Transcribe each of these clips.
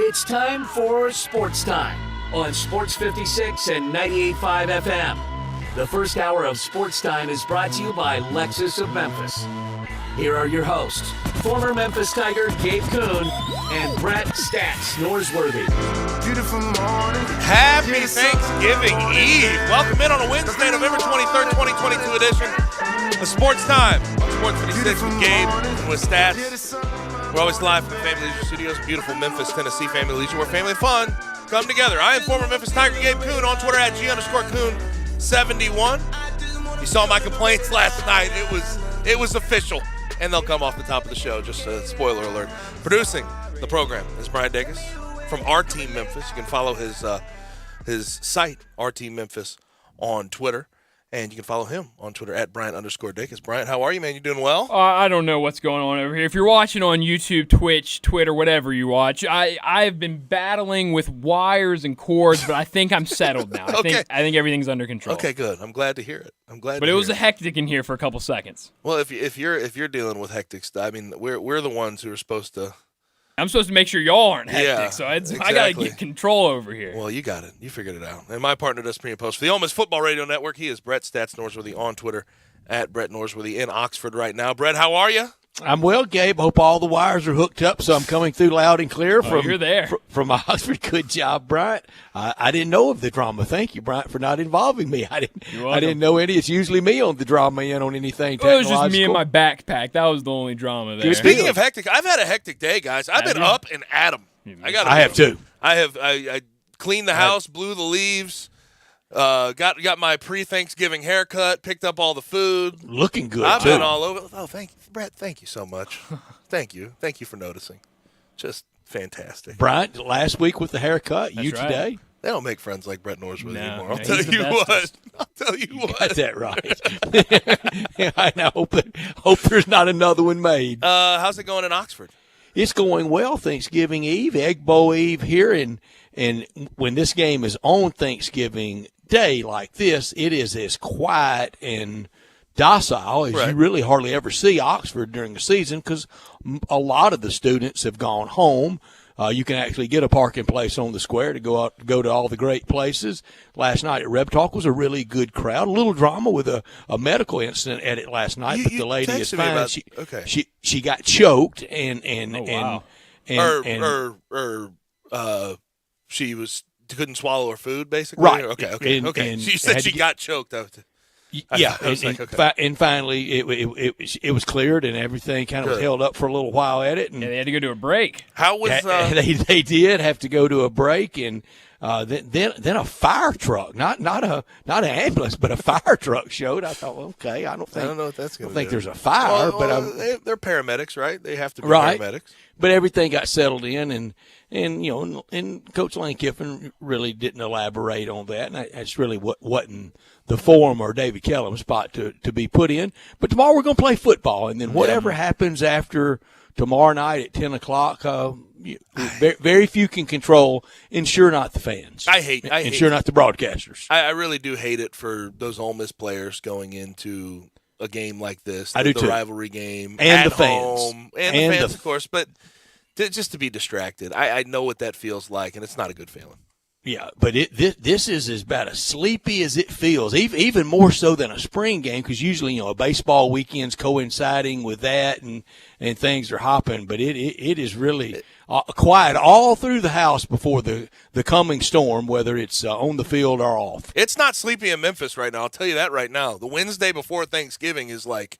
It's time for Sportstime on Sports 56 and 98.5 FM. The first hour of Sportstime is brought to you by Lexus of Memphis. Here are your hosts, former Memphis Tiger Gabe Kuhn and Brett Stats Norsworthy. Beautiful morning. Happy Thanksgiving Eve. Welcome in on a Wednesday, November 23rd, 2022 edition of Sports Time on Sports 56 with Gabe and with Stats. We're always live from the Family Leisure Studios, beautiful Memphis, Tennessee Family Leisure, where family and fun come together. I am former Memphis Tiger Gabe Kuhn, on Twitter at G_Kuhn71. You saw my complaints last night. It was official. And they'll come off the top of the show, just a spoiler alert. Producing the program is Brian Dacus from Our Team Memphis. You can follow his site, Our Team Memphis, on Twitter. And you can follow him on Twitter at Brian_Dacus. Brian, how are you, man? You doing well? I don't know what's going on over here. If you're watching on YouTube, Twitch, Twitter, whatever you watch, I've been battling with wires and cords, but I think I'm settled now. Okay. I think everything's under control. Okay, good. I'm glad to hear it. But it was hectic in here for a couple seconds. Well, if you're dealing with hectic stuff, I mean, we're the ones who are supposed to. I'm supposed to make sure y'all aren't hectic, Yeah, so exactly. I got to get control over here. Well, you got it. You figured it out. And my partner does pre and post for the Ole Miss Football Radio Network. He is Brett Stats Norsworthy on Twitter at Brett Norsworthy in Oxford right now. Brett, how are you? I'm well, Gabe. Hope all the wires are hooked up, so I'm coming through loud and clear from you're there. From Oxford. Good job, Bryant. I didn't know of the drama. Thank you, Bryant, for not involving me. I didn't know any. It's usually me on the drama end on anything Well, it was technological. just me and my backpack. That was the only drama there. Speaking of hectic, I've had a hectic day, guys. I've been up and at 'em. I have too. I cleaned the house, blew the leaves, got my pre-Thanksgiving haircut, picked up all the food. Looking good, I've too. been all over. Oh, thank you, Brett. Thank you so much. Thank you for noticing. Just fantastic. Bryant, last week with the haircut, That's you right. today. They don't make friends like Brett Norsworthy anymore. I'll he's tell the you what. bestest. I'll tell you what. Got that right. I hope there's not another one made. How's it going in Oxford? It's going well. Thanksgiving Eve, Egg Bowl Eve here, and when this game is on Thanksgiving Day like this, it is as quiet and docile as you really hardly ever see Oxford during the season because a lot of the students have gone home. You can actually get a parking place on the square to go to all the great places. Last night at Reb Talk was a really good crowd. A little drama with a medical incident at it last night, but the lady is fine. She got choked and she couldn't swallow her food basically. Right. Okay. And she said she got choked. And finally it was cleared and everything kind of was held up for a little while at it. And they had to go to a break. How was they did have to go to a break, and then a fire truck, not an ambulance, but a fire truck showed. I thought, okay, I don't know what that's going to do. I don't think there's a fire, but they're paramedics, right? They have to be paramedics. But everything got settled in, and Coach Lane Kiffin really didn't elaborate on that, and that's really wasn't the forum or David Kellum's spot to be put in. But tomorrow we're going to play football, and then whatever happens after tomorrow night at 10 o'clock, very few can control, and sure not the fans. I hate not the broadcasters. I really do hate it for those Ole Miss players going into a game like this, I do the too. rivalry game, and at the fans, home, and the fans, of course. But just to be distracted, I know what that feels like, and it's not a good feeling. Yeah, but this is about as sleepy as it feels, even more so than a spring game, because usually a baseball weekend's coinciding with that, and things are hopping. But it is really quiet all through the house before the coming storm, whether it's on the field or off. It's not sleepy in Memphis right now. I'll tell you that right now. The Wednesday before Thanksgiving is like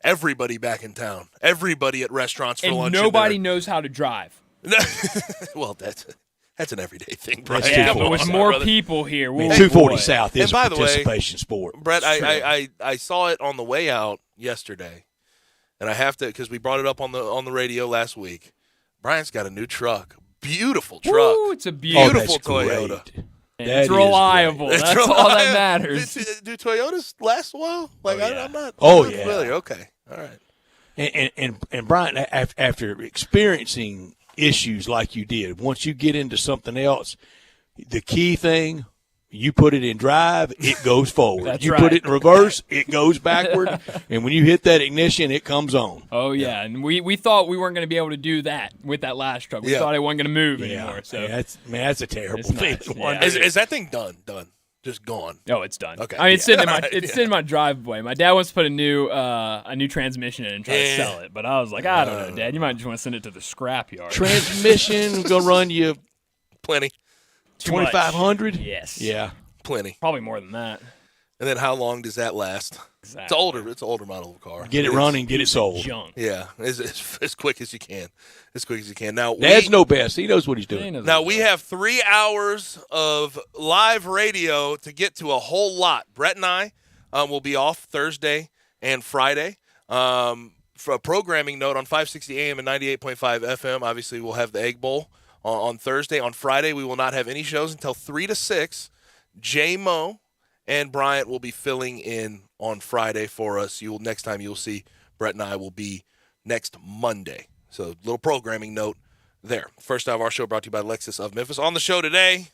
everybody back in town, everybody at restaurants for lunch. And nobody knows how to drive. Well, that's an everyday thing, Brian. Yeah, but with more people here. 240 South is and by a the participation sport. Brett, I saw it on the way out yesterday, and I have to, because we brought it up on the radio last week. Brian's got a new truck. Beautiful truck. Ooh, it's a beautiful Toyota. It's reliable. That's all that matters. Do Toyotas last a while? I'm not. Oh, not yeah. familiar. Okay. All right. And Brian, after experiencing issues like you did, once you get into something else, the key thing You put it in drive, it goes forward. That's you right. put it in reverse, it goes backward. And when you hit that ignition, it comes on. Oh, yeah. And we thought we weren't going to be able to do that with that last truck. We thought it wasn't going to move anymore. So that's a terrible thing. Yeah. Is that thing done? Just gone? Oh, it's done. Okay. I mean, it's sitting in my driveway. My dad wants to put a new transmission in and try to sell it, but I was like, I don't know, Dad. You might just want to send it to the scrap yard. Transmission going to run you Plenty. 2,500? Yes. Yeah. Plenty. Probably more than that. And then how long does that last? Exactly. It's an older model of car. Get it running, get it sold. Junk. Yeah, as quick as you can. As quick as you can. Now, Dad's no best. He knows what he's doing. Now, we have 3 hours of live radio to get to a whole lot. Brett and I will be off Thursday and Friday. For a programming note, on 560 AM and 98.5 FM, obviously we'll have the Egg Bowl on Thursday. On Friday, we will not have any shows until 3 to 6. J-Mo and Bryant will be filling in on Friday for us. Next time you'll see Brett and I will be next Monday. So, little programming note there. First hour of our show brought to you by Lexus of Memphis. On the show today,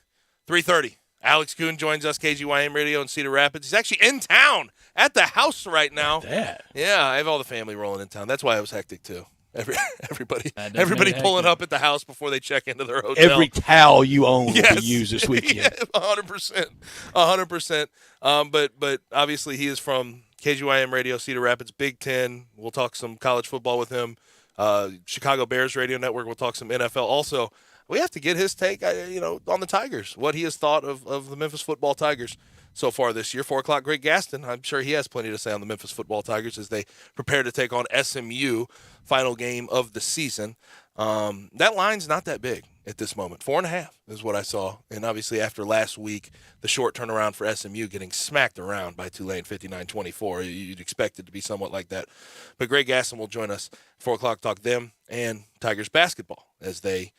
3:30, Alex Kuhn joins us, KGYM Radio in Cedar Rapids. He's actually in town at the house right now. Yeah, I have all the family rolling in town. That's why it was hectic too. Everybody pulling up at the house before they check into their hotel. Every towel you own will be used this weekend. Yeah, 100%. But obviously he is from KGYM Radio, Cedar Rapids, Big Ten. We'll talk some college football with him. Chicago Bears Radio Network. We'll talk some NFL. Also, we have to get his take, on the Tigers, what he has thought of the Memphis football Tigers so far this year. 4 o'clock, Greg Gaston. I'm sure he has plenty to say on the Memphis football Tigers as they prepare to take on SMU, final game of the season. That line's not that big at this moment. 4.5 is what I saw. And obviously after last week, the short turnaround for SMU getting smacked around by Tulane 59-24, you'd expect it to be somewhat like that. But Greg Gaston will join us 4 o'clock, talk them and Tigers basketball as they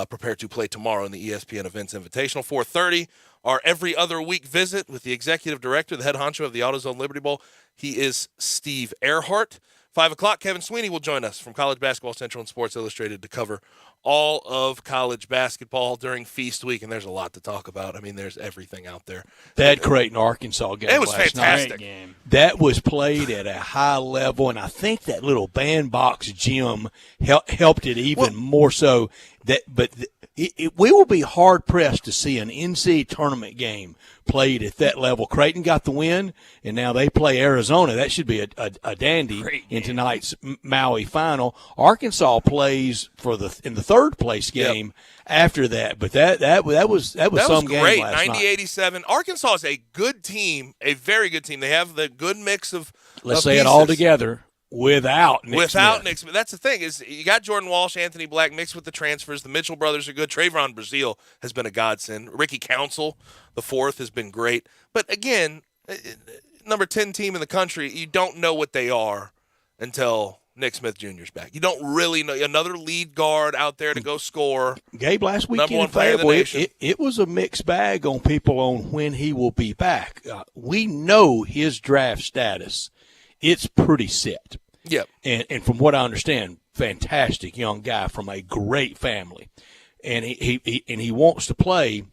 prepare to play tomorrow in the ESPN Events Invitational. 4:30, our every other week visit with the executive director, the head honcho of the AutoZone Liberty Bowl. He is Steve Earhart. 5 o'clock, Kevin Sweeney will join us from College Basketball Central and Sports Illustrated to cover all of college basketball during Feast Week, and there's a lot to talk about. I mean, there's everything out there. That Creighton-Arkansas game It was last fantastic. night, that was played at a high level, and I think that little bandbox gym helped it even more so. We will be hard-pressed to see an NCAA tournament game played at that level. Creighton got the win, and now they play Arizona. That should be a dandy in tonight's Maui final. Arkansas plays in the third-place game after that, but that was some game great. last night. 90-87. Arkansas is a good team, a very good team. They have the good mix of Let's of say it pieces. all together. Without Nick Smith. That's the thing is you got Jordan Walsh, Anthony Black mixed with the transfers. The Mitchell brothers are good. Trayvon Brazile has been a godsend. Ricky Council, the fourth, has been great. But again, number 10 team in the country, you don't know what they are until Nick Smith Jr.'s back. You don't really know. Another lead guard out there to go score. Gabe, last weekend in Fayetteville, it was a mixed bag on people on when he will be back. We know his draft status. It's pretty set. Yep. And from what I understand, fantastic young guy from a great family. And he wants to play,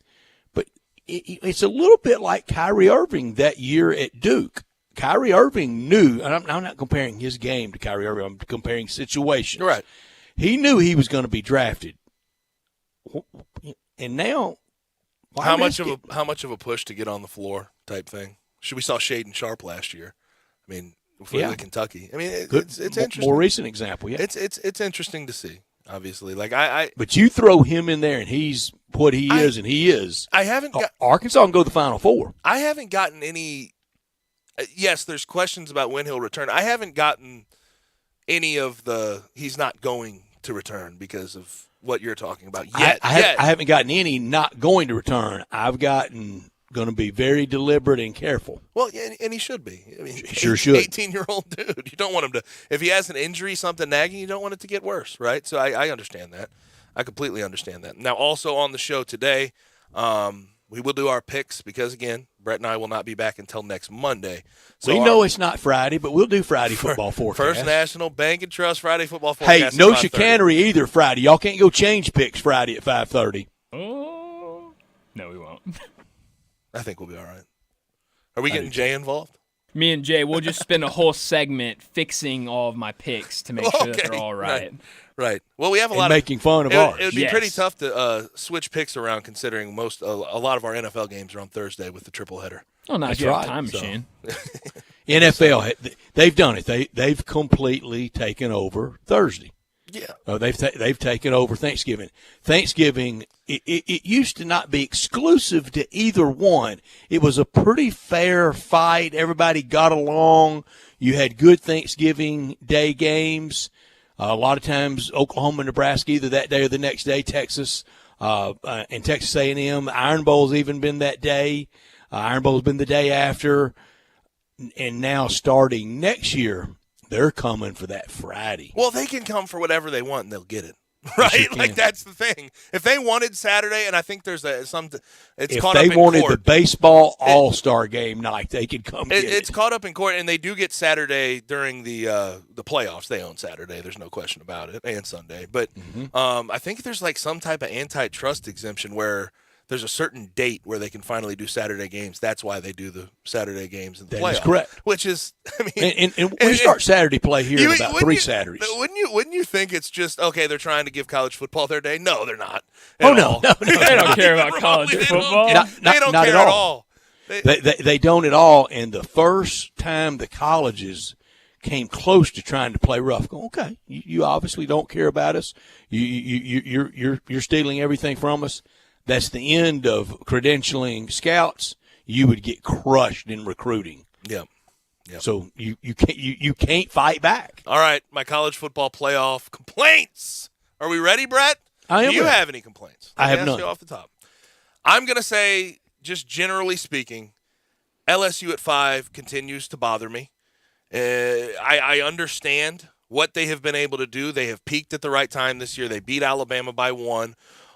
but it's a little bit like Kyrie Irving that year at Duke. Kyrie Irving knew, and I'm not comparing his game to Kyrie Irving, I'm comparing situations. Right. He knew he was going to be drafted. And now, how much of a push to get on the floor type thing? We saw Shaden Sharp last year. I mean, for Kentucky. I mean, it's interesting. More recent example, yeah. It's interesting to see, obviously. But you throw him in there, and he's what he is, and he is. I haven't got Arkansas can go to the Final Four. I haven't gotten any. Yes, there's questions about when he'll return. I haven't gotten any of the he's not going to return because of what you're talking about yet. I haven't gotten any not going to return. I've gotten going to be very deliberate and careful. Well, and he should be. I mean, he sure should. 18-year-old dude. You don't want him to. If he has an injury, something nagging, you don't want it to get worse, right? So I understand that. I completely understand that. Now, also on the show today, we will do our picks because, again, Brett and I will not be back until next Monday. So we know it's not Friday, but we'll do Friday football forecast. First National Bank and Trust Friday football forecast. Hey, no chicanery either Friday. Y'all can't go change picks Friday at 5:30. Oh, no, we won't. I think we'll be all right. Are we getting Jay involved? Me and Jay, we'll just spend a whole segment fixing all of my picks to make sure that they're all right. Right. Well, we have a lot making fun of ours. It would be pretty tough to switch picks around, considering a lot of our NFL games are on Thursday with the triple header. Oh, nice. That's right. Time machine. NFL, they've done it. They've completely taken over Thursday. Yeah. They've taken over Thanksgiving. Thanksgiving, it used to not be exclusive to either one. It was a pretty fair fight. Everybody got along. You had good Thanksgiving Day games. A lot of times Oklahoma and Nebraska either that day or the next day. Texas and Texas A&M. Iron Bowl's even been that day. Iron Bowl's been the day after. And now starting next year, they're coming for that Friday. Well, they can come for whatever they want and they'll get it. Right? Sure like, that's the thing. If they wanted Saturday, and I think there's it's caught up in court. If they wanted the baseball all-star game night, they could come get it. It's caught up in court, and they do get Saturday during the playoffs. They own Saturday. There's no question about it, and Sunday. But I think there's like some type of antitrust exemption where there's a certain date where they can finally do Saturday games. That's why they do the Saturday games in the playoffs. That is correct. Which is, I mean, and we start Saturday play here in about 3 Saturdays. Wouldn't you think it's just okay? They're trying to give college football their day. No, they're not. Oh no, they don't care about college football. They don't care at all. They don't at all. And the first time the colleges came close to trying to play rough, go, okay, you obviously don't care about us. You're stealing everything from us. That's the end of credentialing scouts. You would get crushed in recruiting. Yep. So you can't fight back. All right, my college football playoff complaints. Are we ready, Brett? I am. Do you ready. have any complaints? I have none. Off the top, I'm going to say, just generally speaking, LSU at 5 continues to bother me. I understand what they have been able to do. They have peaked at the right time this year. They beat Alabama by 1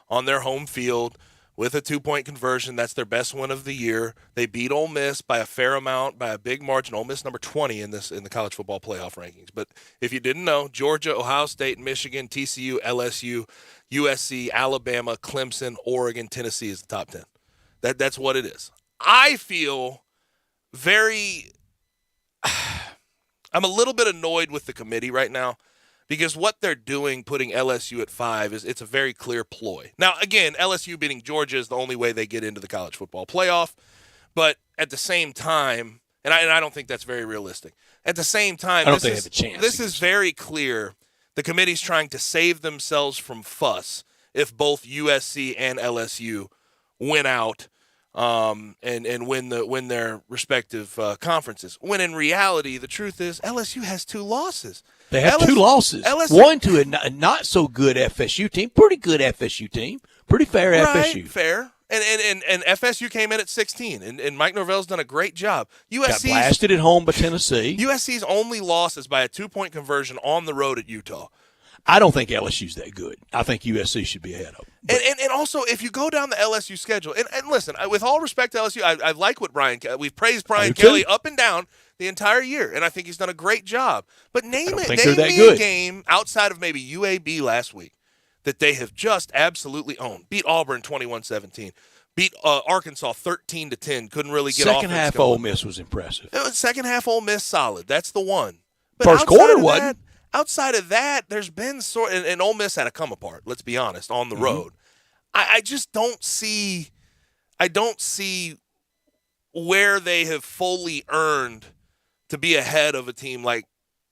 on their home field with a 2-point conversion. That's their best win of the year. They beat Ole Miss by a fair amount, by a big margin. Ole Miss number 20 in the college football playoff rankings. But if you didn't know, Georgia, Ohio State, Michigan, TCU, LSU, USC, Alabama, Clemson, Oregon, Tennessee is the top 10. That's what it is. I feel very I'm a little bit annoyed with the committee right now, because what they're doing, putting LSU at 5, it's a very clear ploy. Now, again, LSU beating Georgia is the only way they get into the college football playoff. But at the same time, and I don't think that's very realistic. At the same time, this is very clear. The committee's trying to save themselves from fuss if both USC and LSU win out and win their respective conferences. When in reality, the truth is LSU has 2 losses. They have 2 losses. One to a not so good FSU team, pretty good FSU team, pretty fair FSU. Fair. And FSU came in at 16, and Mike Norvell's done a great job. Got blasted at home by Tennessee. USC's only loss is by a 2-point conversion on the road at Utah. I don't think LSU's that good. I think USC should be ahead of them. And also, if you go down the LSU schedule, and listen, with all respect to LSU, I like what we've praised Brian Kelly up and down the entire year, and I think he's done a great job. But name me a game outside of maybe UAB last week that they have just absolutely owned. Beat Auburn 21-17. Beat Arkansas 13-10. Couldn't really get second half going. Ole Miss was impressive. Second half Ole Miss solid. That's the one. But first quarter wasn't. Outside of that, there's been and Ole Miss had a come apart, let's be honest, on the road. I just don't see where they have fully earned to be ahead of a team like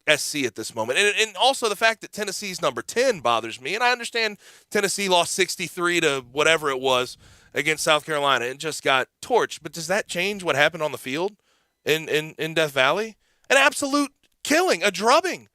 SC at this moment. And also the fact that Tennessee's number 10 bothers me. And I understand Tennessee lost 63 to whatever it was against South Carolina and just got torched. But does that change what happened on the field in Death Valley? An absolute killing, a drubbing.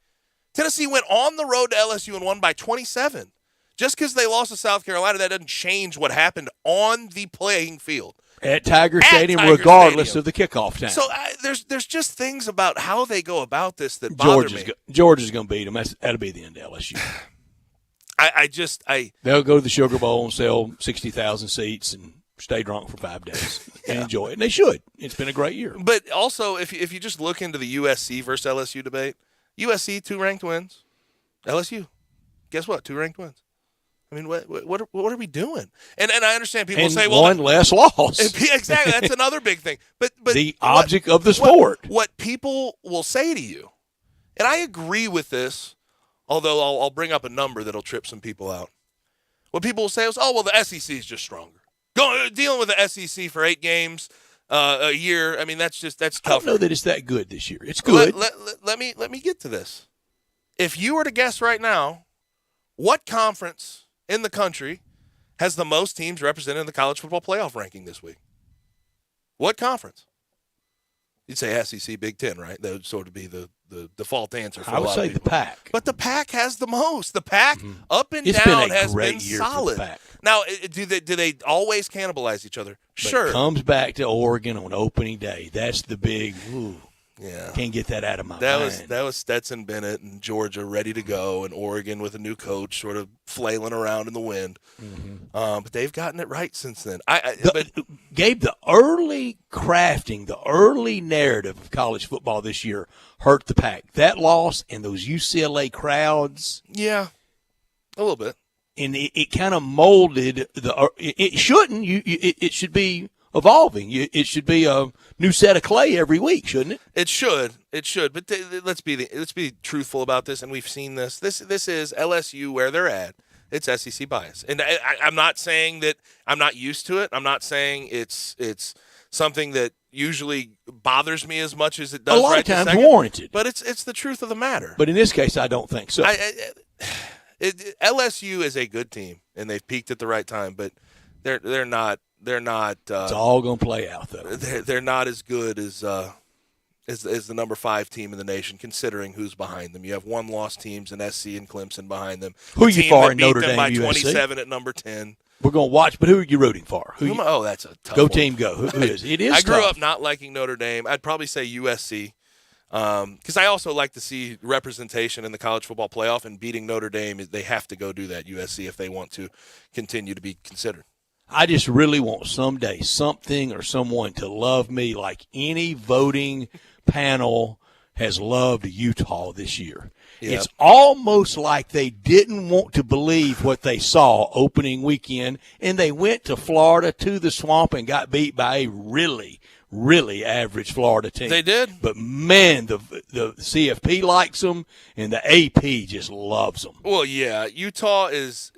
Tennessee went on the road to LSU and won by 27. Just because they lost to South Carolina, that doesn't change what happened on the playing field. At Tiger Stadium, regardless of the kickoff time. So there's just things about how they go about this that bother me. Georgia's going to beat them. That'll be the end of LSU. They'll go to the Sugar Bowl and sell 60,000 seats and stay drunk for 5 days and enjoy it. And they should. It's been a great year. But also, if you just look into the USC versus LSU debate, USC 2 ranked wins. LSU, guess what? 2 ranked wins. I mean, what are we doing? And I understand people and say, well, one less loss. Exactly, that's another big thing. But the object of the sport. What people will say to you, and I agree with this, although I'll bring up a number that'll trip some people out. What people will say is, oh, well, the SEC is just stronger. Dealing with the SEC for 8 games a year, I mean, that's tough. I don't know that it's that good this year. It's good. Let me get to this. If you were to guess right now, what conference in the country has the most teams represented in the college football playoff ranking this week? What conference? You'd say SEC, Big Ten, right? That would sort of be the default answer for a lot of people. I would say the Pac. But the Pac has the most. The Pac, up and It's down, been a has great been year for the solid. Pac. Now, do they always cannibalize each other? But Sure. it comes back to Oregon on opening day. That's the big, Yeah. can't get that out of my mind. That was Stetson Bennett and Georgia ready to go, and Oregon with a new coach sort of flailing around in the wind. But they've gotten it right since then. Gabe, the early crafting, the early narrative of college football this year hurt the Pac. That loss and those UCLA crowds. Yeah, a little bit. And it kind of molded it shouldn't. It should be evolving. It should be a new set of clay every week, shouldn't it? It should. But let's be truthful about this, and we've seen this. This is LSU where they're at. It's SEC bias, and I'm not saying that I'm not used to it. I'm not saying it's something that usually bothers me as much as it does. A lot right of times this second, warranted, but it's the truth of the matter. But in this case, I don't think so. LSU is a good team, and they've peaked at the right time, but they're not. It's all going to play out, though. They're not as good as the number 5 team in the nation, considering who's behind them. You have 1-loss teams in SC and Clemson behind them. Who are you for in Notre Dame? By USC? 27 at number 10. We're going to watch, but who are you rooting for? That's a tough Go one. team, go. Who is it? It is I grew tough. up not liking Notre Dame. I'd probably say USC. Because I also like to see representation in the college football playoff, and beating Notre Dame, they have to go do that, USC, if they want to continue to be considered. I just really want someday something or someone to love me like any voting panel has loved Utah this year. Yep. It's almost like they didn't want to believe what they saw opening weekend, and they went to Florida to the Swamp and got beat by a really average Florida team. They did. But, man, the CFP likes them, and the AP just loves them. Well, yeah, Utah is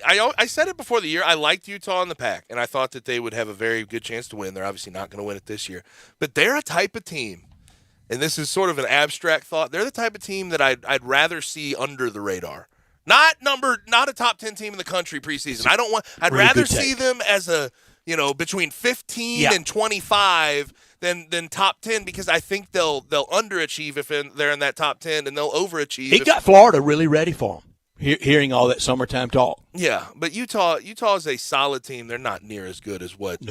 I said it before the year. I liked Utah in the Pac, and I thought that they would have a very good chance to win. They're obviously not going to win it this year. But they're a type of team, and this is sort of an abstract thought. They're the type of team that I'd rather see under the radar. Not a top 10 team in the country preseason. I'd really rather see them as a between 15 and 25 than top 10, because I think they'll underachieve if they're in that top 10, and they'll overachieve. He got Florida really ready for them, hearing all that summertime talk. Yeah, but Utah is a solid team. They're not near as good as what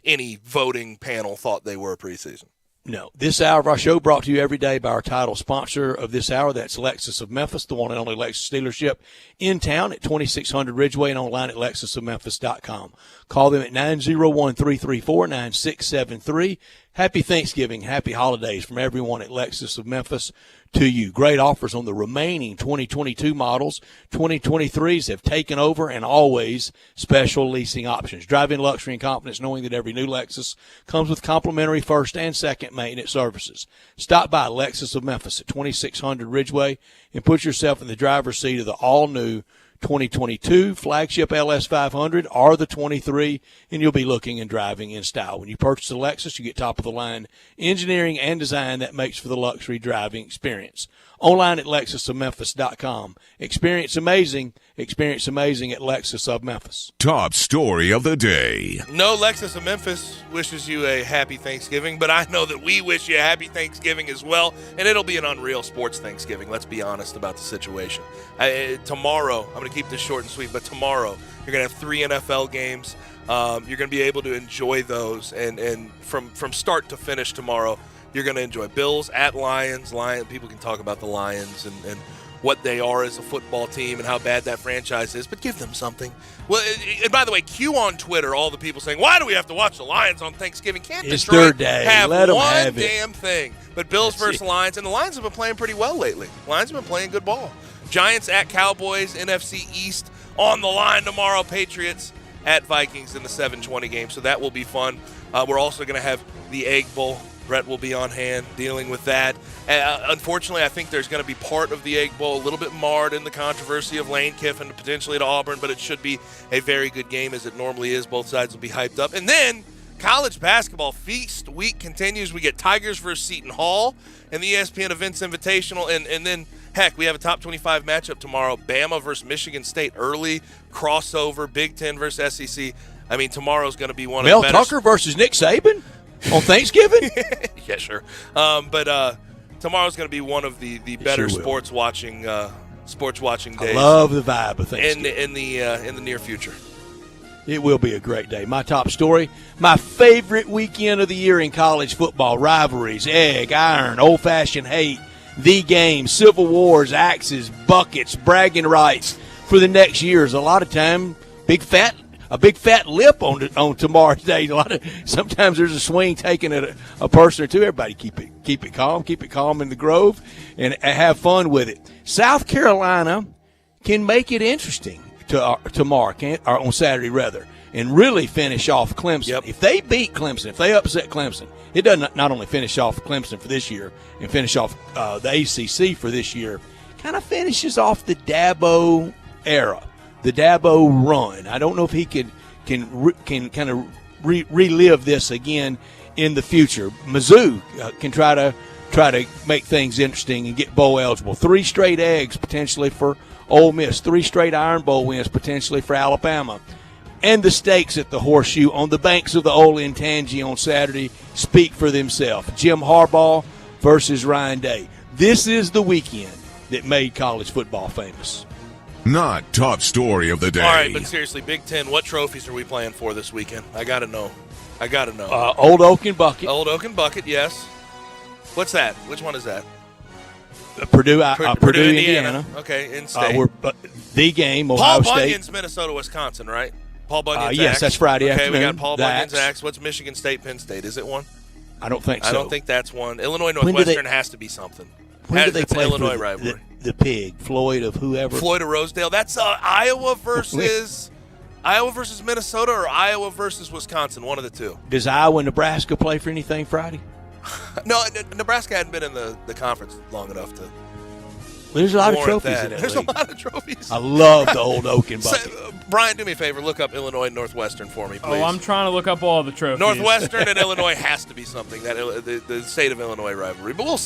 any voting panel thought they were preseason. No. This hour of our show brought to you every day by our title sponsor of this hour. That's Lexus of Memphis, the one and only Lexus dealership in town at 2600 Ridgeway and online at lexusofmemphis.com. Call them at 901-334-9673. Happy Thanksgiving, happy holidays from everyone at Lexus of Memphis to you. Great offers on the remaining 2022 models. 2023s have taken over, and always special leasing options. Drive in luxury and confidence knowing that every new Lexus comes with complimentary first and second maintenance services. Stop by Lexus of Memphis at 2600 Ridgeway and put yourself in the driver's seat of the all-new 2022 flagship LS 500 or the 23, and you'll be looking and driving in style. When you purchase a Lexus, you get top-of-the-line engineering and design that makes for the luxury driving experience. Online at lexusofmemphis.com. Experience amazing at Lexus of Memphis. Top story of the day. No, Lexus of Memphis wishes you a happy Thanksgiving, but I know that we wish you a happy Thanksgiving as well, and it'll be an unreal sports Thanksgiving. Let's be honest about the situation. Tomorrow, I'm going to keep this short and sweet, but tomorrow you're going to have 3 NFL games. You're going to be able to enjoy those, and from start to finish tomorrow, you're going to enjoy Bills at Lions. People can talk about the Lions and what they are as a football team and how bad that franchise is, but give them something. Well, and by the way, cue on Twitter all the people saying, why do we have to watch the Lions on Thanksgiving? Can't it's Detroit their day. have Let them one have damn thing? But Bills versus Lions, and the Lions have been playing pretty well lately. Lions have been playing good ball. Giants at Cowboys, NFC East on the line tomorrow. Patriots at Vikings in the 7:20 game, so that will be fun. We're also going to have the Egg Bowl. Brett will be on hand dealing with that. Unfortunately, I think there's going to be part of the Egg Bowl a little bit marred in the controversy of Lane Kiffin potentially to Auburn, but it should be a very good game as it normally is. Both sides will be hyped up. And then college basketball feast week continues. We get Tigers versus Seton Hall and the ESPN Events Invitational. And then, heck, we have a top 25 matchup tomorrow. Bama versus Michigan State, early crossover, Big Ten versus SEC. I mean, tomorrow's going to be one of the better. Mel Tucker versus Nick Saban on Thanksgiving? Yeah, sure. But tomorrow's going to be one of the better sports watching days. I love the vibe of Thanksgiving. In the near future. It will be a great day. My top story, my favorite weekend of the year in college football, rivalries, egg, iron, old-fashioned hate, the game, civil wars, axes, buckets, bragging rights for the next years. A lot of time, a big fat lip on tomorrow's day. Sometimes there's a swing taken at a person or two. Everybody keep it calm in the Grove, and have fun with it. South Carolina can make it interesting tomorrow, or on Saturday rather, and really finish off Clemson. Yep. If they beat Clemson, if they upset Clemson, it doesn't not only finish off Clemson for this year and finish off the ACC for this year, kind of finishes off the Dabo era, the Dabo run. I don't know if he can kind of relive this again in the future. Mizzou can try to make things interesting and get bowl eligible. 3 straight eggs potentially for Ole Miss, 3 straight Iron Bowl wins potentially for Alabama. And the stakes at the Horseshoe on the banks of the Ole Intangi on Saturday speak for themselves. Jim Harbaugh versus Ryan Day. This is the weekend that made college football famous. Not top story of the day. All right, but seriously, Big Ten, what trophies are we playing for this weekend? I got to know. Old Oak and Bucket. Old Oak and Bucket, yes. What's that? Which one is that? Purdue, Indiana. Okay, in-state. The game, Ohio Paul State. Bunyan's Minnesota, Wisconsin, right? Paul Bunyan's yes, Axe. that's Friday afternoon. Okay, we got Paul Bunyan's Axe. Axe. What's Michigan State, Penn State? Is it one? I don't think so. I don't think that's one. Illinois Northwestern has to be something. When do they It's play an Illinois for rivalry? the pig, Floyd of whoever? Floyd of Rosedale. That's Iowa versus Minnesota, or Iowa versus Wisconsin, one of the two. Does Iowa and Nebraska play for anything Friday? No, Nebraska hadn't been in the conference long enough to. There's a lot of warrant trophies that. in that There's league. a lot of trophies. I love the Old Oak and Bucket. Brian, do me a favor. Look up Illinois Northwestern for me, please. Oh, I'm trying to look up all the trophies. Northwestern and Illinois has to be something, that the state of Illinois rivalry. But we'll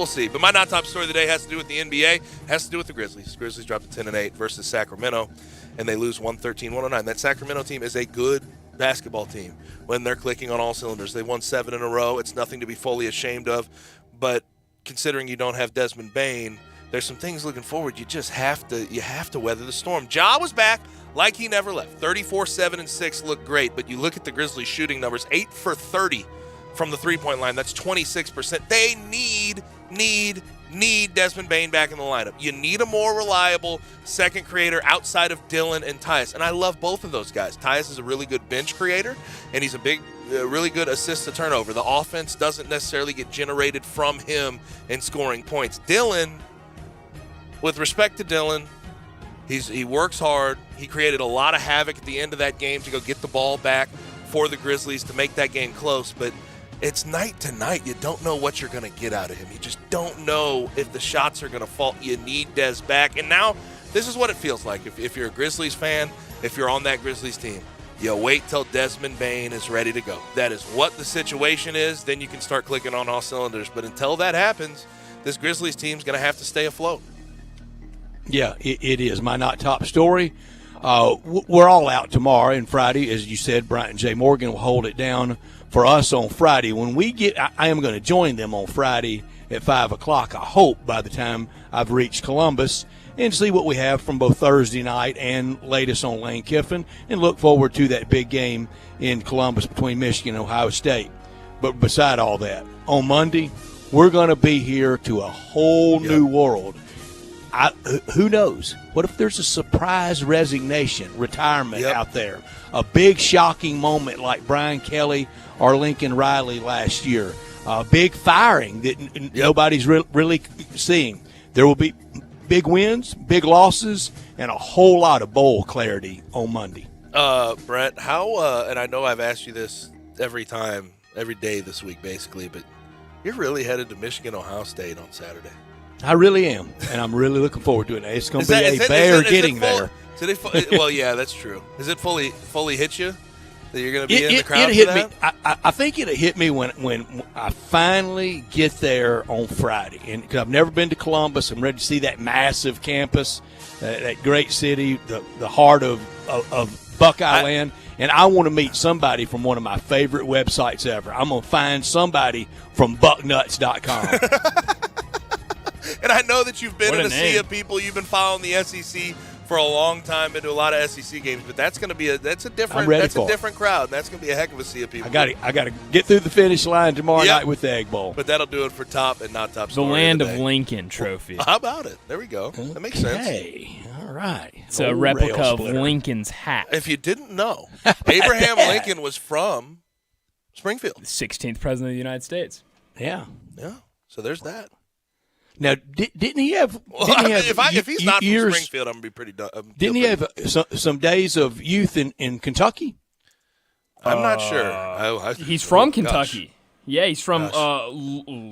see. But my not-top story of the day has to do with the NBA, has to do with the Grizzlies. Grizzlies dropped to 10-8 versus Sacramento, and they lose 113-109. That Sacramento team is a good basketball team when they're clicking on all cylinders. They won 7 in a row. It's nothing to be fully ashamed of. But considering you don't have Desmond Bane, there's some things looking forward. You just have to weather the storm. Ja was back like he never left. 34, 7, and 6 look great, but you look at the Grizzlies shooting numbers, 8 for 30 from the three-point line. That's 26%. They need Desmond Bane back in the lineup. You need a more reliable second creator outside of Dylan and Tyus. And I love both of those guys. Tyus is a really good bench creator, and he's a really good assist to turnover. The offense doesn't necessarily get generated from him in scoring points. Dylan, with respect to Dylan, he works hard. He created a lot of havoc at the end of that game to go get the ball back for the Grizzlies to make that game close. But it's night to night. You don't know what you're going to get out of him. You just don't know if the shots are going to fall. You need Des back. And now this is what it feels like. If you're a Grizzlies fan, if you're on that Grizzlies team, you wait till Desmond Bane is ready to go. That is what the situation is. Then you can start clicking on all cylinders. But until that happens, this Grizzlies team's going to have to stay afloat. Yeah, it is. My not top story. We're all out tomorrow and Friday. As you said, Bryant J. Morgan will hold it down for us on Friday. When we get, I am going to join them on Friday at 5 o'clock, I hope, by the time I've reached Columbus, and see what we have from both Thursday night and latest on Lane Kiffin, and look forward to that big game in Columbus between Michigan and Ohio State. But beside all that, on Monday, we're going to be here to a whole new world. Who knows? What if there's a surprise retirement out there? A big shocking moment like Brian Kelly or Lincoln Riley last year. A big firing that nobody's really seeing. There will be big wins, big losses, and a whole lot of bowl clarity on Monday. Brent, how, and I know I've asked you this every day this week basically, but you're really headed to Michigan, Ohio State on Saturday. I really am, and I'm really looking forward to it. It's going to be a bear getting there. Well, yeah, that's true. Is it fully hit you that you're going to be in the crowd it hit for that? me. I think it'll hit me when I finally get there on Friday, and because I've never been to Columbus, I'm ready to see that massive campus, that great city, the heart of Buckeye Land, and I want to meet somebody from one of my favorite websites ever. I'm going to find somebody from bucknuts.com. And I know that you've been in a sea name. of people. You've been following the SEC for a long time, been to a lot of SEC games, but that's going to be a different crowd. That's going to be a heck of a sea of people. I got to get through the finish line tomorrow night with the Egg Bowl. But that'll do it for top and not top The story Land of of the day. Lincoln trophy. How about it? There we go. That makes sense. Hey, all right. It's a replica of Lincoln's hat. If you didn't know, Abraham Lincoln was from Springfield. 16th president of the United States. Yeah. Yeah. So there's that. Now, didn't he have? If he's not years, from Springfield, I'm gonna be pretty dumb. Didn't he have some days of youth in Kentucky? I'm not sure. He's from Kentucky. Yeah, he's from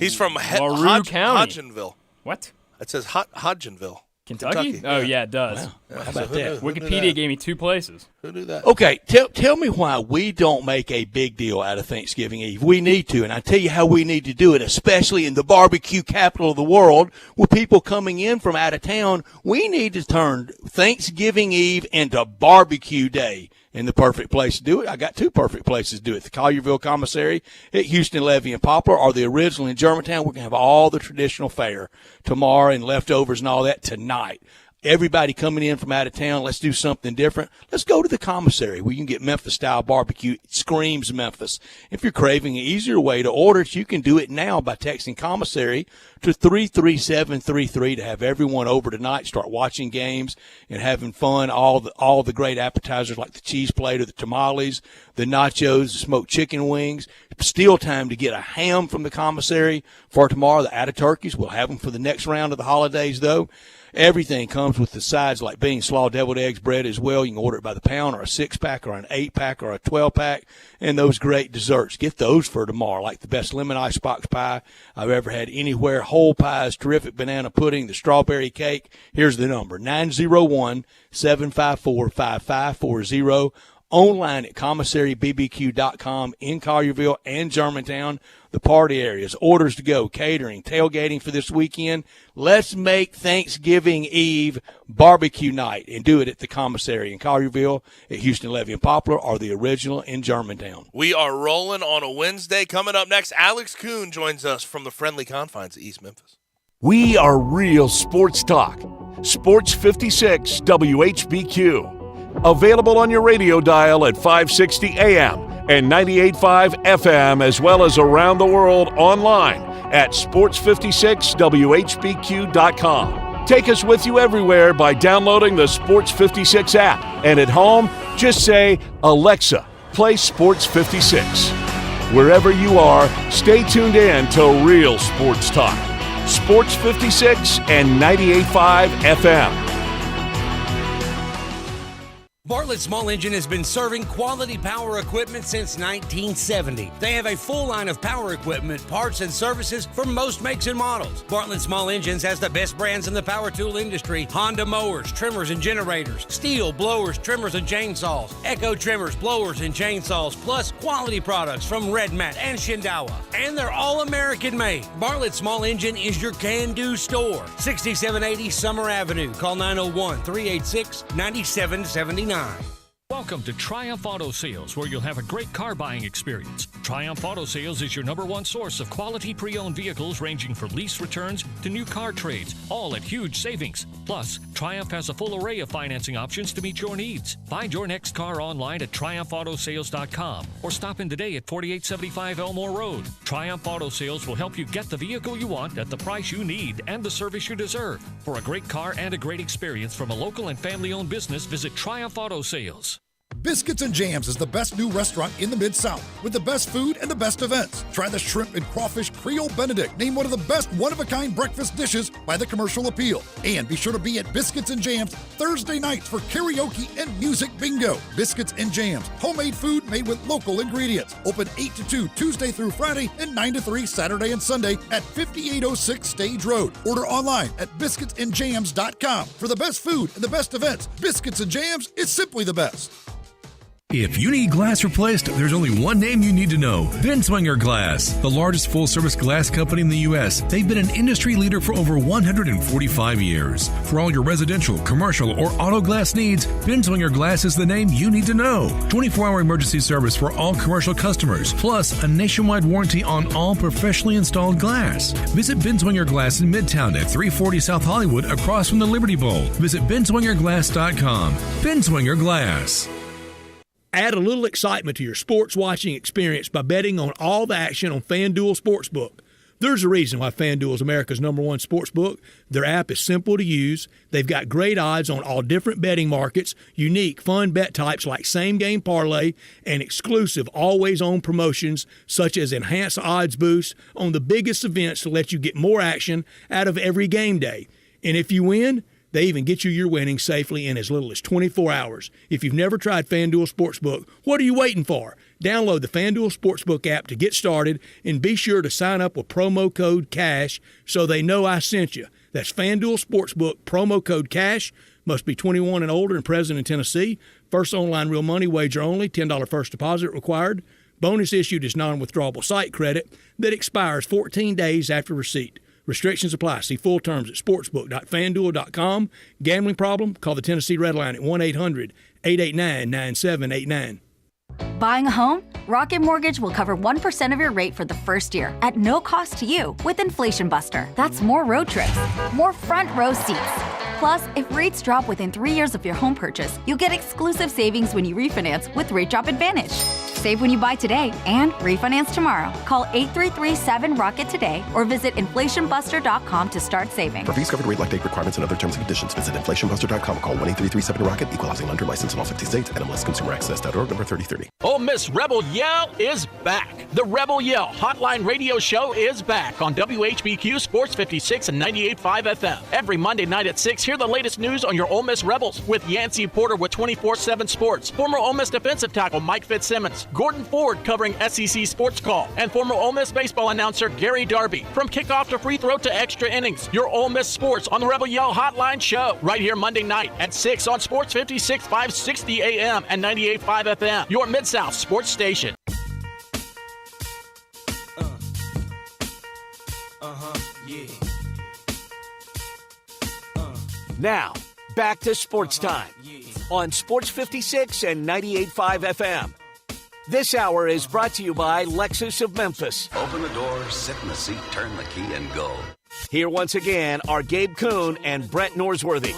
He's from LaRue County. Hodgenville. What? It says Hodgenville. Kentucky? Oh, yeah, it does. Wow. How about that? Wikipedia gave me 2 places. Who knew that? Okay, tell me why we don't make a big deal out of Thanksgiving Eve. We need to, and I tell you how we need to do it, especially in the barbecue capital of the world with people coming in from out of town. We need to turn Thanksgiving Eve into barbecue day. And the perfect place to do it, I got 2 perfect places to do it. The Collierville Commissary at Houston, Levy, and Poplar, or the original in Germantown. We're going to have all the traditional fare tomorrow and leftovers and all that tonight. Everybody coming in from out of town, let's do something different. Let's go to the commissary where you can get Memphis-style barbecue. It screams Memphis. If you're craving an easier way to order it, you can do it now by texting commissary to 33733 to have everyone over tonight, start watching games and having fun. All the great appetizers like the cheese plate or the tamales, the nachos, the smoked chicken wings. Still time to get a ham from the commissary for tomorrow. The added turkeys, we'll have them for the next round of the holidays, though. Everything comes with the sides like bean, slaw, deviled eggs, bread as well. You can order it by the pound or a 6-pack or an 8-pack or a 12-pack. And those great desserts. Get those for tomorrow, like the best lemon icebox pie I've ever had anywhere. Whole pies, terrific banana pudding, the strawberry cake. Here's the number, 901-754-5540. Online at commissarybbq.com in Collierville and Germantown. The party areas, orders to go, catering, tailgating for this weekend. Let's make Thanksgiving Eve barbecue night and do it at the commissary in Collierville, at Houston, Levy, and Poplar, or the original in Germantown. We are rolling on a Wednesday. Coming up next, Alex Kuhn joins us from the friendly confines of East Memphis. We are real sports talk. Sports 56 WHBQ. Available on your radio dial at 560 AM and 98.5 FM, as well as around the world online at sports56whbq.com. Take us with you everywhere by downloading the Sports 56 app. And at home, just say, Alexa, play Sports 56. Wherever you are, stay tuned in to Real Sports Talk. Sports 56 and 98.5 FM. Bartlett Small Engine has been serving quality power equipment since 1970. They have a full line of power equipment, parts, and services for most makes and models. Bartlett Small Engines has the best brands in the power tool industry: Honda mowers, trimmers, and generators, Steel blowers, trimmers, and chainsaws, Echo trimmers, blowers, and chainsaws, plus quality products from Red Mat and Shindawa. And they're all American made. Bartlett Small Engine is your can-do store. 6780 Summer Avenue. Call 901-386-9779. Welcome to Triumph Auto Sales, where you'll have a great car buying experience. Triumph Auto Sales is your #1 source of quality pre-owned vehicles, ranging from lease returns to new car trades, all at huge savings. Plus, Triumph has a full array of financing options to meet your needs. Find your next car online at triumphautosales.com or stop in today at 4875 Elmore Road. Triumph Auto Sales will help you get the vehicle you want at the price you need and the service you deserve. For a great car and a great experience from a local and family-owned business, visit Triumph Auto Sales. Biscuits and Jams is the best new restaurant in the Mid-South with the best food and the best events. Try the shrimp and crawfish Creole Benedict, named one of the best one-of-a-kind breakfast dishes by the Commercial Appeal. And be sure to be at Biscuits and Jams Thursday nights for karaoke and music bingo. Biscuits and Jams, homemade food made with local ingredients. Open 8 to 2 Tuesday through Friday and 9 to 3 Saturday and Sunday at 5806 Stage Road. Order online at biscuitsandjams.com. For the best food and the best events, Biscuits and Jams is simply the best. If you need glass replaced, there's only one name you need to know. Binswanger Glass, the largest full-service glass company in the U.S. They've been an industry leader for over 145 years. For all your residential, commercial, or auto glass needs, Binswanger Glass is the name you need to know. 24-hour emergency service for all commercial customers, plus a nationwide warranty on all professionally installed glass. Visit Binswanger Glass in Midtown at 340 South Hollywood across from the Liberty Bowl. Visit binswingerglass.com. Binswanger Glass. Add a little excitement to your sports watching experience by betting on all the action on FanDuel Sportsbook. There's a reason why FanDuel is America's #1 sportsbook. Their app is simple to use. They've got great odds on all different betting markets, unique, fun bet types like same-game parlay, and exclusive, always-on promotions such as enhanced odds boosts on the biggest events to let you get more action out of every game day. And if you win, they even get you your winnings safely in as little as 24 hours. If you've never tried FanDuel Sportsbook, what are you waiting for? Download the FanDuel Sportsbook app to get started and be sure to sign up with promo code CASH so they know I sent you. That's FanDuel Sportsbook, promo code CASH. Must be 21 and older and present in Tennessee. First online real money wager only. $10 first deposit required. Bonus issued is non-withdrawable site credit that expires 14 days after receipt. Restrictions apply. See full terms at sportsbook.fanduel.com. Gambling problem? Call the Tennessee Red Line at 1-800-889-9789. Buying a home? Rocket Mortgage will cover 1% of your rate for the first year at no cost to you with Inflation Buster. That's more road trips, more front row seats. Plus, if rates drop within 3 years of your home purchase, you'll get exclusive savings when you refinance with Rate Drop Advantage. Save when you buy today and refinance tomorrow. Call 833-7ROCKET today or visit inflationbuster.com to start saving. For fees, covered rate, like date requirements, and other terms and conditions, visit inflationbuster.com. Call 1-833-7ROCKET. Equal housing lender license in all 50 states. NMLSconsumeraccess.org, number 3030. Ole Miss Rebel Yell is back. The Rebel Yell Hotline Radio Show is back on WHBQ Sports 56 and 98.5 FM. Every Monday night at 6, hear the latest news on your Ole Miss Rebels with Yancey Porter with 24/7 Sports, former Ole Miss defensive tackle Mike Fitzsimmons, Gordon Ford covering SEC Sports Call, and former Ole Miss baseball announcer Gary Darby. From kickoff to free throw to extra innings, your Ole Miss Sports on the Rebel Yell Hotline Show, right here Monday night at 6 on Sports 56, 560 AM and 98.5 FM, your Mid-South sports station. Now, back to Sports Time on Sports 56 and 98.5 FM. This hour is brought to you by Lexus of Memphis. Open the door, sit in the seat, turn the key, and go. Here once again are Gabe Kuhn and Brett Norsworthy.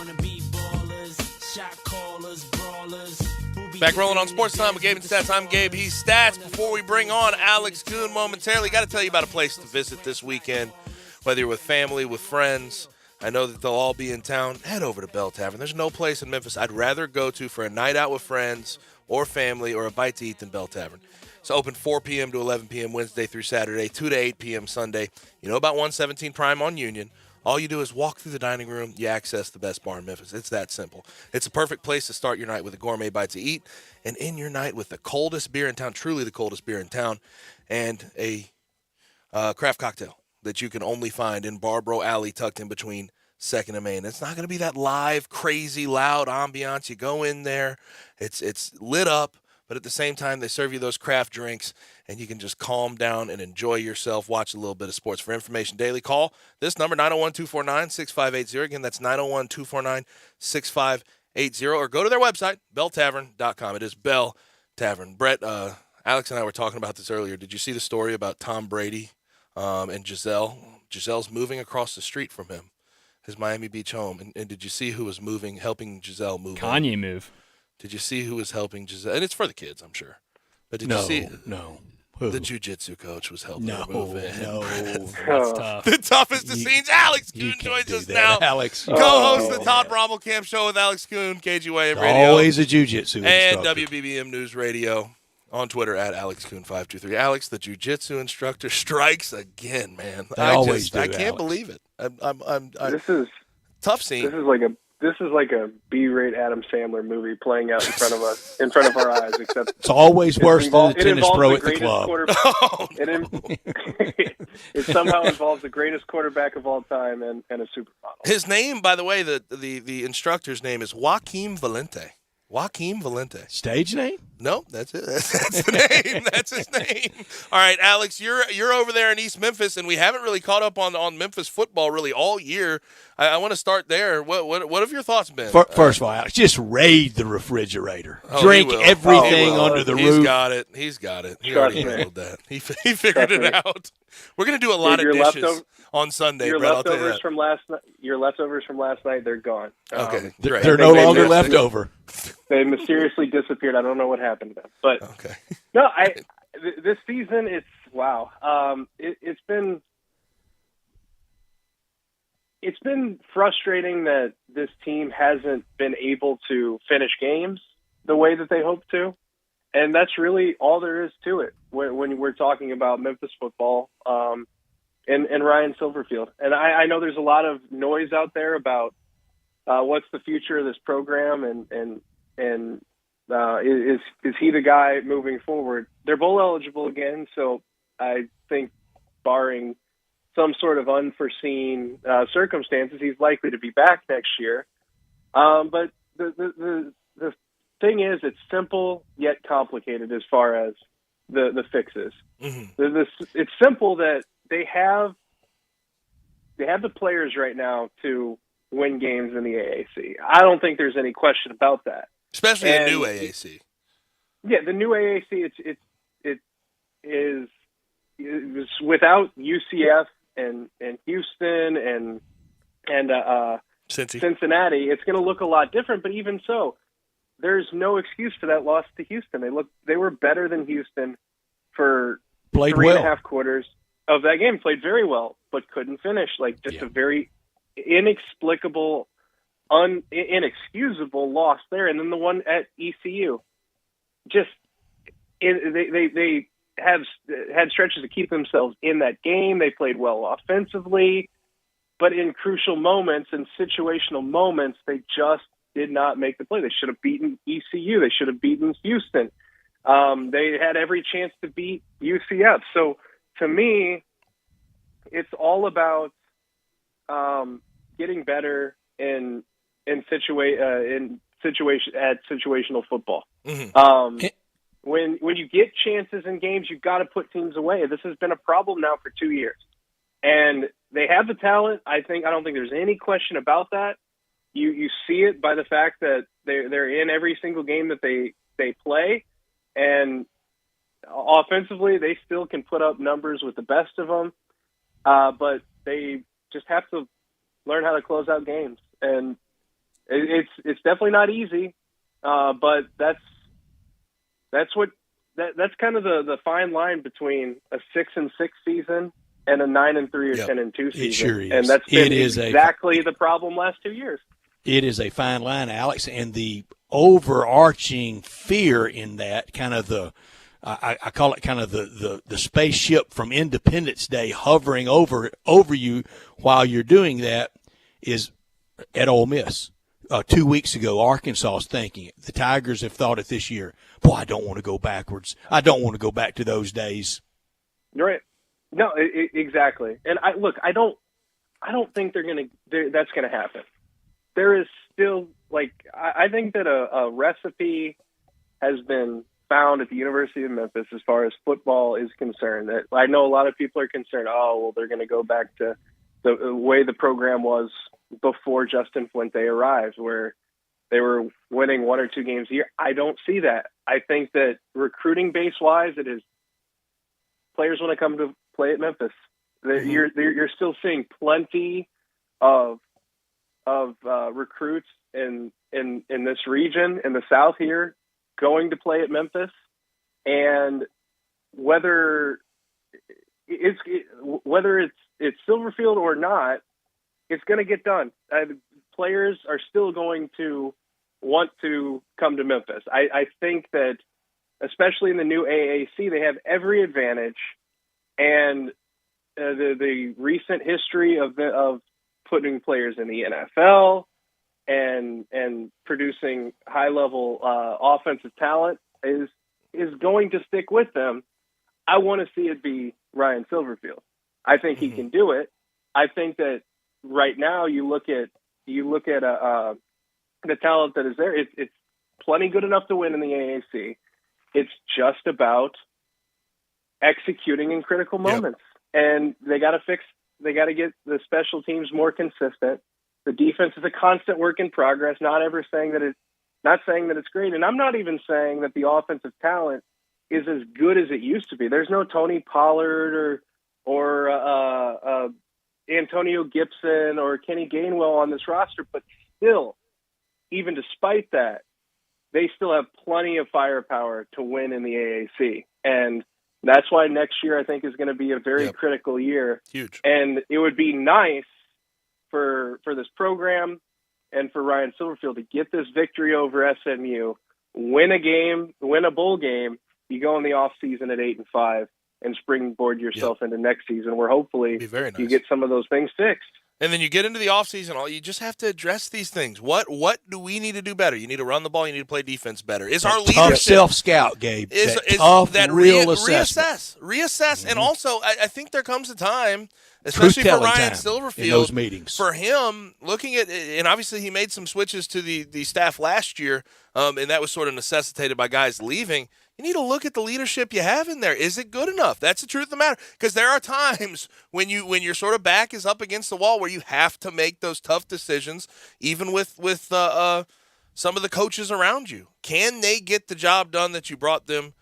Back rolling on Sports Time with Gabe and Stats. I'm Gabe. He's Stats. Before we bring on Alex Kuhn momentarily, got to tell you about a place to visit this weekend, whether you're with family, with friends. I know that they'll all be in town. Head over to Bell Tavern. There's no place in Memphis I'd rather go to for a night out with friends or family or a bite to eat than Bell Tavern. It's open 4 p.m. to 11 p.m. Wednesday through Saturday, 2 to 8 p.m. Sunday. You know about 117 Prime on Union. All you do is walk through the dining room. You access the best bar in Memphis. It's that simple. It's a perfect place to start your night with a gourmet bite to eat and end your night with the coldest beer in town, truly the coldest beer in town, and a craft cocktail that you can only find in Barbaro Alley tucked in between 2nd and Main. It's not going to be that live, crazy, loud ambiance. You go in there, it's lit up, but at the same time, they serve you those craft drinks, and you can just calm down and enjoy yourself, watch a little bit of sports. For information daily, call this number, 901-249-6580. Again, that's 901-249-6580, or go to their website, belltavern.com. It is Bell Tavern. Brett, Alex and I were talking about this earlier. Did you see the story about Tom Brady and Giselle? Giselle's moving across the street from him, his Miami Beach home. And did you see who was helping Giselle move? Kanye in? move. Did you see who was helping Giselle? And it's for the kids, I'm sure. But did you see? No. Who? The jiu-jitsu coach was helping No, remove it. no. That's tough. The toughest of scenes. Alex Kuhn joins us now. Alex. Co-host the Todd Bromwell Camp Show with Alex Kuhn, KGY Radio. Always a jiu-jitsu and instructor. WBBM News Radio. On Twitter at AlexKuhn523. Alex, the jiu-jitsu instructor, strikes again, man. They always do, I can't Alex. believe it. This is tough scene. This is like a B-rate Adam Sandler movie playing out in front of us, in front of our eyes. Except it's always worse than the tennis pro at the club. It somehow involves the greatest quarterback of all time and a supermodel. His name, by the way, the instructor's name is Joaquim Valente. Joaquim Valente. Stage name? No, that's it. That's the name. That's his name. All right, Alex, you're over there in East Memphis, and we haven't really caught up on Memphis football really all year. I want to start there. What have your thoughts been? First of all, Alex, just raid the refrigerator. Oh, Drink everything under the roof. He's got it. He already handled that. He figured it out. We're going to do a lot of dishes on Sunday, Your Brett. I'll tell you leftovers that. from last night. Your leftovers from last night, they're gone. Okay, great. They're no longer left over. They mysteriously disappeared. I don't know what happened to them. But no, this season it's wow. It's been frustrating that this team hasn't been able to finish games the way that they hoped to, and that's really all there is to it when we're talking about Memphis football and Ryan Silverfield. And I know there's a lot of noise out there about what's the future of this program and is he the guy moving forward? They're bowl eligible again, so I think barring some sort of unforeseen circumstances, he's likely to be back next year. But the thing is, it's simple yet complicated as far as the fixes. Mm-hmm. It's simple that they have the players right now to win games in the AAC. I don't think there's any question about that. Especially the new AAC. Yeah, the new AAC. It is without UCF and Houston and Cincinnati. It's going to look a lot different. But even so, there's no excuse for that loss to Houston. They were better than Houston for Played 3.5 quarters of that game. Played very well, but couldn't finish. A very inexplicable, inexcusable loss there. And then the one at ECU, they have had stretches to keep themselves in that game. They played well offensively, but in crucial moments and situational moments, they just did not make the play. They should have beaten ECU. They should have beaten Houston. They had every chance to beat UCF. So to me, it's all about getting better in situational football. Mm-hmm. When you get chances in games, you've got to put teams away. This has been a problem now for 2 years, and they have the talent. I don't think there's any question about that. You see it by the fact that they're in every single game that they play, and offensively they still can put up numbers with the best of them, but they just have to learn how to close out games, and it's definitely not easy, but that's kind of the fine line between a 6-6 season and a 9-3 or 10-2 season. It sure is. And that's been exactly the problem last 2 years. It is a fine line, Alex, and the overarching fear in that kind of I call it kind of the spaceship from Independence Day hovering over you while you're doing that is at Ole Miss. 2 weeks ago, Arkansas was thinking it. The Tigers have thought it this year. Boy, I don't want to go backwards. I don't want to go back to those days. Right. No, exactly. And I don't think that's going to happen. There is still I think that a recipe has been found at the University of Memphis as far as football is concerned. That I know a lot of people are concerned. Oh, well, they're going to go back to the way the program was before Justin Fuente arrived, where they were winning 1 or 2 games a year. I don't see that. I think that recruiting base wise, it is players want to come to play at Memphis. Mm-hmm. You're still seeing plenty of recruits in this region in the South here going to play at Memphis, and whether it's Silverfield or not, it's going to get done. Players are still going to want to come to Memphis. I think that, especially in the new AAC, they have every advantage, and the recent history of putting players in the NFL and producing high level offensive talent is going to stick with them. I want to see it be Ryan Silverfield. I think he can do it. I think that right now you look at the talent that is there. It's plenty good enough to win in the AAC. It's just about executing in critical moments, and they got to get the special teams more consistent. The defense is a constant work in progress. Not saying that it's great, and I'm not even saying that the offensive talent is as good as it used to be. There's no Tony Pollard or Antonio Gibson or Kenny Gainwell on this roster, but still, even despite that, they still have plenty of firepower to win in the AAC. And that's why next year I think is going to be a very critical year. Huge. And it would be nice for this program and for Ryan Silverfield to get this victory over SMU, win a bowl game. You go in the off season at 8-5 and springboard yourself into next season, where hopefully you get some of those things fixed. And then you get into the offseason, you just have to address these things. What do we need to do better? You need to run the ball. You need to play defense better. Is our leadership tough self-scout, Gabe? Real assessment. Reassess. And also, I think there comes a time, especially for Ryan Silverfield, in those meetings, for him looking at, and obviously he made some switches to the staff last year, and that was sort of necessitated by guys leaving. You need to look at the leadership you have in there. Is it good enough? That's the truth of the matter. Because there are times when your sort of back is up against the wall where you have to make those tough decisions, even with some of the coaches around you. Can they get the job done that you brought them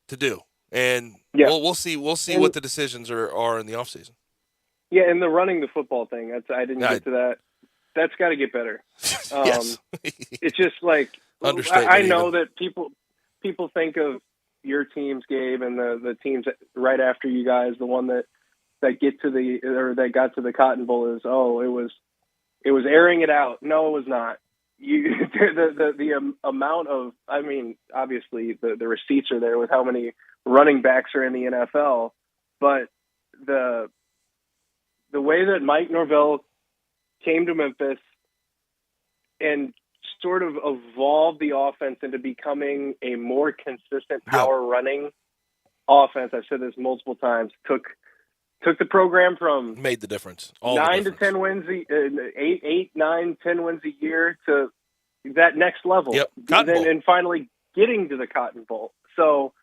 to do? And we'll see what the decisions are in the offseason. Yeah, and the running the football thing. I didn't get to that. That's got to get better. Yes. It's just like I know that people think of your teams, Gabe, and the teams right after you guys, the one that got to the Cotton Bowl is it was airing it out. No, it was not. The amount of, I mean, obviously the receipts are there with how many running backs are in the NFL, but the way that Mike Norvell came to Memphis and sort of evolved the offense into becoming a more consistent power running offense. I've said this multiple times. Took the program from made the difference. 9 to 10 wins, 8, 9, 10 wins a year to that next level. Yep. And finally getting to the Cotton Bowl. So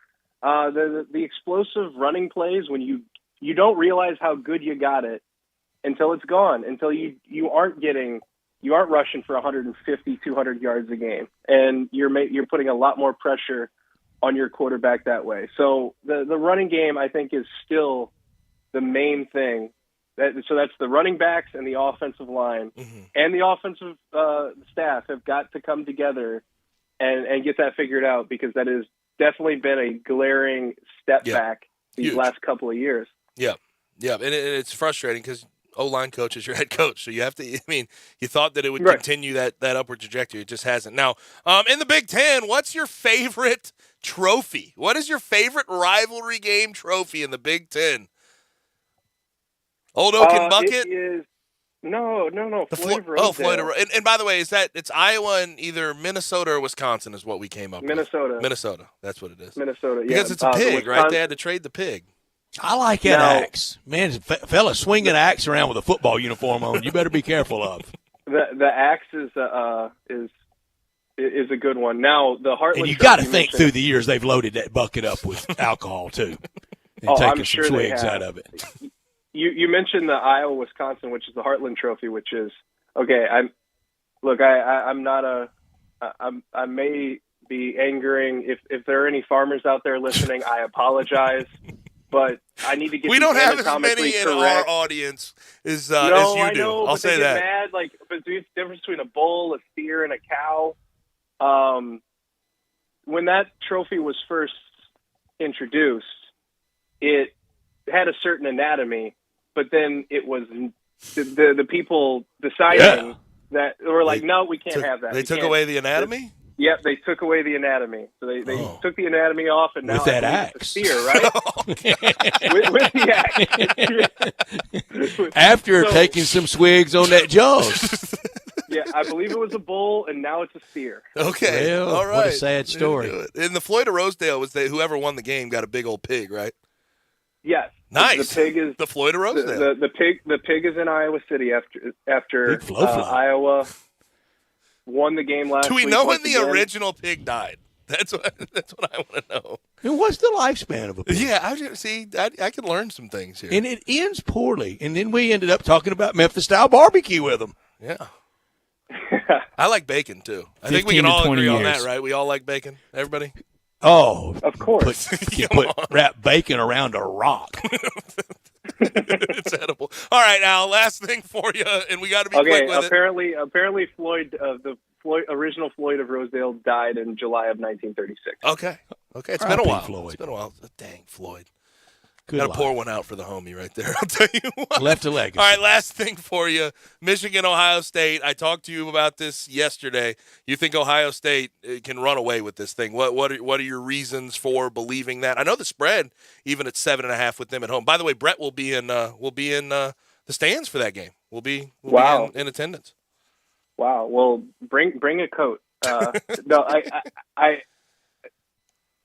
the explosive running plays, when you don't realize how good you got it until it's gone, until you aren't rushing for 150, 200 yards a game, and you're putting a lot more pressure on your quarterback that way. So the running game, I think, is still the main thing. So that's the running backs and the offensive line, and the offensive staff have got to come together and get that figured out, because that has definitely been a glaring step back these last couple of years. Yeah, and it's frustrating because O-line coach is your head coach, so you have to. I mean, you thought that it would continue that upward trajectory. It just hasn't. Now, in the Big Ten, what's your favorite trophy? What is your favorite rivalry game trophy in the Big Ten? Old Oak and Bucket? It is, no. Floyd. And by the way, it's Iowa and either Minnesota or Wisconsin is what we came up with. Minnesota. That's what it is. Minnesota, yeah. Because it's a pig, right? They had to trade the pig. I like that axe. Man, fella swinging an axe around with a football uniform on. You better be careful of. The axe is a good one. Now, the Heartland. And you got to think through the years they've loaded that bucket up with alcohol, too, and taken some swigs out of it. You mentioned the Iowa-Wisconsin, which is the Heartland Trophy, which is, okay, I may be angering. If there are any farmers out there listening, I apologize. But I need to get. We don't have as many in our audience as you do. I know, I'll say that. Mad, but there's a difference between a bull, a steer, and a cow. When that trophy was first introduced, it had a certain anatomy, but then it was the people deciding that were like, no, we can't have that. They took away the anatomy? Yep, they took away the anatomy. So they took the anatomy off, and now with that axe. It's a spear, right? with the axe. After taking some swigs on that jug. Yeah, I believe it was a bull, and now it's a steer. Okay, well, all right. What a sad story. In the Floyd of Rosedale, whoever won the game got a big old pig, right? Yes. Nice. The pig is the Floyd of Rosedale. The pig is in Iowa City after Iowa won the game last week. Do we know when the original pig died? That's what I want to know. And what's the lifespan of a pig? Yeah, I can learn some things here. And it ends poorly. And then we ended up talking about Memphis-style barbecue with them. Yeah. I like bacon, too. I think we can all agree on that, right? We all like bacon? Everybody? Oh. Of course. Wrap bacon around a rock. It's edible. All right, Al, last thing for you, and we got to be quick with apparently Floyd, the original Floyd of Rosedale died in July of 1936. Okay. It's been a while. Floyd. It's been a while. Dang, Floyd. Good Got to pour one out for the homie right there. I'll tell you what. Left a legacy. All right, last thing for you. Michigan, Ohio State. I talked to you about this yesterday. You think Ohio State can run away with this thing? What are your reasons for believing that? I know the spread, even at 7.5 with them at home. By the way, Brett will be in the stands for that game. We'll be in attendance. Wow. Well, bring a coat. No, I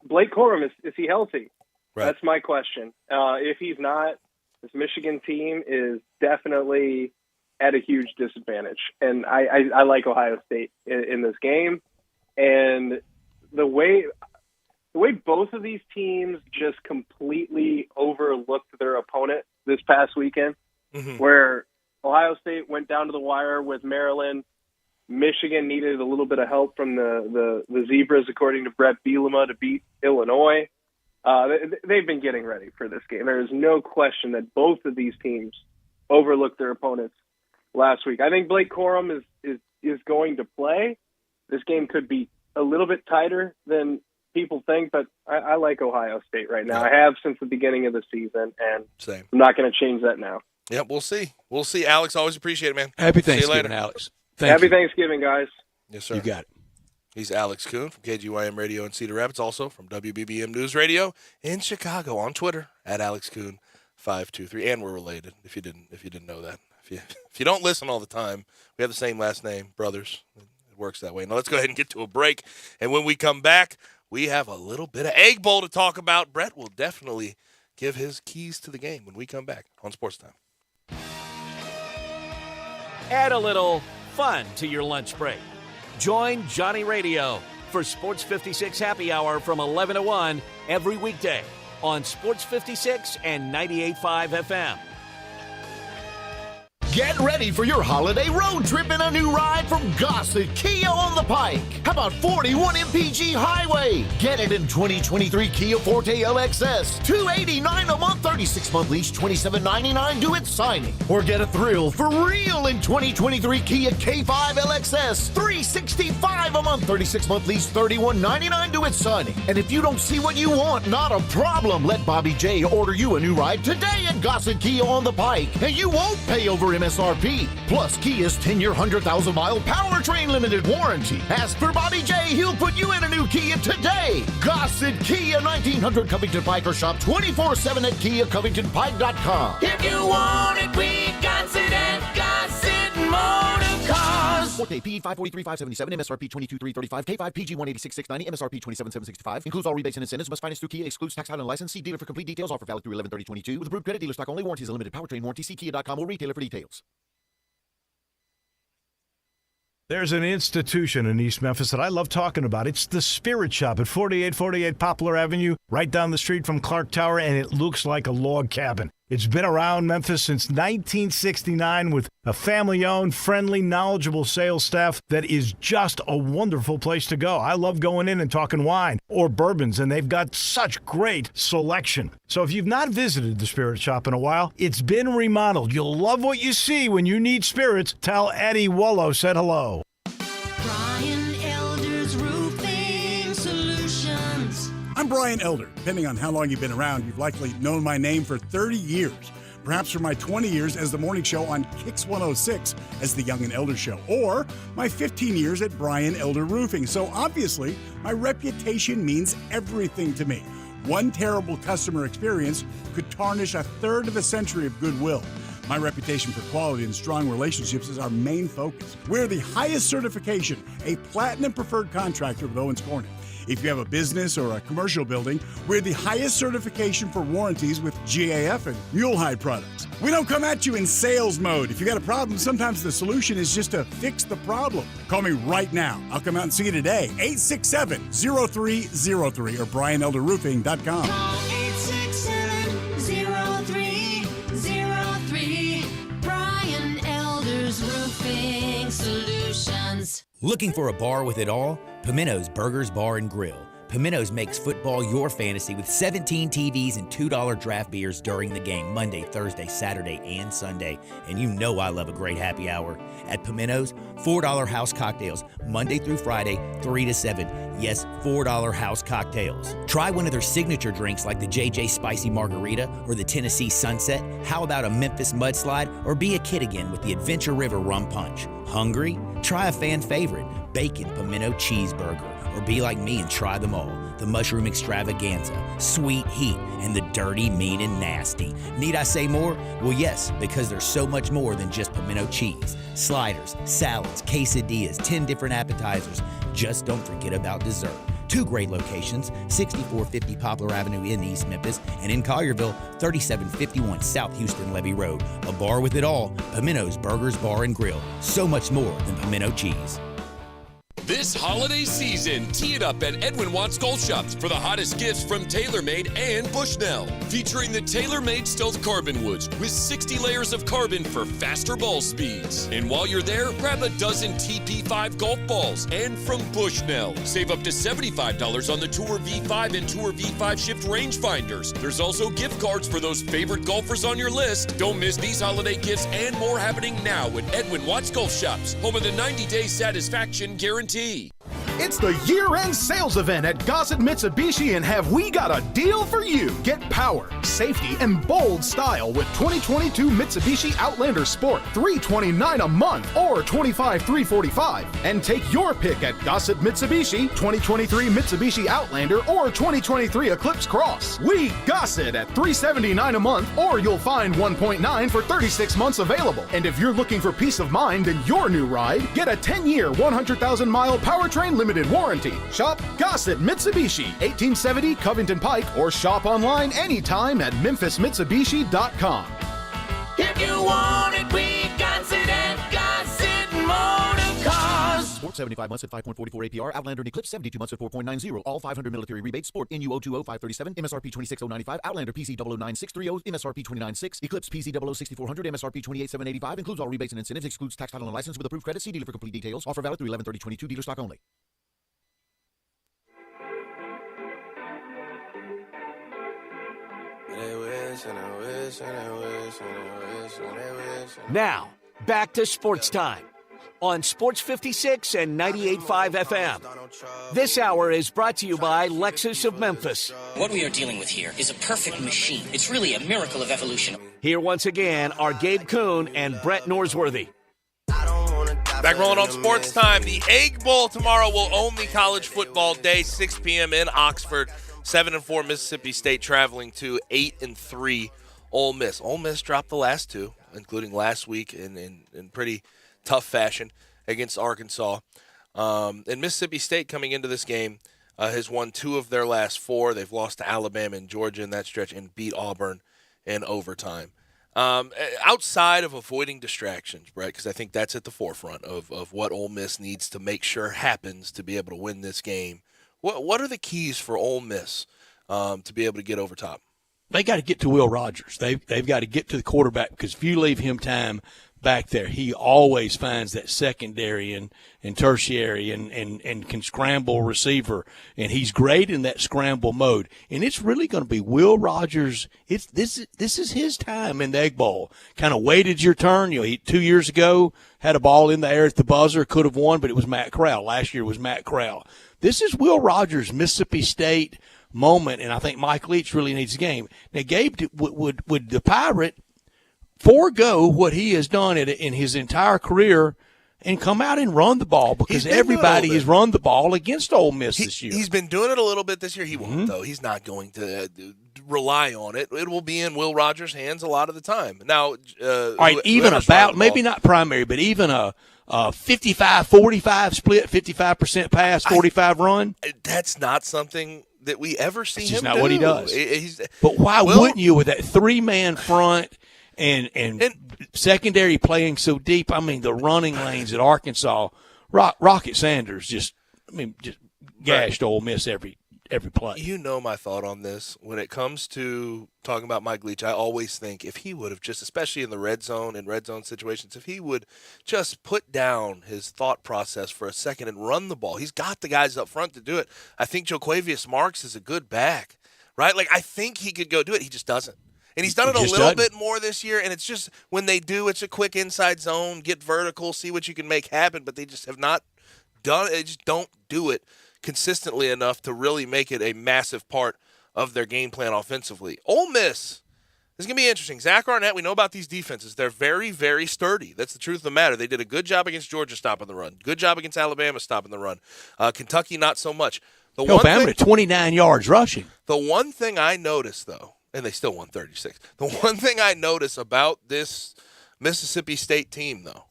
Blake Corum, is he healthy? Right. That's my question. If he's not, this Michigan team is definitely at a huge disadvantage. And I like Ohio State in this game. And the way both of these teams just completely overlooked their opponent this past weekend, where Ohio State went down to the wire with Maryland. Michigan needed a little bit of help from the Zebras, according to Brett Bielema, to beat Illinois. They've been getting ready for this game. There is no question that both of these teams overlooked their opponents last week. I think Blake Corum is going to play. This game could be a little bit tighter than people think, but I like Ohio State right now. I have since the beginning of the season, and Same. I'm not going to change that now. Yeah, we'll see. We'll see. Alex, always appreciate it, man. Happy Thanksgiving, see you later. Alex. Happy Thanksgiving, guys. Yes, sir. You got it. He's Alex Kuhn from KGYM Radio in Cedar Rapids, also from WBBM News Radio in Chicago, on Twitter at Alex Kuhn 523, and we're related. If you didn't know that, if you don't listen all the time, we have the same last name, brothers. It works that way. Now let's go ahead and get to a break, and when we come back, we have a little bit of Egg Bowl to talk about. Brett will definitely give his keys to the game when we come back on Sportstime. Add a little fun to your lunch break. Join Johnny Radio for Sports 56 Happy Hour from 11 to 1 every weekday on Sports 56 and 98.5 FM. Get ready for your holiday road trip in a new ride from Gossett Kia on the Pike. How about 41 MPG Highway? Get it in 2023 Kia Forte LXS. $289 a month, 36-month lease, $27.99 due at signing. Or get a thrill for real in 2023 Kia K5 LXS. $365 a month, 36-month lease, $31.99 due at signing. And if you don't see what you want, not a problem. Let Bobby J order you a new ride today at Gossett Kia on the Pike. And you won't pay over MSRP. Plus, Kia's 10-year, 100,000-mile powertrain limited warranty. Ask for Bobby J. He'll put you in a new Kia today. Gossett Kia, 1900 Covington Pike, or shop 24/7 at KiaCovingtonPike.com. If you want it, we Gossett at Gossett Motor Cars. Forte PE 543,577, MSRP 22,335, K5 PG 186,690, MSRP 27,765. Includes all rebates and incentives. Must finance through Kia. Excludes tax, title, and license. See dealer for complete details. Offer valid through 11/30/22. With approved credit, dealer stock only. Warranty is a limited powertrain warranty. See Kia.com or retailer for details. There's an institution in East Memphis that I love talking about. It's the Spirit Shop at 4848 Poplar Avenue, right down the street from Clark Tower, and it looks like a log cabin. It's been around Memphis since 1969 with a family-owned, friendly, knowledgeable sales staff that is just a wonderful place to go. I love going in and talking wine or bourbons, and they've got such great selection. So if you've not visited the Spirit Shop in a while, it's been remodeled. You'll love what you see when you need spirits. Tell Eddie Wollo said hello. Brian Elder's Roofing Solutions. I'm Brian Elder. Depending on how long you've been around, you've likely known my name for 30 years. Perhaps for my 20 years as the morning show on Kix 106 as the Young and Elder Show, or my 15 years at Brian Elder Roofing. So obviously, my reputation means everything to me. One terrible customer experience could tarnish a third of a century of goodwill. My reputation for quality and strong relationships is our main focus. We're the highest certification, a platinum preferred contractor with Owens Corning. If you have a business or a commercial building, we're the highest certification for warranties with GAF and Mulehide products. We don't come at you in sales mode. If you got a problem, sometimes the solution is just to fix the problem. Call me right now. I'll come out and see you today. 867-0303 or BrianElderRoofing.com. Call 867-0303. Brian Elder's Roofing Solutions. Looking for a bar with it all? Pimento's Burgers Bar and Grill. Pimento's makes football your fantasy with 17 TVs and $2 draft beers during the game, Monday, Thursday, Saturday, and Sunday. And you know I love a great happy hour. At Pimento's, $4 house cocktails, Monday through Friday, 3 to 7. Yes, $4 house cocktails. Try one of their signature drinks like the JJ Spicy Margarita or the Tennessee Sunset. How about a Memphis Mudslide? Or be a kid again with the Adventure River Rum Punch. Hungry? Try a fan favorite, Bacon Pimento Cheeseburger. Or be like me and try them all. The Mushroom Extravaganza, Sweet Heat, and the Dirty, Mean, and Nasty. Need I say more? Well, yes, because there's so much more than just pimento cheese. Sliders, salads, quesadillas, 10 different appetizers. Just don't forget about dessert. 2 great locations, 6450 Poplar Avenue in East Memphis, and in Collierville, 3751 South Houston Levee Road. A bar with it all, Pimento's Burgers Bar and Grill. So much more than pimento cheese. This holiday season, tee it up at Edwin Watts Golf Shops for the hottest gifts from TaylorMade and Bushnell. Featuring the TaylorMade Stealth Carbon Woods with 60 layers of carbon for faster ball speeds. And while you're there, grab a dozen TP5 golf balls. And from Bushnell, save up to $75 on the Tour V5 and Tour V5 Shift rangefinders. There's also gift cards for those favorite golfers on your list. Don't miss these holiday gifts and more happening now at Edwin Watts Golf Shops, home of the 90-day satisfaction guarantee. It's the year-end sales event at Gossett Mitsubishi, and have we got a deal for you? Get power, safety, and bold style with 2022 Mitsubishi Outlander Sport, $329 a month or $25,345. And take your pick at Gossett Mitsubishi, 2023 Mitsubishi Outlander or 2023 Eclipse Cross. We Gossett at $379 a month, or you'll find 1.9 for 36 months available. And if you're looking for peace of mind in your new ride, get a 10-year, 100,000-mile powertrain limited warranty. Shop Gossett Mitsubishi, 1870 Covington Pike, or shop online anytime at memphismitsubishi.com. If you want it, we got it at Gossett Motor Cars. Sport 75 months at 5.44 APR. Outlander and Eclipse 72 months at 4.90. All 500 military rebates. Sport NU 020 537. MSRP 26095. Outlander PC 009630. MSRP 296. Eclipse PC 006400. MSRP 28785. Includes all rebates and incentives. Excludes tax, title, and license with approved credit. See dealer for complete details. Offer valid through 11/30/22. Dealer stock only. Now, back to Sports Time on Sports 56 and 98.5 FM. This hour is brought to you by Lexus of Memphis. What we are dealing with here is a perfect machine. It's really a miracle of evolution. Here once again are Gabe Kuhn and Brett Norsworthy. Back rolling on Sports Time. The Egg Bowl tomorrow will own the college football day, 6 p.m. in Oxford. 7-4 Mississippi State traveling to 8-3 Ole Miss. Ole Miss dropped the last 2, including last week in pretty tough fashion against Arkansas. And Mississippi State coming into this game has won 2 of their last 4. They've lost to Alabama and Georgia in that stretch and beat Auburn in overtime. Outside of avoiding distractions, Brett, because I think that's at the forefront of what Ole Miss needs to make sure happens to be able to win this game. What are the keys for Ole Miss to be able to get over top? They got to get to Will Rogers. They've got to get to the quarterback, because if you leave him time back there, he always finds that secondary and tertiary and can scramble receiver, and he's great in that scramble mode. And it's really going to be Will Rogers. This is his time in the Egg Bowl. Kind of waited your turn. He 2 years ago had a ball in the air at the buzzer, could have won, but it was Matt Corral. Last year was Matt Corral. This is Will Rogers, Mississippi State moment, and I think Mike Leach really needs the game. Now, Gabe, would the Pirate forego what he has done in his entire career and come out and run the ball? Because everybody has run the ball against Ole Miss this year. He's been doing it a little bit this year. He won't, though. He's not going to rely on it. It will be in Will Rogers' hands a lot of the time. Now, all right, even about, maybe not primary, but even a 55-45 split, 55% pass, 45 run. That's not something that we ever see him do. That's just not what he does. But why wouldn't you with that three-man front and secondary playing so deep? I mean, the running lanes at Arkansas, Rocket Sanders just gashed Ole Miss every play. You know my thought on this. When it comes to talking about Mike Leach, I always think if he would have just, especially in the red zone situations, if he would just put down his thought process for a second and run the ball. He's got the guys up front to do it. I think Jo'quavious Marks is a good back, right? Like, I think he could go do it. He just doesn't. And he's done it a little bit more this year, and it's just when they do, it's a quick inside zone, get vertical, see what you can make happen, but they just have not done it. They just don't do it consistently enough to really make it a massive part of their game plan offensively. Ole Miss is going to be interesting. Zach Arnett, we know about these defenses. They're very, very sturdy. That's the truth of the matter. They did a good job against Georgia stopping the run. Good job against Alabama stopping the run. Kentucky, not so much. Alabama at 29 yards rushing. The one thing I noticed, though, and they still won 36. The one thing I notice about this Mississippi State team, though,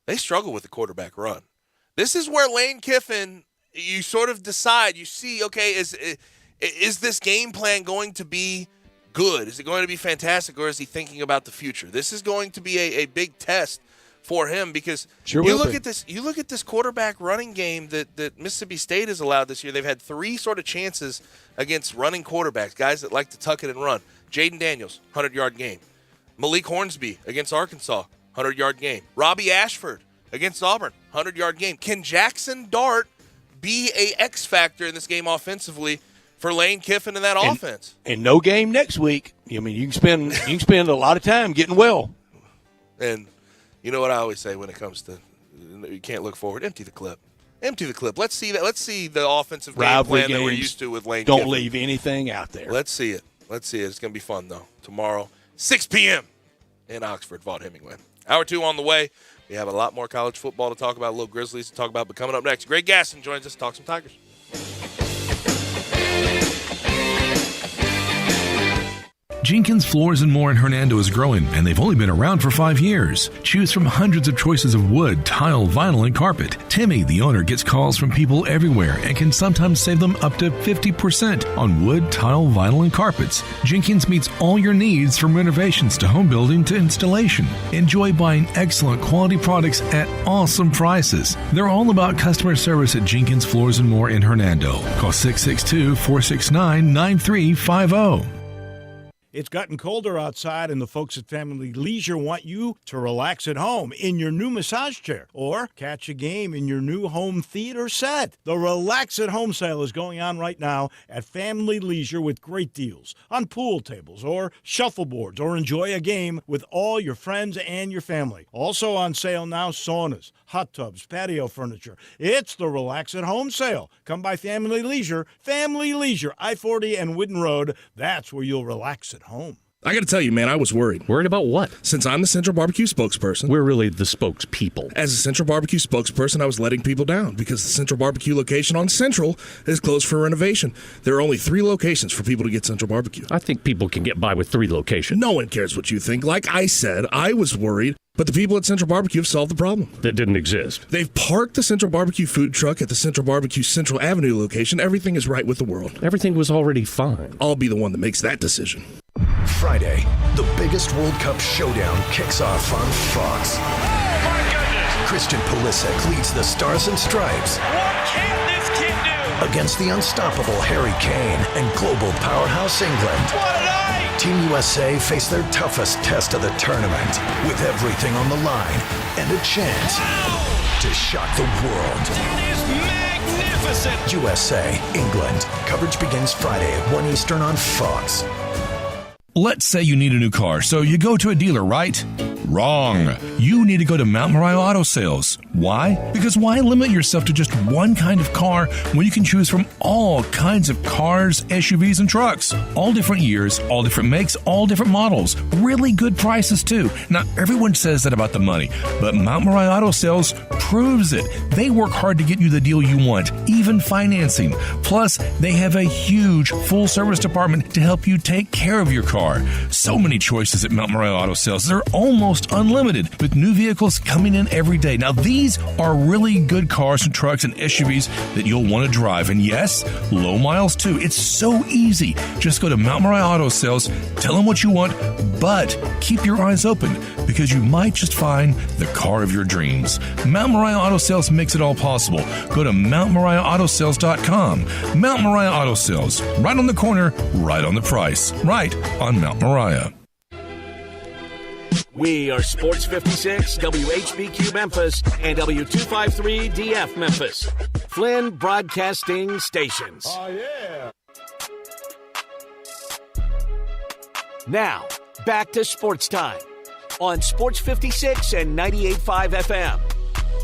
they struggle with the quarterback run. This is where Lane Kiffin, you sort of decide, you see, okay, is this game plan going to be good? Is it going to be fantastic, or is he thinking about the future? This is going to be a big test for him because you look at this quarterback running game that Mississippi State has allowed this year. They've had three sort of chances against running quarterbacks, guys that like to tuck it and run. Jaden Daniels, 100-yard game. Malik Hornsby against Arkansas, 100-yard game. Robbie Ashford against Auburn, 100-yard game. Can Jackson Dart be a X factor in this game offensively for Lane Kiffin and that offense? And no game next week. I mean, you can spend a lot of time getting well. And you know what I always say when it comes to you can't look forward. Empty the clip. Empty the clip. Let's see that. Let's see the offensive game plan that we're used to with Lane Kiffin. Don't leave anything out there. Let's see it. Let's see it. It's going to be fun, though. Tomorrow, 6 p.m. in Oxford, Vaught Hemingway. Hour 2 on the way. We have a lot more college football to talk about, a little Grizzlies to talk about, but coming up next, Greg Gasson joins us to talk some Tigers. Jenkins Floors and More in Hernando is growing, and they've only been around for 5 years. Choose from hundreds of choices of wood, tile, vinyl, and carpet. Timmy, the owner, gets calls from people everywhere and can sometimes save them up to 50% on wood, tile, vinyl, and carpets. Jenkins meets all your needs from renovations to home building to installation. Enjoy buying excellent quality products at awesome prices. They're all about customer service at Jenkins Floors and More in Hernando. Call 662-469-9350. It's gotten colder outside, and the folks at Family Leisure want you to relax at home in your new massage chair or catch a game in your new home theater set. The Relax at Home sale is going on right now at Family Leisure with great deals on pool tables or shuffleboards, or enjoy a game with all your friends and your family. Also on sale now, saunas, hot tubs, patio furniture. It's the Relax at Home sale. Come by Family Leisure, I-40 and Whidden Road. That's where you'll relax at home. I got to tell you, man, I was worried. Worried about what? Since I'm the Central Barbecue spokesperson. We're really the spokespeople. As a Central Barbecue spokesperson, I was letting people down because the Central Barbecue location on Central is closed for renovation. There are only 3 locations for people to get Central Barbecue. I think people can get by with 3 locations. No one cares what you think. Like I said, I was worried, but the people at Central Barbecue have solved the problem. That didn't exist. They've parked the Central Barbecue food truck at the Central Barbecue Central Avenue location. Everything is right with the world. Everything was already fine. I'll be the one that makes that decision. Friday, the biggest World Cup showdown kicks off on Fox. Oh, my goodness! Christian Pulisic leads the Stars and Stripes. What can this kid do? Against the unstoppable Harry Kane and global powerhouse England. What a night! Team USA face their toughest test of the tournament with everything on the line and a chance to shock the world. That is magnificent! USA, England. Coverage begins Friday at 1 Eastern on Fox. Let's say you need a new car, so you go to a dealer, right? Wrong. You need to go to Mount Moriah Auto Sales. Why? Because why limit yourself to just one kind of car when you can choose from all kinds of cars, SUVs, and trucks? All different years, all different makes, all different models. Really good prices, too. Now, everyone says that about the money, but Mount Moriah Auto Sales proves it. They work hard to get you the deal you want, even financing. Plus, they have a huge full-service department to help you take care of your car. So many choices at Mount Moriah Auto Sales. They're almost unlimited, with new vehicles coming in every day. Now, these are really good cars and trucks and SUVs that you'll want to drive. And yes, low miles too. It's so easy. Just go to Mount Moriah Auto Sales, tell them what you want, but keep your eyes open because you might just find the car of your dreams. Mount Moriah Auto Sales makes it all possible. Go to MountMoriahAutoSales.com. Mount Moriah Auto Sales, right on the corner, right on the price, right on Mount Moriah. We are Sports 56, WHBQ Memphis, and W253 DF Memphis. Flynn Broadcasting Stations. Oh, yeah. Now, back to Sports Time on Sports 56 and 98.5 FM.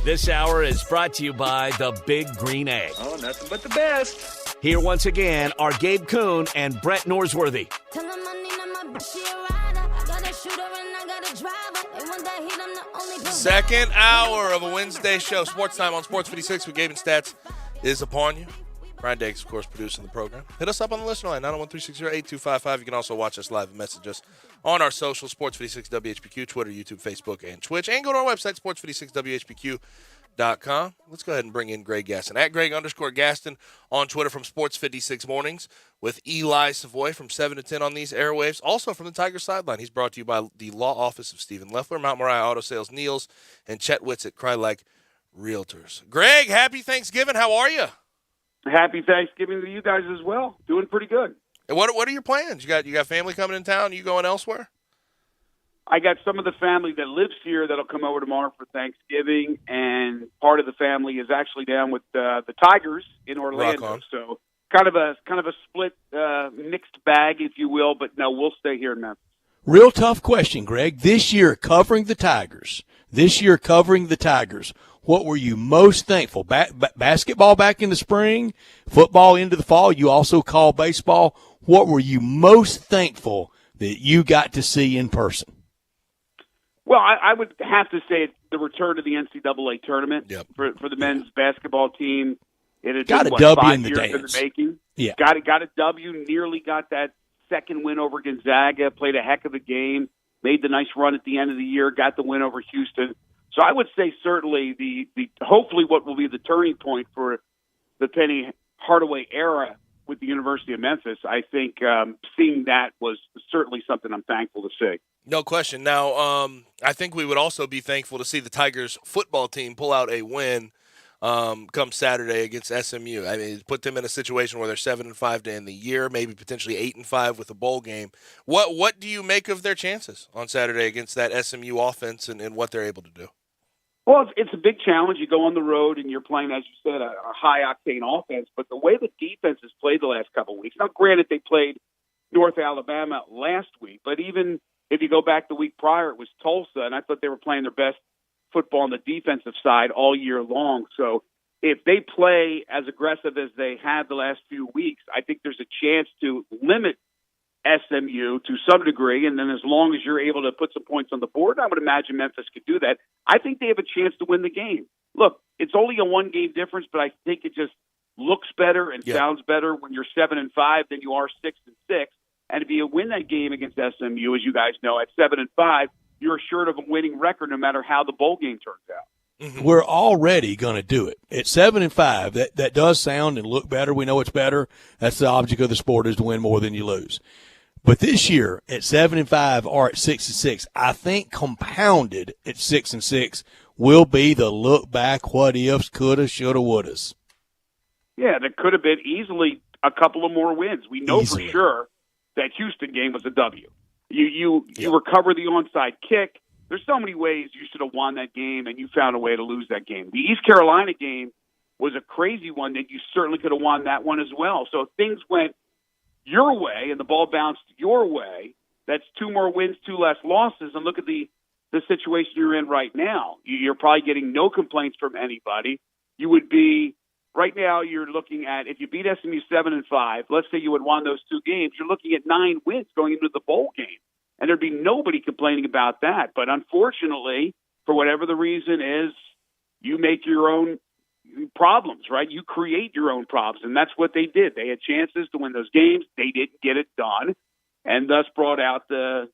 This hour is brought to you by the Big Green Egg. Oh, nothing but the best. Here once again are Gabe Kuhn and Brett Norsworthy. Second hour of a Wednesday show. Sports Time on Sports 56 with Gabe and Stats is upon you. Brian Diggs, of course, producing the program. Hit us up on the listener line, 901-360-8255. You can also watch us live and message us on our social, Sports 56 WHBQ, Twitter, YouTube, Facebook, and Twitch. And go to our website, sports56WHBQ.com. Let's go ahead and bring in Greg Gaston. At Greg_Gaston on Twitter from Sports 56 Mornings with Eli Savoy from 7 to 10 on these airwaves. Also from the Tigers sideline. He's brought to you by the law office of Stephen Leffler, Mount Moriah Auto Sales, Niels, and Chet Witz at Crylike Realtors. Greg, happy Thanksgiving. How are you? Happy Thanksgiving to you guys as well. Doing pretty good. And what are your plans? You got family coming in town? You going elsewhere? I got some of the family that lives here that'll come over tomorrow for Thanksgiving, and part of the family is actually down with the Tigers in Orlando. So kind of a split, mixed bag, if you will. But no, we'll stay here in Memphis. Real tough question, Greg. This year covering the Tigers. What were you most thankful? Basketball back in the spring, football into the fall. You also call baseball. What were you most thankful that you got to see in person? Well, I would have to say the return to the NCAA tournament for the men's basketball team. It had got been, a W 5 in the years dance. in the making. Yeah, got a W. Nearly got that second win over Gonzaga. Played a heck of a game. Made the nice run at the end of the year. Got the win over Houston. So I would say certainly the hopefully what will be the turning point for the Penny Hardaway era with the University of Memphis. I think seeing that was certainly something I'm thankful to see. No question. Now, I think we would also be thankful to see the Tigers football team pull out a win come Saturday against SMU. I mean, put them in a situation where they're 7-5 to end the year, maybe potentially 8-5 with a bowl game. What do you make of their chances on Saturday against that SMU offense and what they're able to do? Well, it's a big challenge. You go on the road and you're playing, as you said, a high-octane offense. But the way the defense has played the last couple of weeks, now granted they played North Alabama last week, but even if you go back the week prior, it was Tulsa, and I thought they were playing their best football on the defensive side all year long. So if they play as aggressive as they have the last few weeks, I think there's a chance to limit SMU to some degree, and then as long as you're able to put some points on the board, I would imagine Memphis could do that. I think they have a chance to win the game. Look, it's only a one-game difference, but I think it just looks better and sounds better when you're 7-5 than you are 6-6. And if you win that game against SMU, as you guys know, at 7-5, you're assured of a winning record no matter how the bowl game turns out. Mm-hmm. We're already going to do it. At 7-5, that does sound and look better. We know it's better. That's the object of the sport, is to win more than you lose. But this year, at 7-5 or at 6-6, I think compounded at 6-6 will be the look back, what ifs, coulda, shoulda, wouldas. Yeah, there could have been easily a couple of more wins. We know for sure that Houston game was a W. You recover the onside kick. There's so many ways you should have won that game, and you found a way to lose that game. The East Carolina game was a crazy one that you certainly could have won that one as well. So if things went your way and the ball bounced your way, that's 2 more wins, 2 less losses. And look at the the situation you're in right now. You're probably getting no complaints from anybody. You would be right now. You're looking at, if you beat SMU 7-5, let's say you had won those 2 games, you're looking at 9 wins going into the bowl game, and there'd be nobody complaining about that. But unfortunately, for whatever the reason is, you make your own problems, right? You create your own problems, and that's what they did. They had chances to win those games. They didn't get it done, and thus brought out the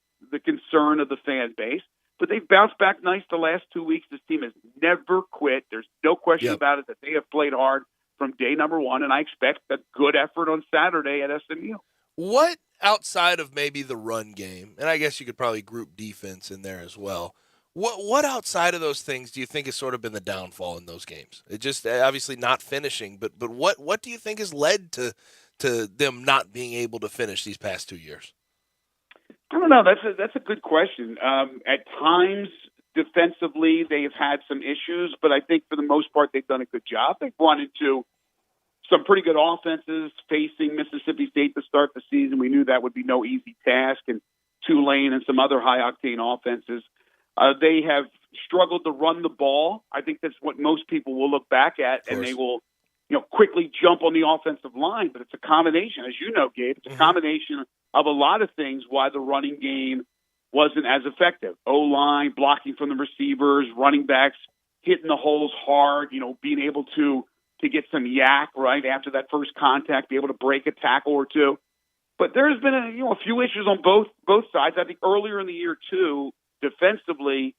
concern of the fan base. But they've bounced back nice the last 2 weeks. This team has never quit. There's no question about it that they have played hard from day number one, and I expect a good effort on Saturday at SMU. What outside of maybe the run game, and I guess you could probably group defense in there as well, what outside of those things do you think has sort of been the downfall in those games? It just obviously not finishing, but what do you think has led to them not being able to finish these past 2 years? I don't know. That's a good question. At times, defensively, they've had some issues, but I think for the most part, they've done a good job. They've run into some pretty good offenses facing Mississippi State to start the season. We knew that would be no easy task, and Tulane and some other high-octane offenses. They have struggled to run the ball. I think that's what most people will look back at, and they will quickly jump on the offensive line. But it's a combination, as you know, Gabe, it's a combination of a lot of things why the running game wasn't as effective. O-line, blocking from the receivers, running backs, hitting the holes hard, being able to get some yak right after that first contact, be able to break a tackle or two. But there's been a few issues on both sides. I think earlier in the year, too, defensively,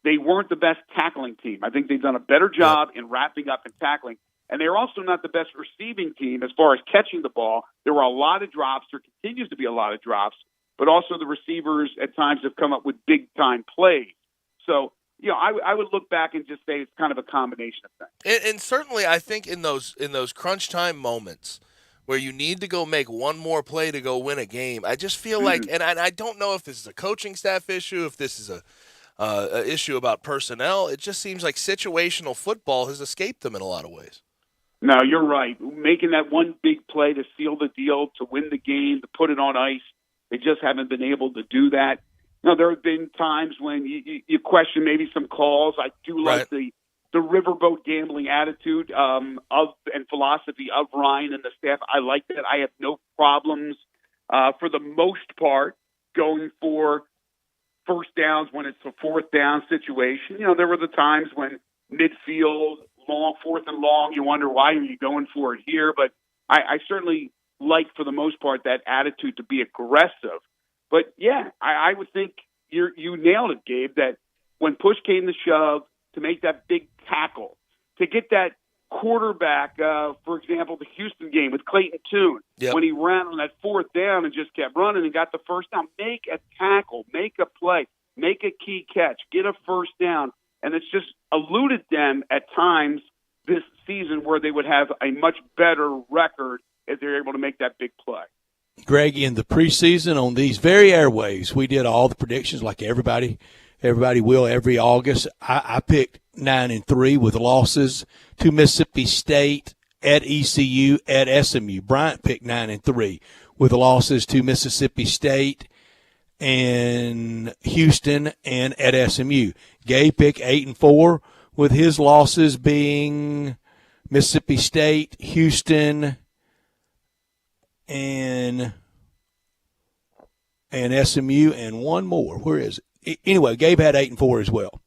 they weren't the best tackling team. I think they've done a better job in wrapping up and tackling. And they're also not the best receiving team as far as catching the ball. There were a lot of drops. There continues to be a lot of drops. But also the receivers at times have come up with big-time plays. So, I would look back and just say it's kind of a combination of things. And certainly I think in those crunch time moments where you need to go make one more play to go win a game, I just feel like, and I don't know if this is a coaching staff issue, if this is a issue about personnel, it just seems like situational football has escaped them in a lot of ways. No, you're right. Making that one big play to seal the deal, to win the game, to put it on ice, they just haven't been able to do that. There have been times when you question maybe some calls. I do like the riverboat gambling attitude and philosophy of Ryan and the staff. I like that. I have no problems for the most part going for first downs when it's a fourth down situation. There were the times when midfield, long, fourth and long, you wonder why are you going for it here. But I certainly like, for the most part, that attitude to be aggressive. But, yeah, I would think you nailed it, Gabe, that when push came to shove, to make that big tackle, to get that quarterback, for example, the Houston game with Clayton Tune, when he ran on that fourth down and just kept running and got the first down, make a tackle, make a play, make a key catch, get a first down. And it's just eluded them at times this season where they would have a much better record if they're able to make that big play. Greg, in the preseason on these very airwaves, we did all the predictions like everybody will every August. I picked 9-3 with losses to Mississippi State, at ECU, at SMU. Bryant picked 9-3 with losses to Mississippi State and Houston and at SMU. Gabe picked 8-4 with his losses being Mississippi State, Houston, and SMU, and one more. Where is it? Anyway, Gabe had 8-4 as well.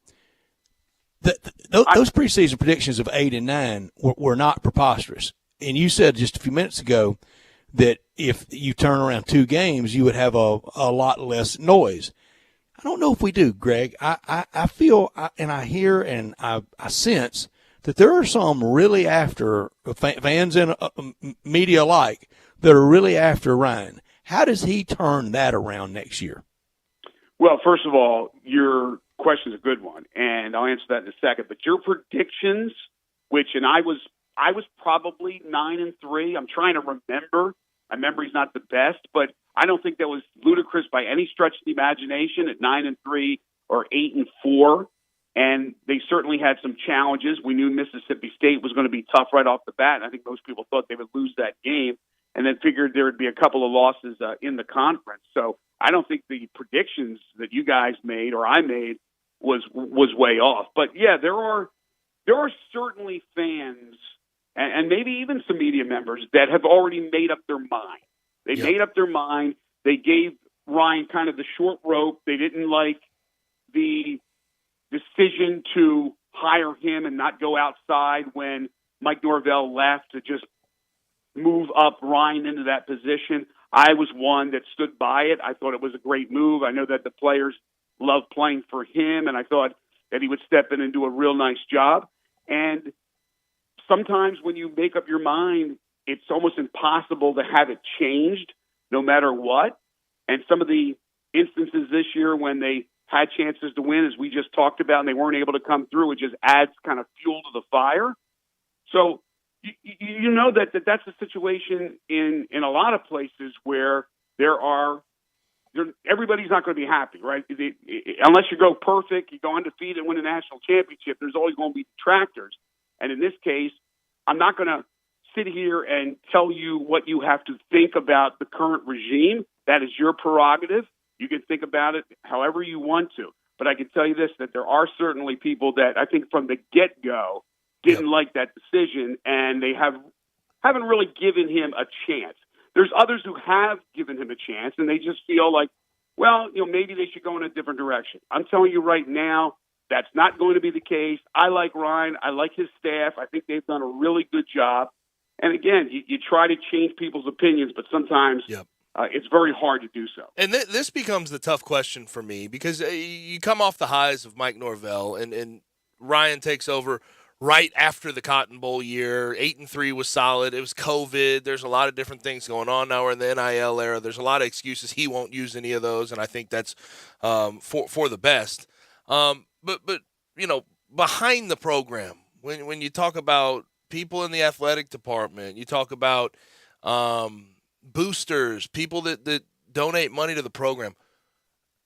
Those preseason predictions of 8 and 9 were not preposterous. And you said just a few minutes ago that if you turn around 2 games, you would have a lot less noise. I don't know if we do, Greg. I feel and I hear and I sense that there are some really after fans and media alike that are really after Ryan. How does he turn that around next year? Well, first of all, your question is a good one, and I'll answer that in a second. But your predictions, and I was probably 9-3. I'm trying to remember. My memory's not the best, but I don't think that was ludicrous by any stretch of the imagination at 9-3 or 8-4. And they certainly had some challenges. We knew Mississippi State was going to be tough right off the bat, and I think most people thought they would lose that game, and then figured there would be a couple of losses in the conference. So I don't think the predictions that you guys made or I made was way off. But yeah, there are certainly fans and maybe even some media members that have already made up their mind. They made up their mind. They gave Ryan kind of the short rope. They didn't like the decision to hire him and not go outside when Mike Norvell left to just move up Ryan into that position. I was one that stood by it. I thought it was a great move. I know that the players love playing for him, and I thought that he would step in and do a real nice job. And sometimes when you make up your mind, it's almost impossible to have it changed no matter what. And some of the instances this year when they had chances to win, as we just talked about, and they weren't able to come through, it just adds kind of fuel to the fire. So you know that's a situation in a lot of places where everybody's not going to be happy, right? Unless you go perfect, you go undefeated and win a national championship, there's always going to be detractors. And in this case, I'm not going to sit here and tell you what you have to think about the current regime. That is your prerogative. You can think about it however you want to. But I can tell you this, that there are certainly people that I think from the get-go didn't like that decision, and they haven't really given him a chance. There's others who have given him a chance, and they just feel like, well, maybe they should go in a different direction. I'm telling you right now, that's not going to be the case. I like Ryan. I like his staff. I think they've done a really good job. And again, you try to change people's opinions, but sometimes it's very hard to do so. And this becomes the tough question for me because you come off the highs of Mike Norvell, and Ryan takes over right after the Cotton Bowl year. 8-3 was solid. It was COVID. There's a lot of different things going on now. We're in the NIL era. There's a lot of excuses. He won't use any of those, and I think that's for the best. But behind the program, when you talk about people in the athletic department, you talk about boosters, people that donate money to the program,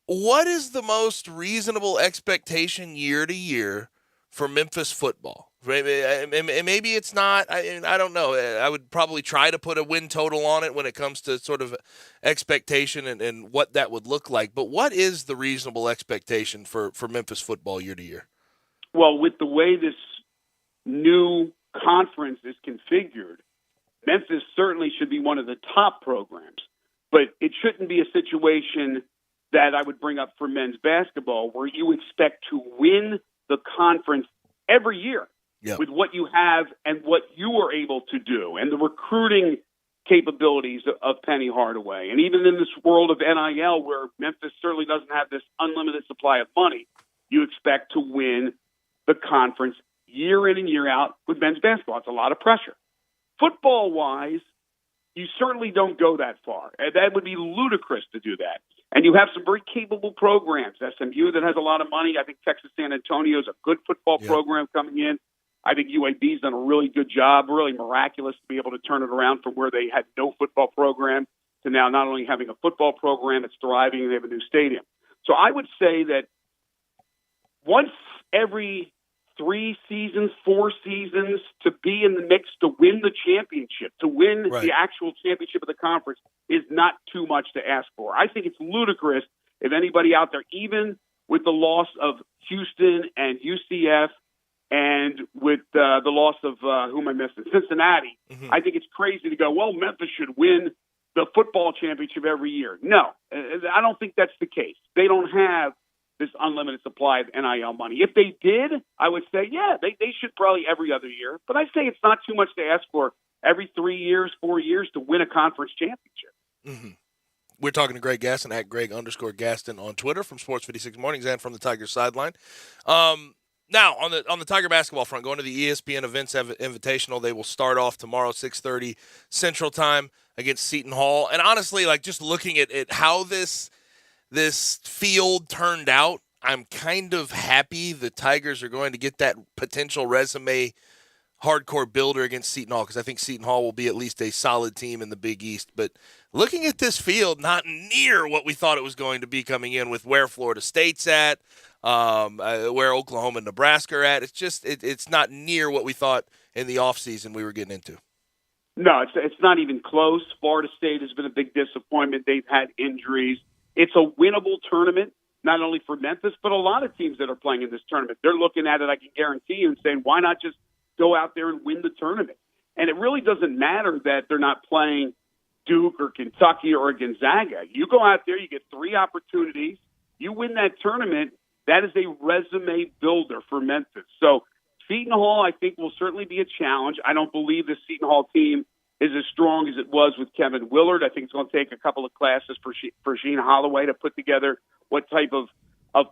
what is the most reasonable expectation year to year for Memphis football? Maybe it's not. I don't know. I would probably try to put a win total on it when it comes to sort of expectation and what that would look like. But what is the reasonable expectation for Memphis football year to year? Well, with the way this new conference is configured, Memphis certainly should be one of the top programs. But it shouldn't be a situation that I would bring up for men's basketball where you expect to win the conference every year with what you have and what you are able to do and the recruiting capabilities of Penny Hardaway. And even in this world of NIL where Memphis certainly doesn't have this unlimited supply of money, you expect to win the conference year in and year out with men's basketball. It's a lot of pressure. Football-wise, you certainly don't go that far. And that would be ludicrous to do that. And you have some very capable programs. SMU that has a lot of money. I think Texas San Antonio is a good football program coming in. I think UAB's done a really good job, really miraculous to be able to turn it around from where they had no football program to now not only having a football program, it's thriving, and they have a new stadium. So I would say that once every 3 seasons, 4 seasons, to be in the mix to win the championship, to win the actual championship of the conference is not too much to ask for. I think it's ludicrous if anybody out there, even with the loss of Houston and UCF and with the loss of, who am I missing, Cincinnati, I think it's crazy to go, well, Memphis should win the football championship every year. No, I don't think that's the case. They don't have this unlimited supply of NIL money. If they did, I would say, they should probably every other year. But I say it's not too much to ask for every 3 years, 4 years to win a conference championship. We're talking to Greg Gaston at Greg_Gaston on Twitter from Sports 56 Mornings and from the Tigers sideline. Now, on the Tiger basketball front, going to the ESPN Events Invitational, they will start off tomorrow, 6:30 Central Time against Seton Hall. And honestly, like just looking at how this field turned out, I'm kind of happy the Tigers are going to get that potential resume hardcore builder against Seton Hall because I think Seton Hall will be at least a solid team in the Big East. But looking at this field, not near what we thought it was going to be coming in with where Florida State's at, where Oklahoma and Nebraska are at. It's just it's not near what we thought in the offseason we were getting into. No, it's not even close. Florida State has been a big disappointment. They've had injuries. It's a winnable tournament. not only for Memphis, but a lot of teams that are playing in this tournament. They're looking at it, I can guarantee you, and saying, why not just go out there and win the tournament? And it really doesn't matter that they're not playing Duke or Kentucky or Gonzaga. You go out there, you get 3 opportunities, you win that tournament, that is a resume builder for Memphis. So Seton Hall, I think, will certainly be a challenge. I don't believe the Seton Hall team is as strong as it was with Kevin Willard. I think it's going to take a couple of classes for Sheen Holloway to put together what type of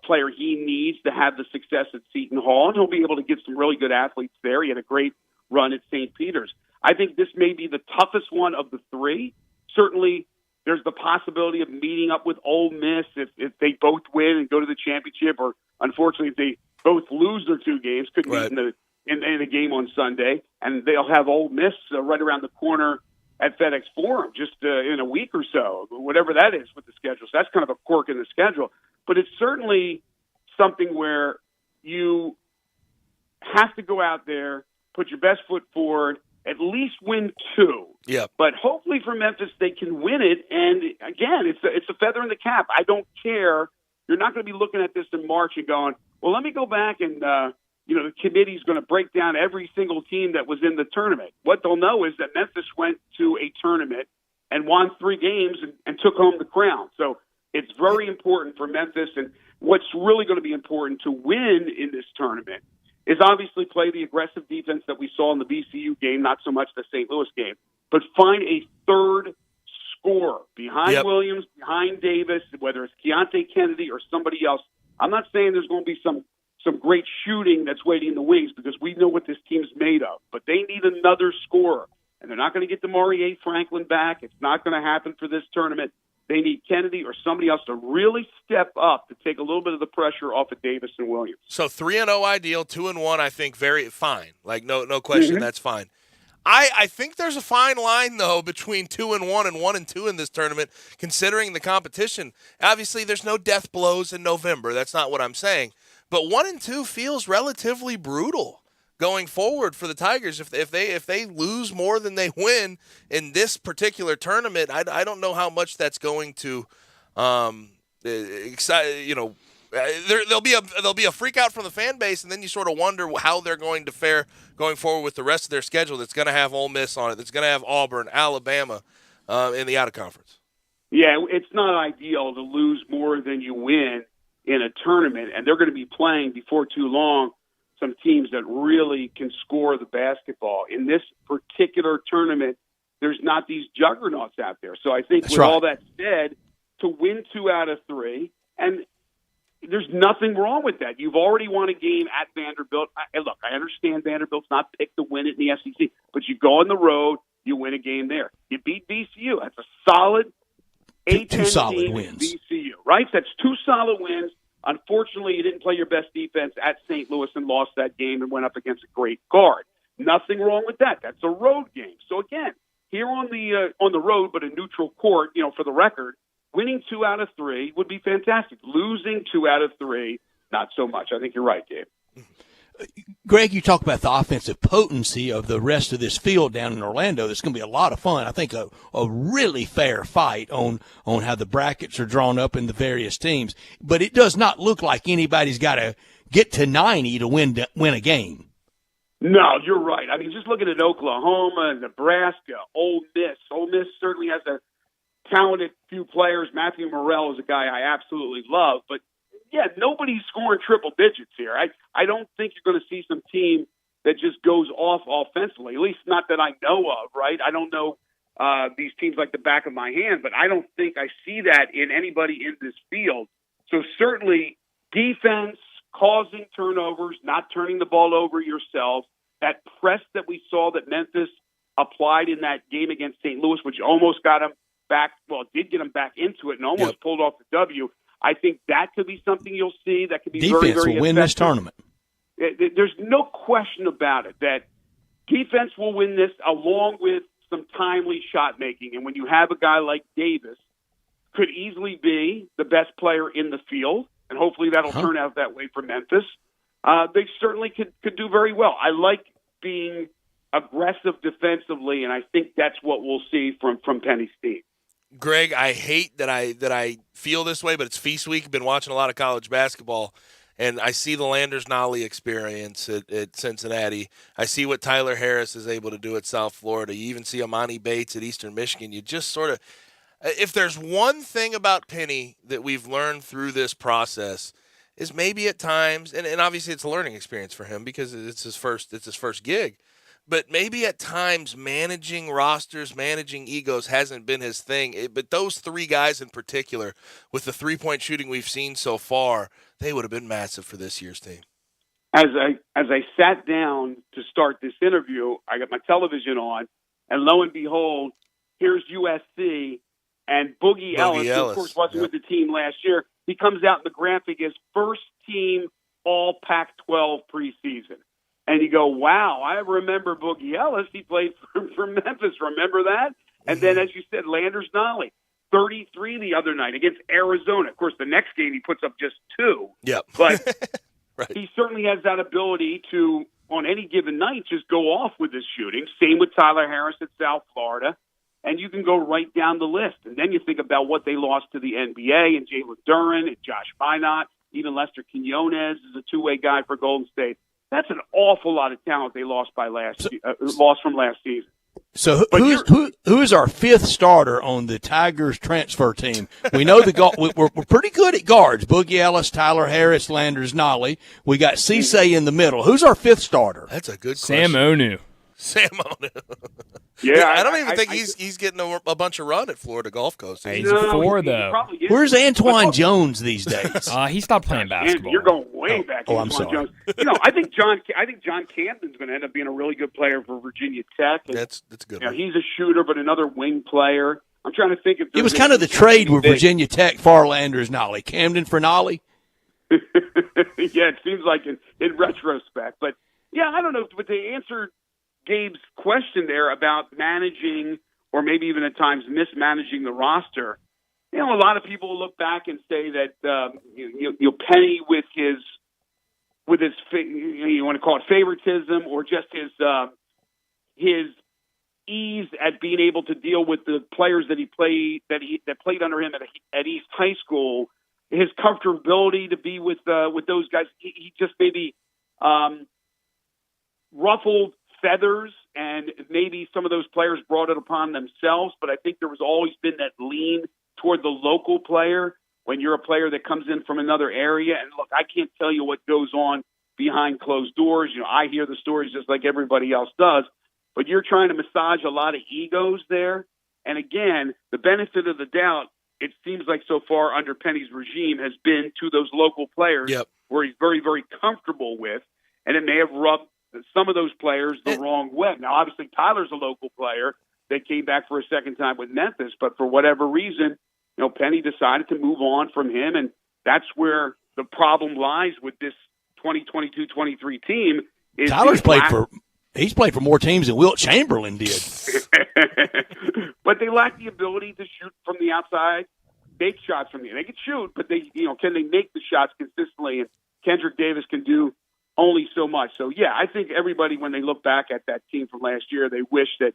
player he needs to have the success at Seton Hall, and he'll be able to get some really good athletes there. He had a great run at St. Peter's. I think this may be the toughest one of the 3. Certainly, there's the possibility of meeting up with Ole Miss if they both win and go to the championship, or unfortunately, if they both lose their 2 games, could meet in a game on Sunday, and they'll have Ole Miss right around the corner at FedEx Forum just in a week or so, whatever that is with the schedule. So that's kind of a quirk in the schedule. But it's certainly something where you have to go out there, put your best foot forward, at least win 2. Yeah. But hopefully for Memphis, they can win it. And again, it's a feather in the cap. I don't care. You're not going to be looking at this in March and going, well, let me go back and, the committee's going to break down every single team that was in the tournament. What they'll know is that Memphis went to a tournament and won 3 games and took home the crown. So it's very important for Memphis. And what's really going to be important to win in this tournament is obviously play the aggressive defense that we saw in the VCU game, not so much the St. Louis game, but find a third scorer behind Williams, behind Davis, whether it's Keontae Kennedy or somebody else. I'm not saying there's going to be some great shooting that's waiting in the wings, because we know what this team's made of, but they need another scorer, and they're not going to get Damari Franklin back. It's not going to happen for this tournament. They need Kennedy or somebody else to really step up to take a little bit of the pressure off of Davis and Williams. So 3-0 ideal, 2-1 I think very fine. Like no question, that's fine. I think there's a fine line though between 2-1 and 1-2 in this tournament, considering the competition. Obviously, there's no death blows in November. That's not what I'm saying. But 1-2 feels relatively brutal going forward for the Tigers. If they lose more than they win in this particular tournament, I don't know how much that's going to excite. There'll be a freak out from the fan base, and then you sort of wonder how they're going to fare going forward with the rest of their schedule. That's going to have Ole Miss on it. That's going to have Auburn, Alabama in the out of conference. Yeah, it's not ideal to lose more than you win in a tournament, and they're going to be playing before too long some teams that really can score the basketball. In this particular tournament, there's not these juggernauts out there. So I think all that said, to win 2 out of 3, and there's nothing wrong with that. You've already won a game at Vanderbilt. Look, I understand Vanderbilt's not picked to win it in the SEC, but you go on the road, you win a game there. You beat VCU. That's a solid 8-10 team wins. VCU, right? That's 2 solid wins. Unfortunately, you didn't play your best defense at St. Louis and lost that game and went up against a great guard. Nothing wrong with that. That's a road game. So again, here on the road, but a neutral court, for the record, winning 2 out of 3 would be fantastic. Losing 2 out of 3, not so much. I think you're right, Gabe. Greg, you talk about the offensive potency of the rest of this field down in Orlando. That's going to be a lot of fun. I think a really fair fight on how the brackets are drawn up in the various teams. But it does not look like anybody's got to get to 90 to win a game. No, you're right. I mean, just looking at Oklahoma, Nebraska, Ole Miss. Ole Miss certainly has a talented few players. Matthew Morrell is a guy I absolutely love, but yeah, nobody's scoring triple digits here. I don't think you're going to see some team that just goes off offensively, at least not that I know of, right? I don't know these teams like the back of my hand, but I don't think I see that in anybody in this field. So certainly defense, causing turnovers, not turning the ball over yourself, that press that we saw that Memphis applied in that game against St. Louis, which almost got them back, well, it did get them back into it and almost pulled off the W. I think that could be something you'll see that could be defense very, very will win effective. This tournament. There's no question about it that defense will win this along with some timely shot making. And when you have a guy like Davis, could easily be the best player in the field, and hopefully that'll turn out that way for Memphis. They certainly could do very well. I like being aggressive defensively, and I think that's what we'll see from Penny Steen. Greg, I hate that I feel this way, but it's feast week. I've been watching a lot of college basketball, and I see the Landers-Nolly experience at Cincinnati. I see what Tyler Harris is able to do at South Florida. You even see Amani Bates at Eastern Michigan. You just sort of – if there's one thing about Penny that we've learned through this process is maybe at times – and obviously it's a learning experience for him because it's his first gig. But maybe at times managing rosters, managing egos hasn't been his thing. But those three guys in particular, with the three-point shooting we've seen so far, they would have been massive for this year's team. As I sat down to start this interview, I got my television on, and lo and behold, here's USC, and Boogie Ellis, who of course wasn't with the team last year. He comes out in the graphic as first-team All Pac-12 preseason. And you go, wow, I remember Boogie Ellis. He played for Memphis. Remember that? And then, as you said, Landers-Nolly, 33 the other night against Arizona. Of course, the next game he puts up just 2. Yep. But right. He certainly has that ability to, on any given night, just go off with his shooting. Same with Tyler Harris at South Florida. And you can go right down the list. And then you think about what they lost to the NBA and Jalen Duren and Josh Minott. Even Lester Quinones is a two-way guy for Golden State. That's an awful lot of talent they lost lost from last season. So who is our fifth starter on the Tigers transfer team? We know we're pretty good at guards. Boogie Ellis, Tyler Harris, Landers-Nolly. We got Cisse in the middle. Who's our fifth starter? That's a good Sam question. Onu. Sam Onu. Yeah, I don't even think he's getting a bunch of run at Florida Gulf Coast. He's a 4, though. Where's Antoine Jones these days? He stopped playing basketball. You're going way back. I'm sorry. Jones. I think John Camden's going to end up being a really good player for Virginia Tech. And, that's a good one. He's a shooter, but another wing player. I'm trying to think if it was kind of the trade with Virginia Tech for Landers-Nolly. Camden for Nolly? Yeah, it seems like in retrospect. But, yeah, I don't know. But to answer Gabe's question there about managing or maybe even at times mismanaging the roster, a lot of people will look back and say that Penny with his you want to call it favoritism or just his ease at being able to deal with the players that played under him at East High School, his comfortability to be with those guys. He just maybe ruffled feathers, and maybe some of those players brought it upon themselves, but I think there was always been that lean toward the local player when you're a player that comes in from another area. And look, I can't tell you what goes on behind closed doors. I hear the stories just like everybody else does, but you're trying to massage a lot of egos there. And again, the benefit of the doubt, it seems like so far under Penny's regime, has been to those local players where he's very, very comfortable with, and it may have rubbed some of those players the wrong way. Now, obviously, Tyler's a local player that came back for a second time with Memphis, but for whatever reason, Penny decided to move on from him, and that's where the problem lies with this 2022-23 team. Tyler's he's played for more teams than Wilt Chamberlain did. But they lack the ability to shoot from the outside, make shots from the – they can shoot, but can they make the shots consistently? And Kendrick Davis can do only so much. So, yeah, I think everybody, when they look back at that team from last year, they wish that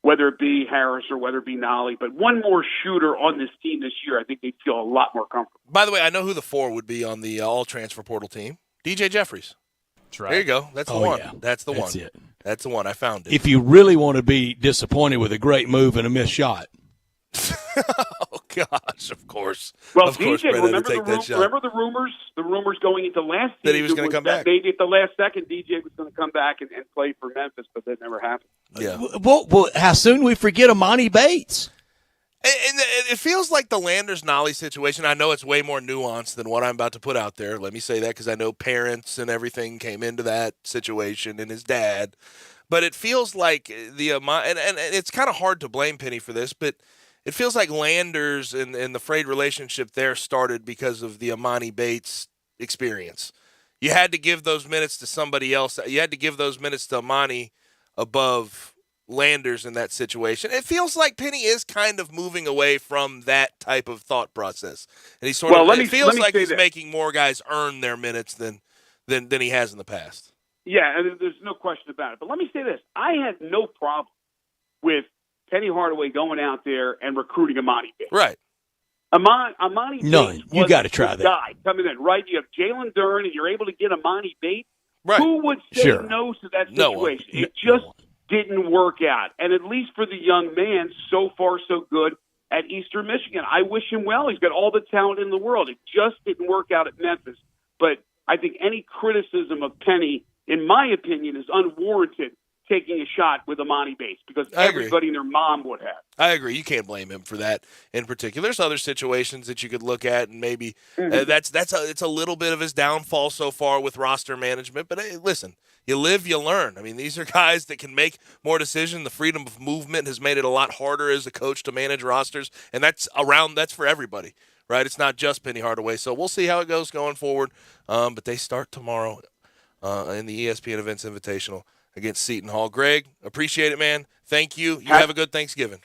whether it be Harris or whether it be Nolly, but one more shooter on this team this year, I think they'd feel a lot more comfortable. By the way, I know who the 4 would be on the all-transfer portal team. DJ Jeffries. That's right. There you go. That's the one. Yeah. That's the That's one. it. That's the one. I found it. If you really want to be disappointed with a great move and a missed shot. Oh, gosh, of course. Well, of course, DJ, remember the rumors going into last season that he was going to come back. Maybe at the last second, DJ was going to come back and play for Memphis, but that never happened. Yeah. Well, how soon we forget Amani Bates? And it feels like the Landers-Nolly situation. I know it's way more nuanced than what I'm about to put out there. Let me say that because I know parents and everything came into that situation and his dad. But it feels like and it's kind of hard to blame Penny for this, but it feels like Landers and the frayed relationship there started because of the Amani Bates experience. You had to give those minutes to somebody else. You had to give those minutes to Amani above Landers in that situation. It feels like Penny is kind of moving away from that type of thought process. And he sort of it feels like he's making more guys earn their minutes than he has in the past. Yeah, and there's no question about it. But let me say this. I had no problem with Penny Hardaway going out there and recruiting Amani Bates. Right. Amani None. Bates You was got to try the that. guy coming in, right? You have Jalen Duren, and you're able to get Amani Bates. Right. Who would say Sure. no to that No one. situation? It just didn't work out. And at least for the young man, so far so good at Eastern Michigan. I wish him well. He's got all the talent in the world. It just didn't work out at Memphis. But I think any criticism of Penny, in my opinion, is unwarranted, taking a shot with Amani Bates, because everybody and their mom would have. I agree. You can't blame him for that in particular. There's other situations that you could look at, and maybe it's a little bit of his downfall so far with roster management. But hey, listen, you live, you learn. I mean, these are guys that can make more decisions. The freedom of movement has made it a lot harder as a coach to manage rosters, and that's for everybody, right? It's not just Penny Hardaway. So we'll see how it goes going forward. But they start tomorrow in the ESPN Events Invitational against Seton Hall. Greg, appreciate it, man. Thank you. You have a good Thanksgiving.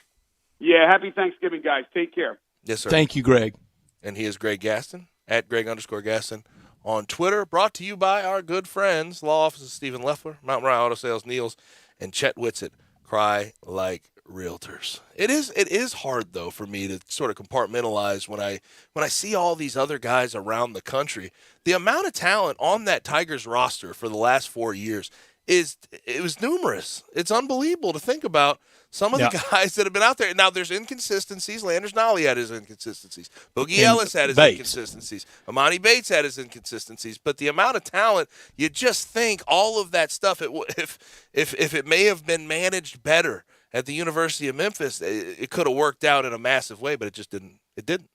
Yeah, happy Thanksgiving, guys. Take care. Yes, sir. Thank you, Greg. And he is Greg Gaston, at Greg_Gaston on Twitter. Brought to you by our good friends, Law Office of Stephen Leffler, Mountain Ryan Auto Sales, Niels, and Chet Whitsett, Cry Like Realtors. It is hard, though, for me to sort of compartmentalize when I see all these other guys around the country. The amount of talent on that Tigers roster for the last 4 years it was numerous. It's unbelievable to think about some of the guys that have been out there. Now, there's inconsistencies. Landers Nolly had his inconsistencies. Boogie Ellis had his inconsistencies. Amani Bates had his inconsistencies. But the amount of talent, you just think all of that stuff, if it may have been managed better at the University of Memphis, it could have worked out in a massive way, but it just didn't. It didn't.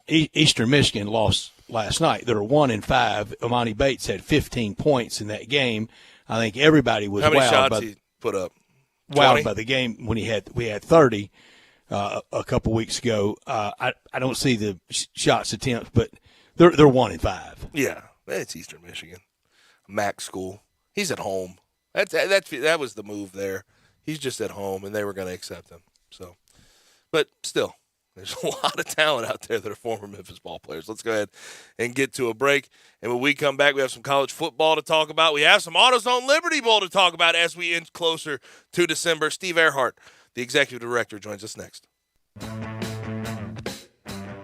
Eastern Michigan lost last night. They were 1-5. Amani Bates had 15 points in that game. I think everybody was How many wowed shots he put up? Wowed by the game when we had 30 a couple weeks ago. I don't see the shots attempts, but they're 1-5. Yeah, it's Eastern Michigan, MAC school. He's at home. That was the move there. He's just at home, and they were going to accept him. So, but still. There's a lot of talent out there that are former Memphis ball players. Let's go ahead and get to a break. And when we come back, we have some college football to talk about. We have some AutoZone Liberty Bowl to talk about as we inch closer to December. Steve Earhart, the executive director, joins us next.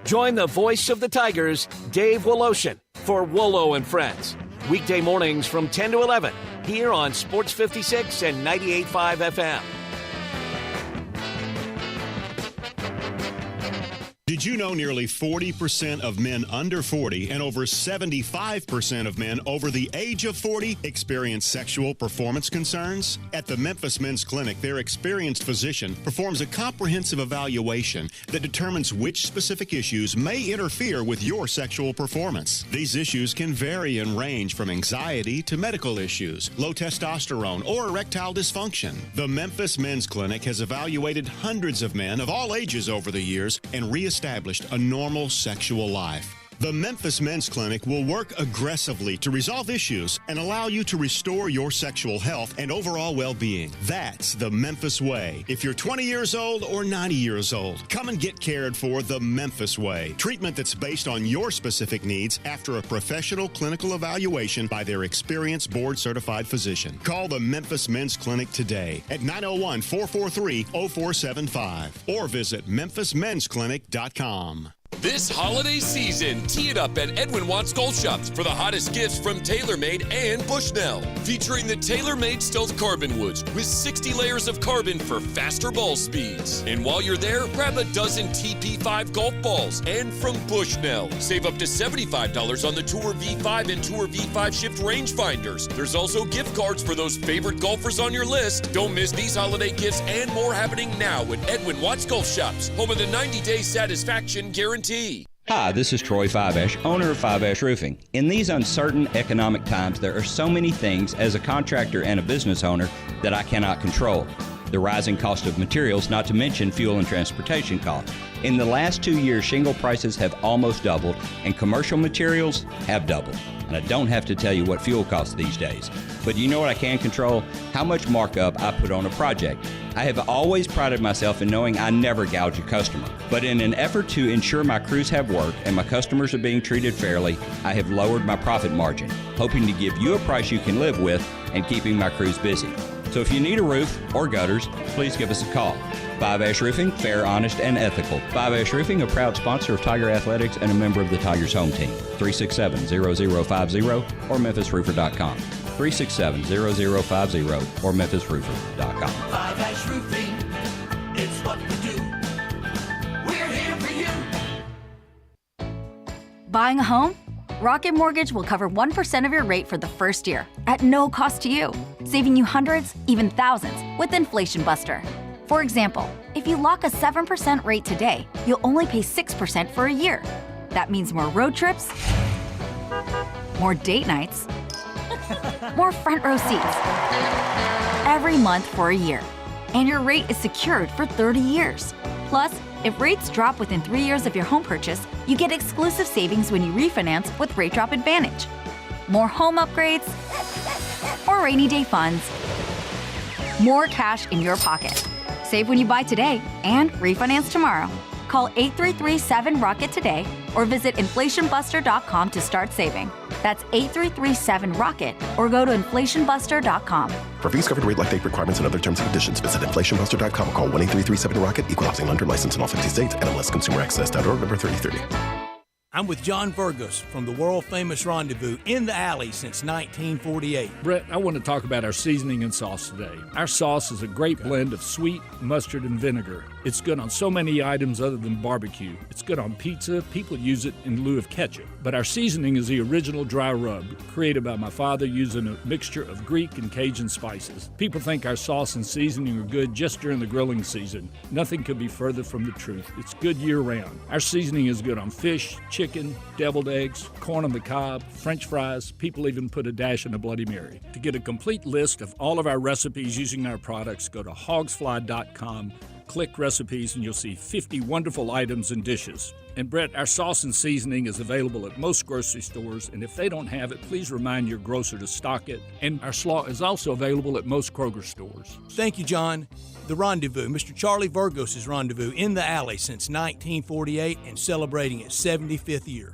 Join the voice of the Tigers, Dave Woloshin, for Wolo and Friends. Weekday mornings from 10 to 11 here on Sports 56 and 98.5 FM. Did you know nearly 40% of men under 40 and over 75% of men over the age of 40 experience sexual performance concerns? At the Memphis Men's Clinic, their experienced physician performs a comprehensive evaluation that determines which specific issues may interfere with your sexual performance. These issues can vary and range from anxiety to medical issues, low testosterone, or erectile dysfunction. The Memphis Men's Clinic has evaluated hundreds of men of all ages over the years and reestablished a normal sexual life. The Memphis Men's Clinic will work aggressively to resolve issues and allow you to restore your sexual health and overall well-being. That's the Memphis way. If you're 20 years old or 90 years old, come and get cared for the Memphis way. Treatment that's based on your specific needs after a professional clinical evaluation by their experienced board-certified physician. Call the Memphis Men's Clinic today at 901-443-0475 or visit memphismensclinic.com. This holiday season, tee it up at Edwin Watts Golf Shops for the hottest gifts from TaylorMade and Bushnell. Featuring the TaylorMade Stealth Carbon Woods with 60 layers of carbon for faster ball speeds. And while you're there, grab a dozen TP5 golf balls. And from Bushnell, save up to $75 on the Tour V5 and Tour V5 Shift rangefinders. There's also gift cards for those favorite golfers on your list. Don't miss these holiday gifts and more happening now at Edwin Watts Golf Shops, home of the 90-day satisfaction guarantee. Hi, this is Troy Fiveash, owner of Fiveash Roofing. In these uncertain economic times, there are so many things as a contractor and a business owner that I cannot control. The rising cost of materials, not to mention fuel and transportation costs. In the last 2 years, shingle prices have almost doubled and commercial materials have doubled. And I don't have to tell you what fuel costs these days. But you know what I can control? How much markup I put on a project. I have always prided myself in knowing I never gouge a customer. But in an effort to ensure my crews have work and my customers are being treated fairly, I have lowered my profit margin, hoping to give you a price you can live with and keeping my crews busy. So if you need a roof or gutters, please give us a call. 5 Roofing, fair, honest, and ethical. 5 Roofing, a proud sponsor of Tiger Athletics and a member of the Tigers home team. 367-0050 or memphisroofer.com. 367-0050 or memphisroofer.com. 5 Roofing, it's what we do. We're here for you. Buying a home? Rocket Mortgage will cover 1% of your rate for the first year at no cost to you, saving you hundreds, even thousands with Inflation Buster. For example, if you lock a 7% rate today, you'll only pay 6% for a year. That means more road trips, more date nights, more front row seats every month for a year. And your rate is secured for 30 years. Plus, if rates drop within 3 years of your home purchase, you get exclusive savings when you refinance with Rate Drop Advantage. More home upgrades, more rainy day funds, more cash in your pocket. Save when you buy today and refinance tomorrow. Call 833-7ROCKET today or visit inflationbuster.com to start saving. That's 833-7ROCKET or go to inflationbuster.com. For fees covered, rate like date requirements and other terms and conditions, visit inflationbuster.com. Call 1-833-7ROCKET, equal housing lender, licensed in all 50 states, NMLSconsumeraccess.org, number 3030. I'm with John Burgos from the world-famous Rendezvous in the Alley since 1948. Brett, I want to talk about our seasoning and sauce today. Our sauce is a great blend of sweet, mustard, and vinegar. It's good on so many items other than barbecue. It's good on pizza. People use it in lieu of ketchup. But our seasoning is the original dry rub, created by my father using a mixture of Greek and Cajun spices. People think our sauce and seasoning are good just during the grilling season. Nothing could be further from the truth. It's good year-round. Our seasoning is good on fish, chicken, deviled eggs, corn on the cob, French fries. People even put a dash in a Bloody Mary. To get a complete list of all of our recipes using our products, go to hogsfly.com, click recipes, and you'll see 50 wonderful items and dishes. And Brett, our sauce and seasoning is available at most grocery stores, and if they don't have it, please remind your grocer to stock it. And our slaw is also available at most Kroger stores. Thank you, John. The Rendezvous, Mr. Charlie Burgos' Rendezvous in the Alley since 1948 and celebrating its 75th year.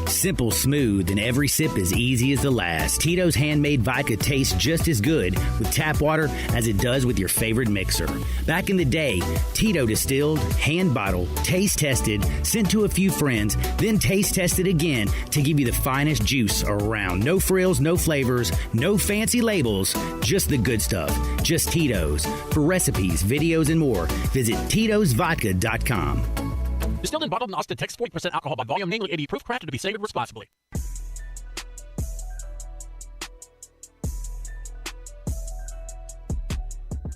Simple, smooth, and every sip as easy as the last. Tito's handmade vodka tastes just as good with tap water as it does with your favorite mixer. Back in the day, Tito distilled, hand bottled, taste tested, sent to a few friends, then taste tested again to give you the finest juice around. No frills, no flavors, no fancy labels, just the good stuff. Just Tito's. For recipes, videos, and more, visit Tito'sVodka.com. Distilled and bottled in Austin, Texas, 40% alcohol by volume, namely 80 proof, crafted to be savored responsibly.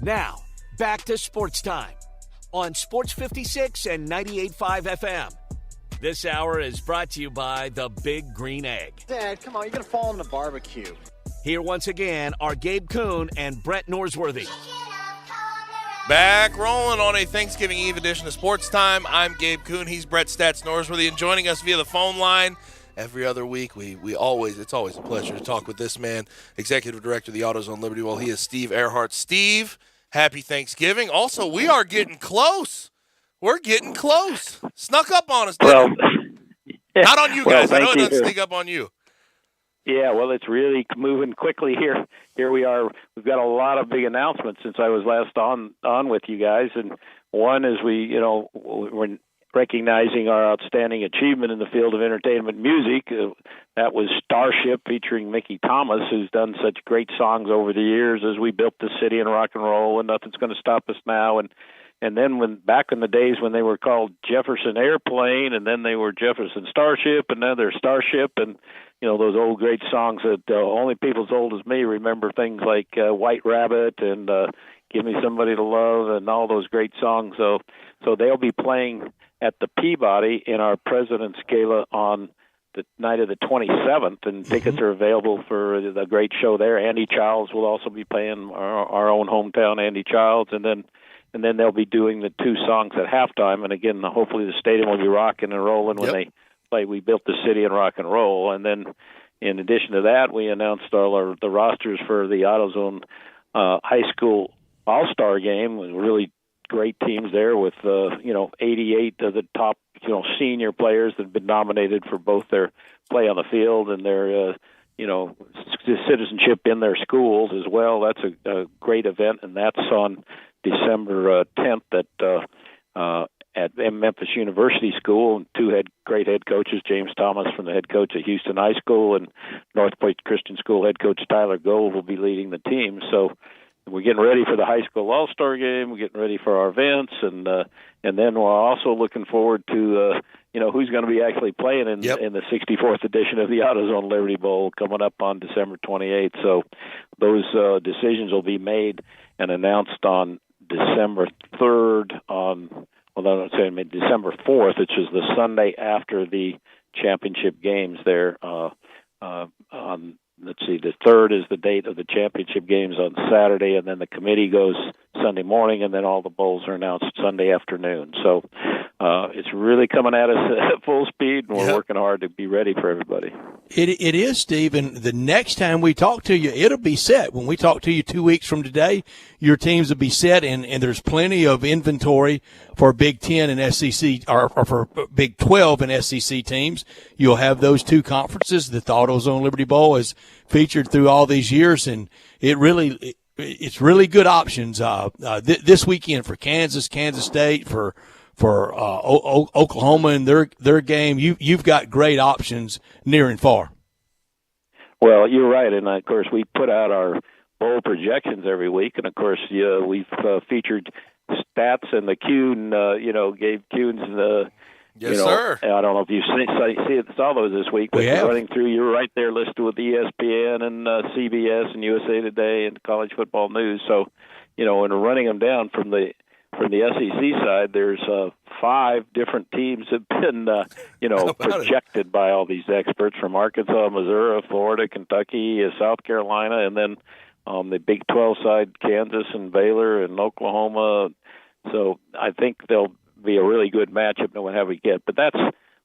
Now, back to Sports Time on Sports 56 and 98.5 FM. This hour is brought to you by the Big Green Egg. Dad, come on, you're going to fall on the barbecue. Here once again are Gabe Kuhn and Brett Norsworthy. Back rolling on a Thanksgiving Eve edition of Sports Time. I'm Gabe Kuhn. He's Brett Stats Norsworthy, and joining us via the phone line every other week. It's always a pleasure to talk with this man, Executive Director of the AutoZone Liberty. Well, he is Steve Earhart. Steve, happy Thanksgiving. Also, we are getting close. We're getting close. Snuck up on us. Well, not on you guys. I know it doesn't sneak up on you. Yeah, well, it's really moving quickly here. Here we are. We've got a lot of big announcements since I was last on with you guys, and one is we're recognizing our outstanding achievement in the field of entertainment music. That was Starship featuring Mickey Thomas, who's done such great songs over the years as we built the city in rock and roll, and Nothing's Going to Stop Us Now, and then back in the days when they were called Jefferson Airplane, and then they were Jefferson Starship, and now they're Starship, and those old great songs that only people as old as me remember, things like White Rabbit and Give Me Somebody to Love and all those great songs. So they'll be playing at the Peabody in our President's Gala on the night of the 27th, and tickets are available for the great show there. Andy Childs will also be playing, our own hometown Andy Childs, and then they'll be doing the two songs at halftime. And again, hopefully the stadium will be rocking and rolling when they play We Built the City in Rock and Roll. And then in addition to that, we announced the rosters for the AutoZone high school all-star game with really great teams there with 88 of the top senior players that have been nominated for both their play on the field and their citizenship in their schools as well. That's a great event, and that's on December 10th at Memphis University School, and two great head coaches, James Thomas from the head coach at Houston High School and North Point Christian School head coach Tyler Gold will be leading the team. So we're getting ready for the high school all-star game. We're getting ready for our events, and then we're also looking forward to who's going to be actually playing in the 64th edition of the AutoZone Liberty Bowl coming up on December 28th. So those decisions will be made and announced on December 3rd December 4th, which is the Sunday after the championship games there. The 3rd is the date of the championship games on Saturday, and then the committee goes Sunday morning, and then all the bowls are announced Sunday afternoon. So it's really coming at us at full speed, and we're working hard to be ready for everybody. It is, Steve, and the next time we talk to you, it'll be set. When we talk to you 2 weeks from today, your teams will be set, and there's plenty of inventory for Big 10 and SEC, or for Big 12 and SEC teams. You'll have those two conferences. The AutoZone Liberty Bowl is featured through all these years, and it's really good options this weekend for Kansas State, for Oklahoma and their game. You've got great options near and far. Well, you're right, and of course we put out our bowl projections every week, and of course we've featured stats and the Kuhn, Gabe Kuhn's. Yes, sir. I don't know if you saw those this week, but running through, you're right there listed with ESPN and CBS and USA Today and College Football News. So, when we're running them down from the SEC side, there's 5 different teams have been, projected by all these experts from Arkansas, Missouri, Florida, Kentucky, South Carolina, and then on the Big 12 side, Kansas and Baylor and Oklahoma. So I think they'll be a really good matchup no matter how we get. But that's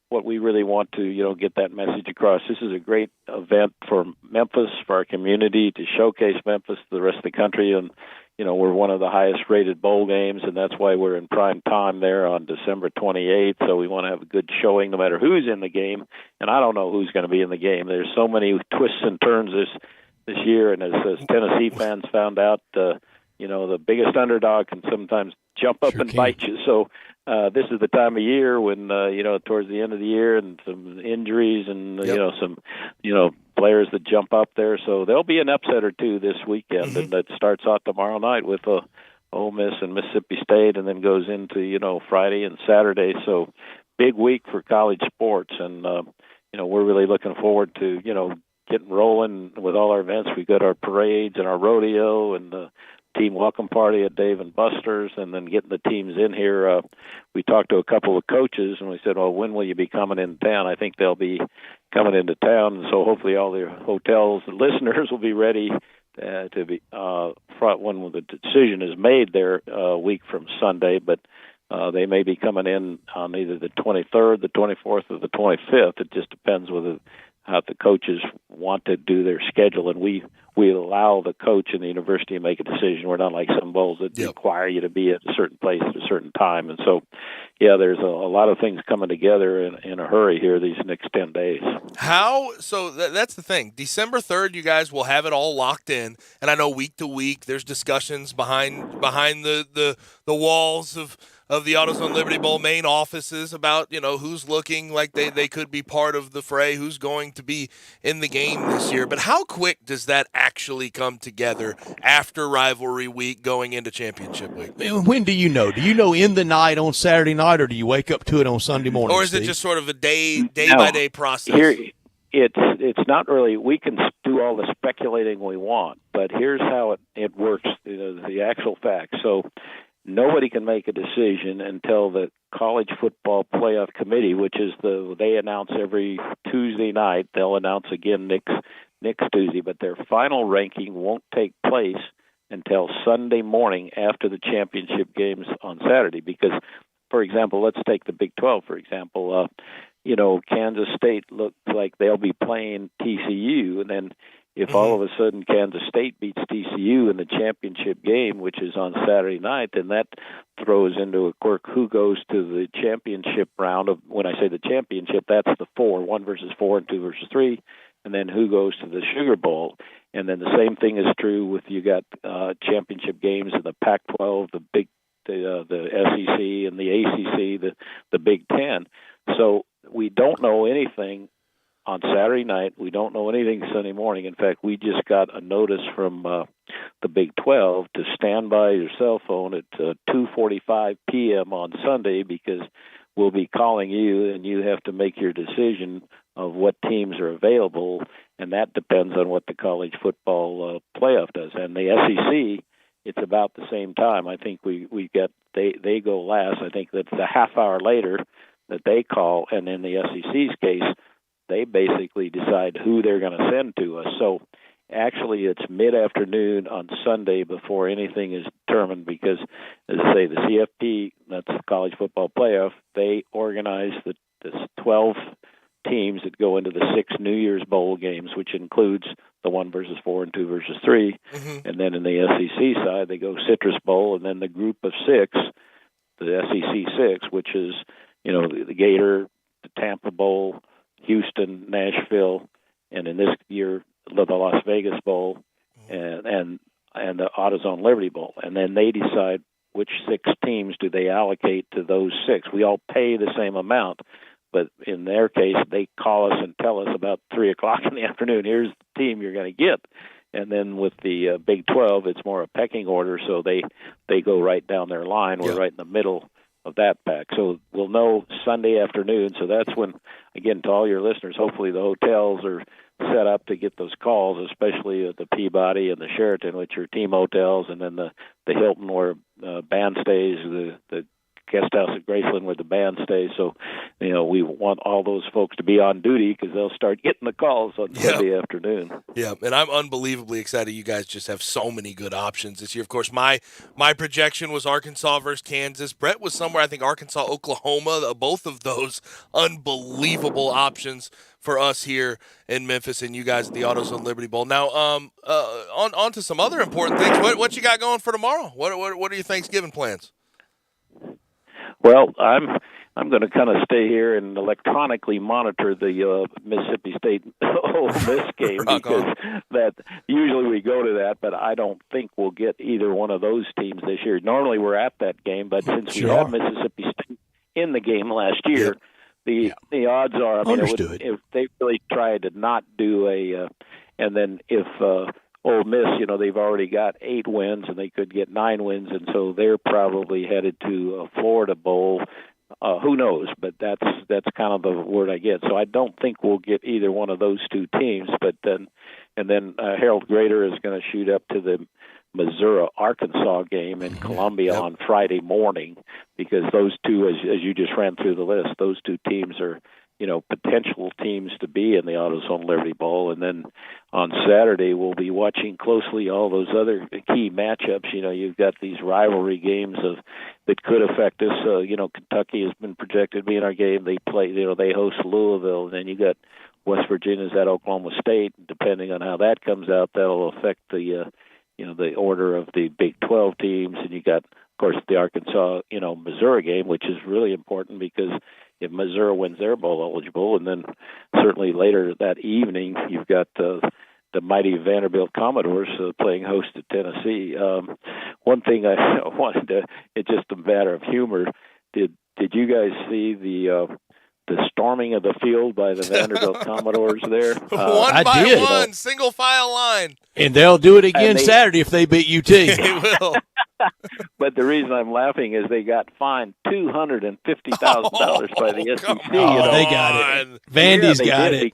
what we really want to, get that message across. This is a great event for Memphis, for our community, to showcase Memphis to the rest of the country. And, we're one of the highest rated bowl games, and that's why we're in prime time there on December 28th. So we want to have a good showing no matter who's in the game. And I don't know who's going to be in the game. There's so many twists and turns this year. And as Tennessee fans found out, the biggest underdog can sometimes jump up and bite you. So this is the time of year when, towards the end of the year and some injuries and, some, players that jump up there. So there'll be an upset or two this weekend, and that starts out tomorrow night with Ole Miss and Mississippi State, and then goes into, Friday and Saturday. So big week for college sports, and, we're really looking forward to, getting rolling with all our events. We've got our parades and our rodeo and the team welcome party at Dave and Buster's, and then getting the teams in here. We talked to a couple of coaches, and we said, well, when will you be coming into town? I think they'll be coming into town, and so hopefully all the hotels and listeners will be ready to be front when the decision is made there a week from Sunday. But they may be coming in on either the 23rd, the 24th, or the 25th. It just depends whether how the coaches want to do their schedule, and we allow the coach and the university to make a decision. We're not like some bowls that require you to be at a certain place at a certain time. And so, there's a lot of things coming together in a hurry here these next 10 days. So that's the thing. December 3rd, you guys will have it all locked in, and I know week to week there's discussions behind the walls of the AutoZone Liberty Bowl main offices about, who's looking like they could be part of the fray, who's going to be in the game this year. But how quick does that actually come together after rivalry week going into championship week? When do you know? Do you know in the night on Saturday night, or do you wake up to it on Sunday morning, Or is Steve? it just sort of a day-by-day process? Here, it's not really. We can do all the speculating we want, but here's how it works, the actual facts. So nobody can make a decision until the College Football Playoff Committee, which is they announce every Tuesday night. They'll announce again next Tuesday, but their final ranking won't take place until Sunday morning after the championship games on Saturday. Because, for example, let's take the Big 12, for example. Kansas State looks like they'll be playing TCU, and then if all of a sudden Kansas State beats TCU in the championship game, which is on Saturday night, then that throws into a quirk who goes to the championship round. When I say the championship, that's the 4, 1 versus 4 and 2 versus 3. and then who goes to the Sugar Bowl. And then the same thing is true with you got championship games in the Pac-12, the SEC, and the ACC, the Big Ten. So we don't know anything on Saturday night. We don't know anything Sunday morning. In fact, we just got a notice from the Big 12 to stand by your cell phone at 2:45 p.m. on Sunday, because we'll be calling you, and you have to make your decision of what teams are available, and that depends on what the college football playoff does. And the SEC, it's about the same time. I think we get they go last. I think that's a half hour later that they call, and in the SEC's case, they basically decide who they're going to send to us. So actually it's mid-afternoon on Sunday before anything is determined, because, as I say, the CFP, that's the college football playoff, they organize the 12 teams that go into the 6 New Year's Bowl games, which includes the 1 versus 4 and 2 versus 3. Mm-hmm. And then in the SEC side, they go Citrus Bowl, and then the group of 6, the SEC 6, which is, the Gator, the Tampa Bowl, Houston, Nashville, and in this year, the Las Vegas Bowl, and the AutoZone Liberty Bowl. And then they decide which 6 teams do they allocate to those 6. We all pay the same amount, but in their case, they call us and tell us about 3 o'clock in the afternoon, here's the team you're going to get. And then with the Big 12, it's more a pecking order, so they go right down their line. We're right in the middle of that pack. So we'll know Sunday afternoon. So that's when, again, to all your listeners, hopefully the hotels are set up to get those calls, especially at the Peabody and the Sheraton, which are team hotels, and then the Hilton where band stays, the guest house at Graceland where the band stays. So, we want all those folks to be on duty, because they'll start getting the calls on Sunday afternoon. Yeah, and I'm unbelievably excited. You guys just have so many good options this year. Of course, my projection was Arkansas versus Kansas. Brett was somewhere, I think, Arkansas, Oklahoma. Both of those unbelievable options for us here in Memphis, and you guys at the AutoZone Liberty Bowl. Now, on to some other important things. What you got going for tomorrow? What are your Thanksgiving plans? Well, I'm going to kind of stay here and electronically monitor the Mississippi State Ole Miss game, because that usually we go to that, but I don't think we'll get either one of those teams this year. Normally we're at that game, but since we had Mississippi State in the game last year, the odds are, if they really tried to not do and then if Ole Miss, they've already got 8 wins, and they could get 9 wins, and so they're probably headed to a Florida Bowl. Who knows? But that's kind of the word I get. So I don't think we'll get either one of those 2 teams. But then Harold Grader is going to shoot up to the Missouri-Arkansas game in Columbia on Friday morning, because those 2, as you just ran through the list, those 2 teams are potential teams to be in the AutoZone Liberty Bowl. And then on Saturday, we'll be watching closely all those other key matchups. You've got these rivalry games that could affect us. Kentucky has been projected to be in our game. They play, they host Louisville. And then you got West Virginia's at Oklahoma State. Depending on how that comes out, that'll affect the order of the Big 12 teams. And you got, of course, the Arkansas, Missouri game, which is really important, because if Missouri wins their bowl eligible, and then certainly later that evening you've got the mighty Vanderbilt Commodores playing host to Tennessee. One thing I wanted to, it's just a matter of humor. Did you guys see the storming of the field by the Vanderbilt Commodores there? One by one, single file line. And they'll do it again Saturday if they beat UT. They will. But the reason I'm laughing is they got fined $250,000 by the SEC. They got it. Vandy's got it.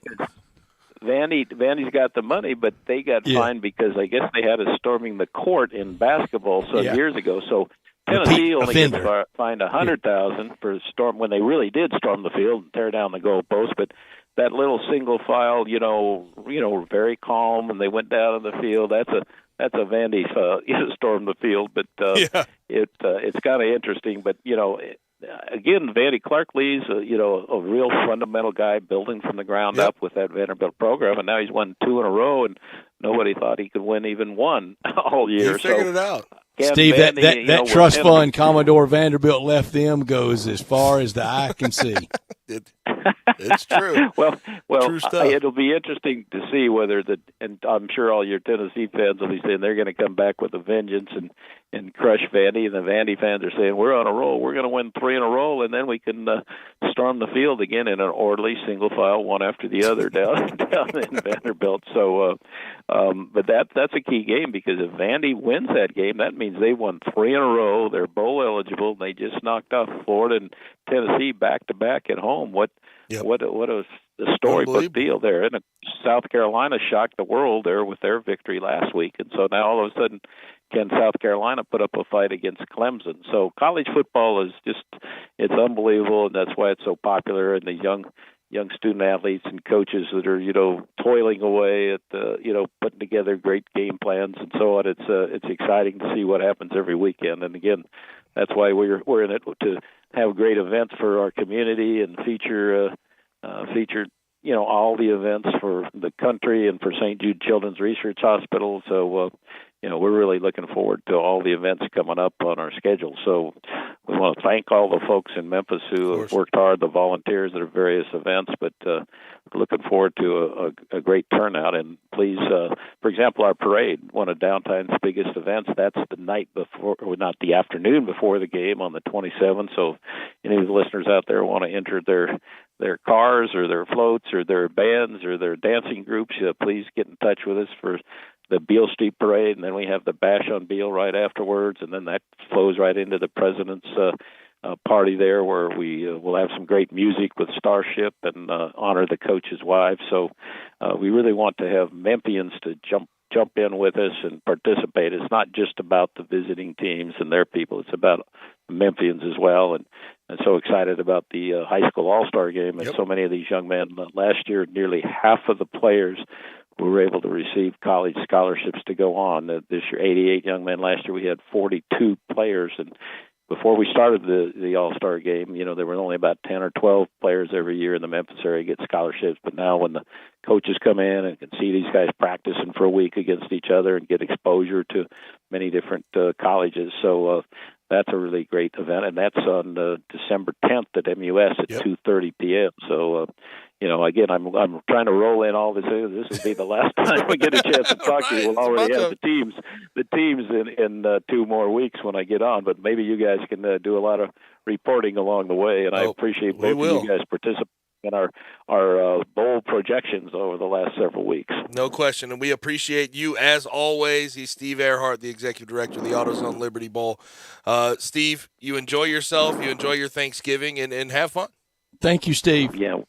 Vandy's got the money, but they got fined because I guess they had a storming the court in basketball some years ago. So Tennessee only gets fined $100,000 for storm when they really did storm the field and tear down the goalpost. But that little single file, very calm, and they went down on the field. That's a Vandy storm the field, but it's kind of interesting. But again, Vandy Clark Lee's a real fundamental guy, building from the ground up with that Vanderbilt program, and now he's won 2 in a row, and nobody thought he could win even one all year. He figured it out. Steve, Vandy, that trust fund Commodore Vanderbilt left them goes as far as the eye can see. It's true. Well, Well, True stuff. It'll be interesting to see whether and I'm sure all your Tennessee fans will be saying they're going to come back with a vengeance and crush Vandy, and the Vandy fans are saying we're on a roll, we're going to win 3 in a row, and then we can storm the field again in an orderly single file, one after the other down in Vanderbilt. So, but that's a key game, because if Vandy wins that game, that means they won 3 in a row. They're bowl eligible. And they just knocked off Florida and Tennessee back to back at home. What a storybook deal there. And South Carolina shocked the world there with their victory last week. And so now all of a sudden, can South Carolina put up a fight against Clemson? So college football is it's unbelievable, and that's why it's so popular. And the young student athletes and coaches that are, toiling away at putting together great game plans and so on. It's exciting to see what happens every weekend. And again, that's why we're in it, to have great events for our community and feature all the events for the country and for St. Jude Children's Research Hospital. So, we're really looking forward to all the events coming up on our schedule. So we want to thank all the folks in Memphis who have worked hard, the volunteers at various events, but we're looking forward to a great turnout. And please, for example, our parade, one of downtown's biggest events, that's the night before, or not the afternoon before the game on the 27th. So if any of the listeners out there want to enter their cars or their floats or their bands or their dancing groups, please get in touch with us for the Beale Street Parade, and then we have the Bash on Beale right afterwards, and then that flows right into the President's party there, where we will have some great music with Starship and honor the coach's wives. So we really want to have Memphians to jump in with us and participate. It's not just about the visiting teams and their people. It's about Memphians as well. And I'm so excited about the high school all-star game and so many of these young men. Last year, nearly half of the players were able to receive college scholarships to go on. This year, 88 young men. Last year, we had 42 players. And before we started the all-star game, there were only about 10 or 12 players every year in the Memphis area get scholarships. But now when the coaches come in and can see these guys practicing for a week against each other and get exposure to many different colleges. So that's a really great event, and that's on December 10th at MUS at 2:30 p.m. So, again, I'm trying to roll in all this. This will be the last time we get a chance to talk to you. We'll already have the teams in 2 more weeks when I get on, but maybe you guys can do a lot of reporting along the way, and I appreciate both of you guys participating in our bold projections over the last several weeks. No question, and we appreciate you as always. He's Steve Earhart, the Executive Director of the AutoZone Liberty Bowl. Steve, you enjoy yourself, you enjoy your Thanksgiving, and have fun. Thank you, Steve. Yeah.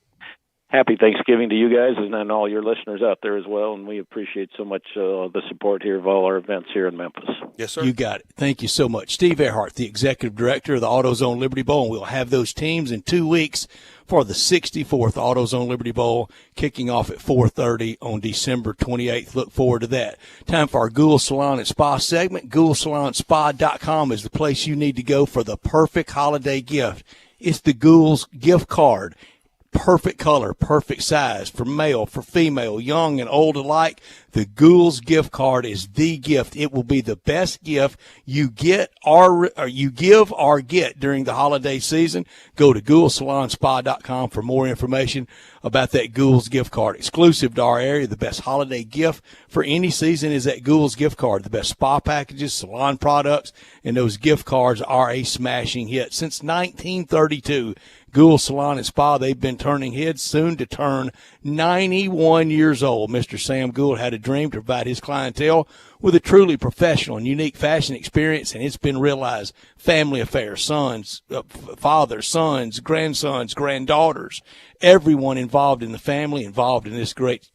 Happy Thanksgiving to you guys and all your listeners out there as well, and we appreciate so much the support here of all our events here in Memphis. Yes, sir. You got it. Thank you so much. Steve Earhart, the Executive Director of the AutoZone Liberty Bowl, and we'll have those teams in 2 weeks for the 64th AutoZone Liberty Bowl, kicking off at 4:30 on December 28th. Look forward to that. Time for our Gould Salon and Spa segment. GouldSalonSpa.com is the place you need to go for the perfect holiday gift. It's the Gould's gift card. Perfect color, perfect size for male, for female, young and old alike. The Gould's gift card is the gift. It will be the best gift you get or you give or get during the holiday season. Go to GouldSalonSpa.com for more information about that Gould's gift card. Exclusive to our area, the best holiday gift for any season is that Gould's gift card. The best spa packages, salon products, and those gift cards are a smashing hit. Since 1932, Gould Salon and Spa, they've been turning heads, soon to turn 91 years old. Mr. Sam Gould had a dream to provide his clientele with a truly professional and unique fashion experience, and it's been realized. Family affairs, sons, fathers, sons, grandsons, granddaughters, everyone involved in the family, involved in this great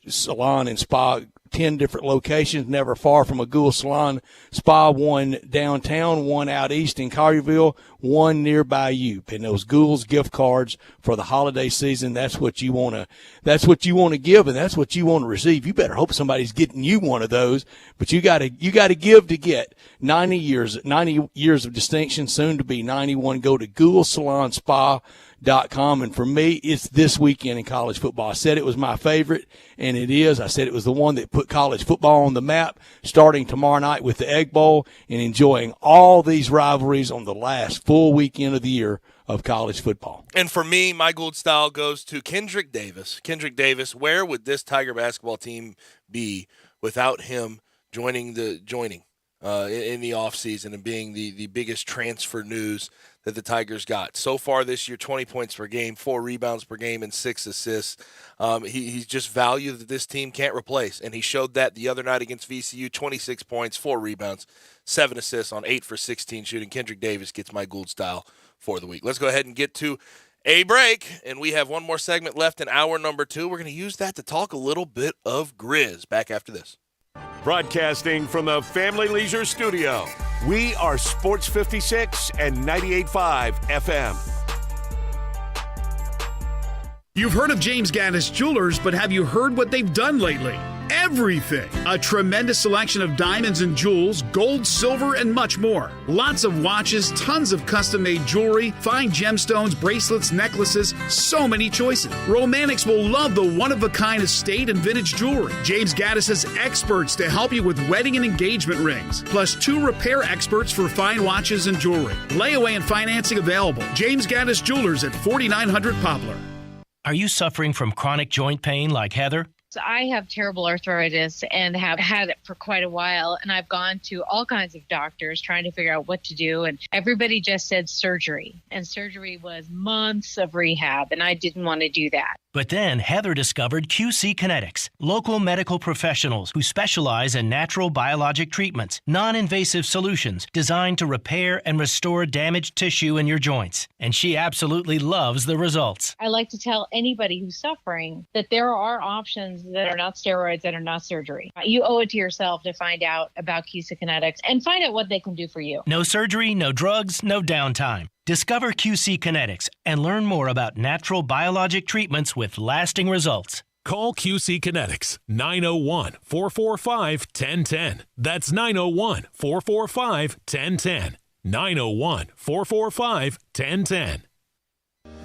salon and spa. 10 different locations, never far from a Gould Salon Spa, one downtown, one out east in Collierville, one nearby you. And those Gould's gift cards for the holiday season, that's what you want to give, and that's what you want to receive. You better hope somebody's getting you one of those, but you got to give to get. 90 years of distinction, soon to be 91. Go to GouldSalonSpa.com, and for me, it's this weekend in college football. I said it was my favorite, and it is. I said it was the one that put college football on the map, starting tomorrow night with the Egg Bowl and enjoying all these rivalries on the last full weekend of the year of college football. And for me, my gold style goes to Kendrick Davis. Kendrick Davis, where would this Tiger basketball team be without him joining in the offseason and being the biggest transfer news that the Tigers got? So far this year, 20 points per game, 4 rebounds per game, and 6 assists. He's just value that this team can't replace, and he showed that the other night against VCU, 26 points, 4 rebounds, 7 assists on 8 for 16 shooting. Kendrick Davis gets my Gould style for the week. Let's go ahead and get to a break, and we have one more segment left in hour number 2. We're going to use that to talk a little bit of Grizz. Back after this. Broadcasting from the Family Leisure Studio, we are Sports 56 and 98.5 FM. You've heard of James Gaddis Jewelers, but have you heard what they've done lately? Everything. A tremendous selection of diamonds and jewels, gold, silver, and much more. Lots of watches, tons of custom-made jewelry, fine gemstones, bracelets, necklaces, so many choices. Romantics will love the one-of-a-kind estate and vintage jewelry. James Gaddis has experts to help you with wedding and engagement rings, plus 2 repair experts for fine watches and jewelry. Layaway and financing available. James Gaddis Jewelers at 4900 Poplar. Are you suffering from chronic joint pain like Heather? I have terrible arthritis and have had it for quite a while, and I've gone to all kinds of doctors trying to figure out what to do, and everybody just said surgery, and surgery was months of rehab, and I didn't want to do that. But then Heather discovered QC Kinetics, local medical professionals who specialize in natural biologic treatments, non-invasive solutions designed to repair and restore damaged tissue in your joints. And she absolutely loves the results. I like to tell anybody who's suffering that there are options that are not steroids, that are not surgery. You owe it to yourself to find out about QC Kinetics and find out what they can do for you. No surgery, no drugs, no downtime. Discover QC Kinetics and learn more about natural biologic treatments with lasting results. Call QC Kinetics 901-445-1010. That's 901-445-1010. 901-445-1010.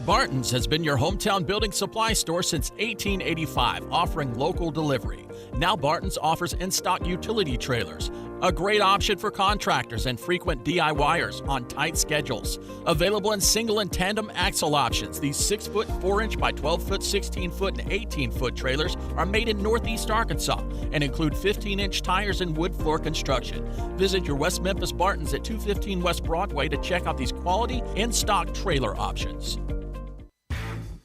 Barton's has been your hometown building supply store since 1885, offering local delivery. Now Barton's offers in-stock utility trailers, a great option for contractors and frequent DIYers on tight schedules. Available in single and tandem axle options, these 6-foot, 4-inch by 12-foot, 16-foot, and 18-foot trailers are made in Northeast Arkansas and include 15-inch tires and wood floor construction. Visit your West Memphis Barton's at 215 West Broadway to check out these quality in-stock trailer options.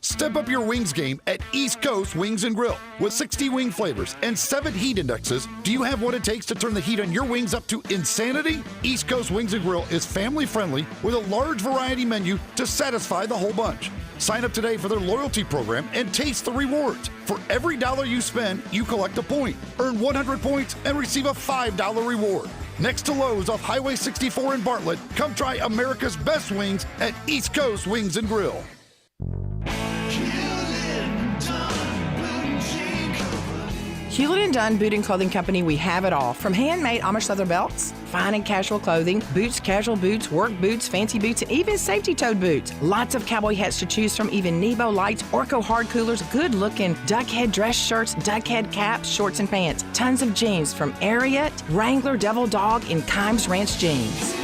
Step up your wings game at East Coast Wings and Grill. With 60 wing flavors and 7 heat indexes, do you have what it takes to turn the heat on your wings up to insanity? East Coast Wings and Grill is family friendly with a large variety menu to satisfy the whole bunch. Sign up today for their loyalty program and taste the rewards. For every $1 you spend, you collect a point. Earn 100 points and receive a $5 reward. Next to Lowe's off Highway 64 in Bartlett, come try America's best wings at East Coast Wings and Grill. Hewlett & Dunn Boot and Clothing Company, we have it all. From handmade Amish leather belts, fine and casual clothing, boots, casual boots, work boots, fancy boots, and even safety-toed boots. Lots of cowboy hats to choose from, even Nebo lights, Orco hard coolers, good-looking duck head dress shirts, duck head caps, shorts, and pants. Tons of jeans from Ariat, Wrangler, Devil Dog, and Kimes Ranch jeans.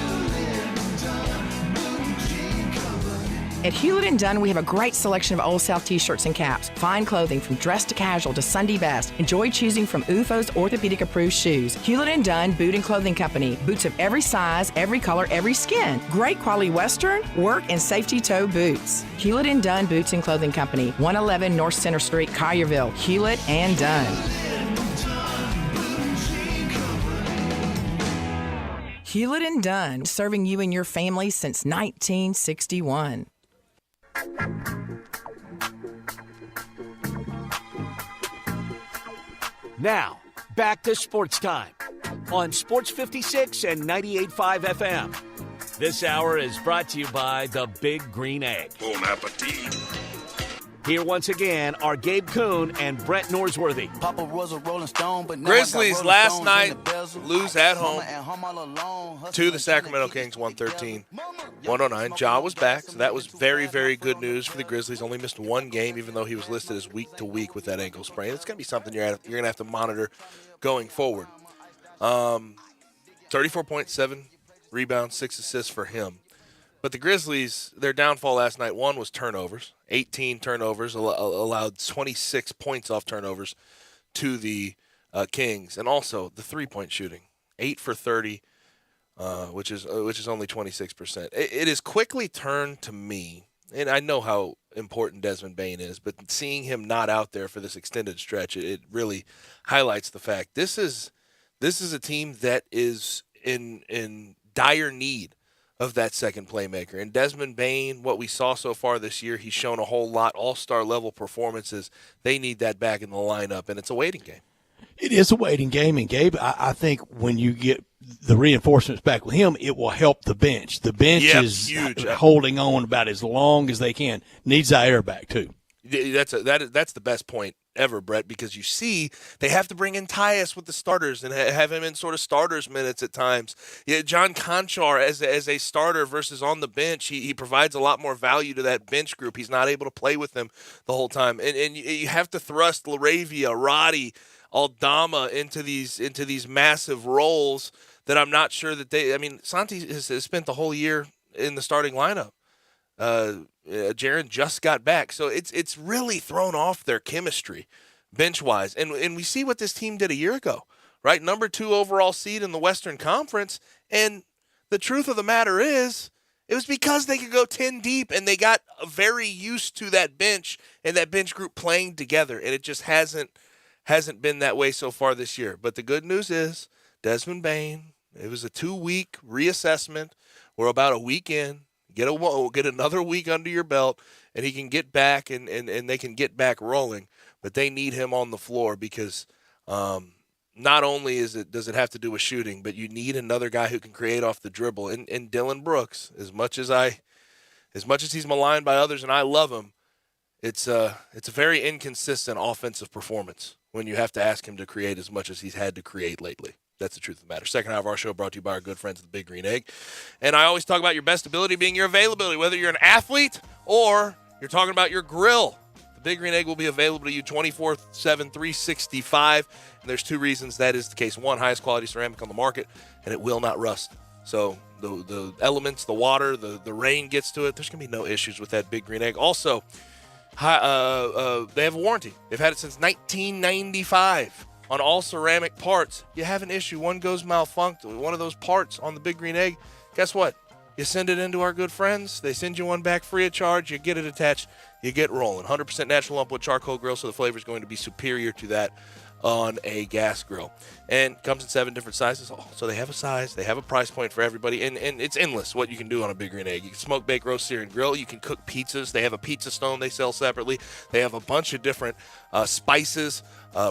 At Hewlett & Dunn, we have a great selection of Old South t-shirts and caps. Fine clothing from dress to casual to Sunday best. Enjoy choosing from UFO's orthopedic-approved shoes. Hewlett & Dunn Boot and Clothing Company. Boots of every size, every color, every skin. Great quality Western, work, and safety toe boots. Hewlett & Dunn Boots and Clothing Company. 111 North Center Street, Collierville. Hewlett & Dunn. Hewlett & Dunn, serving you and your family since 1961. Now, back to Sports Time on Sports 56 and 98.5 FM. This hour is brought to you by the Big Green Egg. Bon appetit. Here once again are Gabe Kuhn and Brett Norsworthy. Papa was a Rolling Stone, but Grizzlies last night lose at home to the Sacramento Kings 113-109. Ja was back, so that was very, very good news for the Grizzlies. Only missed one game, even though he was listed as week to week with that ankle sprain. It's going to be something you're going to have to monitor going forward. 34.7 rebounds, 6 assists for him. But the Grizzlies, their downfall last night, one was turnovers. 18 turnovers, allowed 26 points off turnovers to the Kings. And also the three-point shooting, 8 for 30, which is only 26%. It has quickly turned to me, and I know how important Desmond Bane is, but seeing him not out there for this extended stretch, it really highlights the fact this is a team that is in dire need of that second playmaker. And Desmond Bane, what we saw so far this year, he's shown a whole lot, all-star level performances. They need that back in the lineup, and it's a waiting game. It is a waiting game, and Gabe, I think when you get the reinforcements back with him, it will help the bench. The bench is huge. Holding on about as long as they can. Needs Zaire back, too. That's the best point ever, Brett, because you see they have to bring in Tyus with the starters and have him in sort of starters minutes at times. Yeah, John Conchar as a starter versus on the bench, he provides a lot more value to that bench group. He's not able to play with them the whole time. And you have to thrust LaRavia, Roddy, Aldama into these massive roles that I'm not sure that Santi has spent the whole year in the starting lineup. Jaren just got back, so it's really thrown off their chemistry bench-wise. And we see what this team did a year ago, right? Number 2 overall seed in the Western Conference, and the truth of the matter is it was because they could go 10 deep, and they got very used to that bench and that bench group playing together, and it just hasn't been that way so far this year. But the good news is Desmond Bane, it was a 2-week reassessment. We're about a week in. Get another week under your belt, and he can get back, and they can get back rolling. But they need him on the floor because not only does it have to do with shooting, but you need another guy who can create off the dribble. And Dylan Brooks, as much as he's maligned by others, and I love him, it's a very inconsistent offensive performance when you have to ask him to create as much as he's had to create lately. That's the truth of the matter. Second half of our show brought to you by our good friends at the Big Green Egg. And I always talk about your best ability being your availability, whether you're an athlete or you're talking about your grill. The Big Green Egg will be available to you 24/7, 365. And there's 2 reasons that is the case. 1, highest quality ceramic on the market, and it will not rust. So the elements, the water, the rain gets to it. There's going to be no issues with that Big Green Egg. Also, they have a warranty. They've had it since 1995. On all ceramic parts. You have an issue, one goes malfunct, one of those parts on the Big Green Egg, guess what? You send it into our good friends, they send you one back free of charge, you get it attached, you get rolling. 100% natural lumpwood charcoal grill, so the flavor is going to be superior to that on a gas grill. And comes in 7 different sizes. So they have a size, they have a price point for everybody, and it's endless what you can do on a Big Green Egg. You can smoke, bake, roast, sear, and grill. You can cook pizzas. They have a pizza stone they sell separately. They have a bunch of different spices,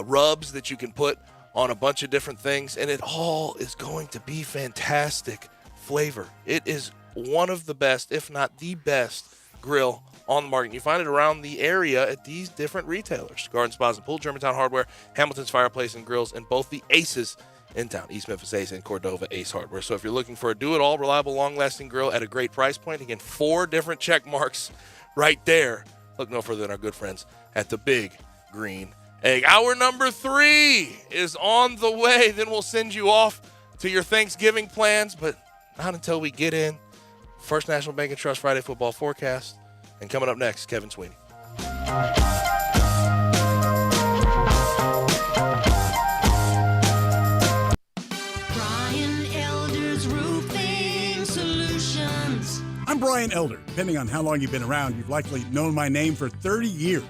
rubs that you can put on a bunch of different things, and it all is going to be fantastic flavor. It is one of the best, if not the best, grill on the market. You find it around the area at these different retailers: Garden Spas and Pool, Germantown Hardware, Hamilton's Fireplace and Grills, and both the Aces in town, East Memphis Ace and Cordova Ace Hardware. So if you're looking for a do-it-all, reliable, long-lasting grill at a great price point, again, 4 different check marks right there. Look no further than our good friends at the Big Green Egg. Hour number 3 is on the way. Then we'll send you off to your Thanksgiving plans, but not until we get in First National Bank and Trust Friday football forecast. And coming up next, Kevin Sweeney. Brian Elder's Roofing Solutions. I'm Brian Elder. Depending on how long you've been around, you've likely known my name for 30 years.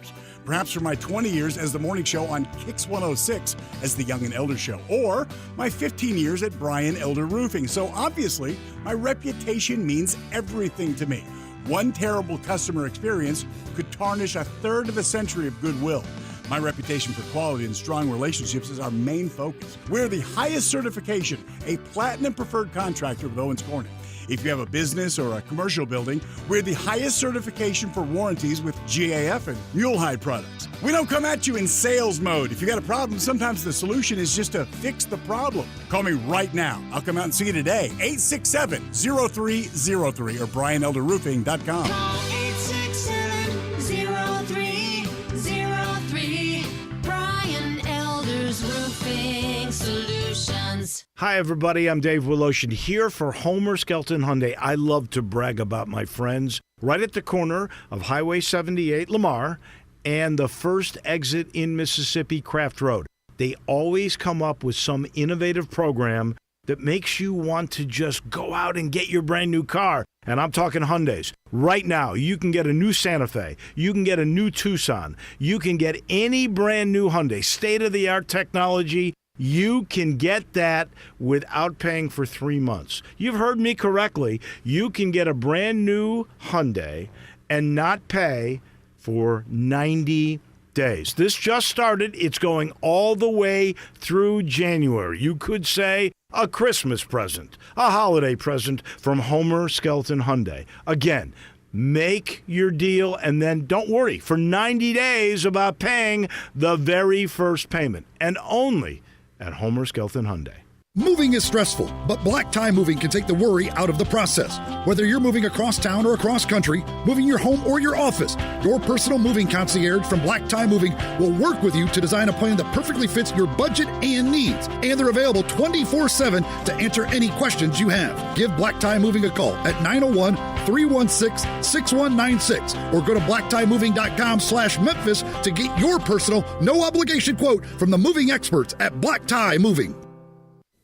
Perhaps for my 20 years as the morning show on Kix 106 as the Young and Elder Show, or my 15 years at Brian Elder Roofing. So obviously, my reputation means everything to me. One terrible customer experience could tarnish a third of a century of goodwill. My reputation for quality and strong relationships is our main focus. We're the highest certification, a platinum preferred contractor with Owens Corning. If you have a business or a commercial building, we're the highest certification for warranties with GAF and Mulehide products. We don't come at you in sales mode. If you got a problem, sometimes the solution is just to fix the problem. Call me right now. I'll come out and see you today. 867-0303 or BrianElderRoofing.com. Call 867-0303. Brian Elder's Roofing Solutions. Hi, everybody. I'm Dave Woloshin here for Homer Skelton Hyundai. I love to brag about my friends right at the corner of Highway 78 Lamar and the first exit in Mississippi Craft Road. They always come up with some innovative program that makes you want to just go out and get your brand new car. And I'm talking Hyundais. Right now, you can get a new Santa Fe. You can get a new Tucson. You can get any brand new Hyundai, state-of-the-art technology. You can get that without paying for 3 months. You've heard me correctly. You can get a brand new Hyundai and not pay for 90 days. This just started. It's going all the way through January. You could say a Christmas present, a holiday present from Homer Skelton Hyundai. Again, make your deal and then don't worry for 90 days about paying the very first payment, and only at Homer Skelton Hyundai. Moving is stressful, but Black Tie Moving can take the worry out of the process. Whether you're moving across town or across country, moving your home or your office, your personal moving concierge from Black Tie Moving will work with you to design a plan that perfectly fits your budget and needs. And they're available 24/7 to answer any questions you have. Give Black Tie Moving a call at 901-316-6196 or go to blacktiemoving.com/Memphis to get your personal, no-obligation quote from the moving experts at Black Tie Moving.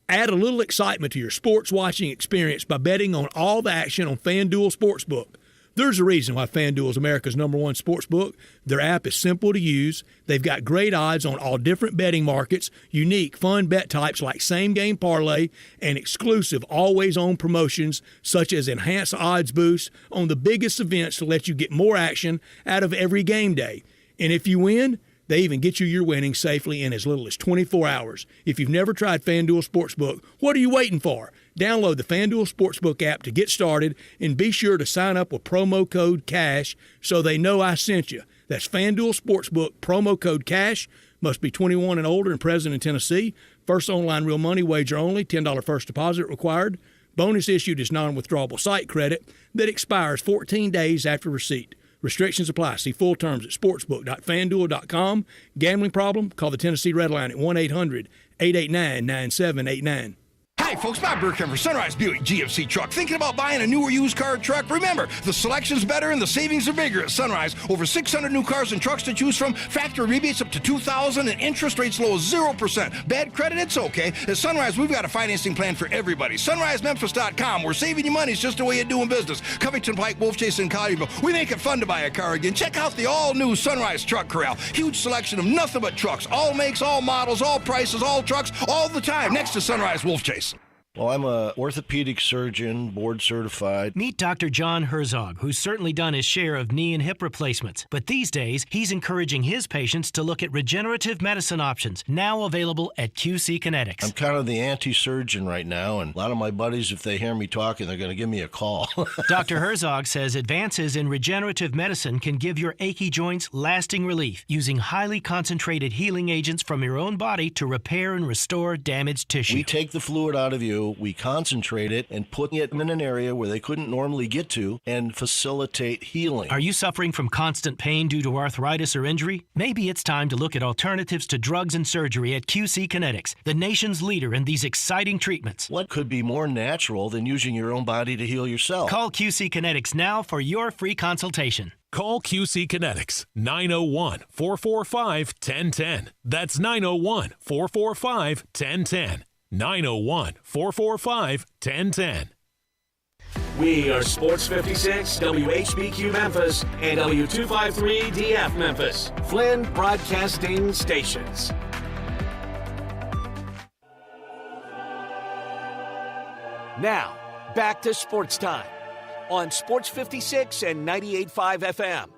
Add a little excitement to your sports watching experience by betting on all the action on FanDuel Sportsbook. There's a reason why FanDuel is America's #1 sportsbook. Their app is simple to use. They've got great odds on all different betting markets, unique, fun bet types like same-game parlay, and exclusive always-on promotions such as enhanced odds boosts on the biggest events to let you get more action out of every game day. And if you win, they even get you your winnings safely in as little as 24 hours. If you've never tried FanDuel Sportsbook, what are you waiting for? Download the FanDuel Sportsbook app to get started and be sure to sign up with promo code CASH so they know I sent you. That's FanDuel Sportsbook, promo code CASH. Must be 21 and older and present in Tennessee. First online real money wager only, $10 first deposit required. Bonus issued is non-withdrawable site credit that expires 14 days after receipt. Restrictions apply. See full terms at sportsbook.fanduel.com. Gambling problem? Call the Tennessee Red Line at 1-800-889-9789. Hi, folks. Bob Burkhammer for Sunrise Buick GMC Truck. Thinking about buying a new or used car or truck? Remember, the selection's better and the savings are bigger at Sunrise. Over 600 new cars and trucks to choose from. Factory rebates up to $2,000 and interest rates low as 0%. Bad credit? It's okay. At Sunrise, we've got a financing plan for everybody. SunriseMemphis.com. We're saving you money. It's just a way of doing business. Covington Pike, Wolf Chase, and Collierville. We make it fun to buy a car again. Check out the all-new Sunrise Truck Corral. Huge selection of nothing but trucks. All makes, all models, all prices, all trucks, all the time. Next to Sunrise Wolf Chase. Well, I'm a orthopedic surgeon, board certified. Meet Dr. John Herzog, who's certainly done his share of knee and hip replacements. But these days, he's encouraging his patients to look at regenerative medicine options, now available at QC Kinetics. I'm kind of the anti-surgeon right now, and a lot of my buddies, if they hear me talking, they're going to give me a call. Dr. Herzog says advances in regenerative medicine can give your achy joints lasting relief, using highly concentrated healing agents from your own body to repair and restore damaged tissue. We take the fluid out of you, we concentrate it and put it in an area where they couldn't normally get to and facilitate healing. Are you suffering from constant pain due to arthritis or injury? Maybe it's time to look at alternatives to drugs and surgery at QC Kinetics, the nation's leader in these exciting treatments. What could be more natural than using your own body to heal yourself? Call QC Kinetics now for your free consultation. Call QC Kinetics, 901-445-1010. That's 901-445-1010. 901-445-1010. We are Sports 56, WHBQ Memphis, and W253DF Memphis, Flynn Broadcasting Stations. Now, back to Sports Time on Sports 56 and 98.5 FM.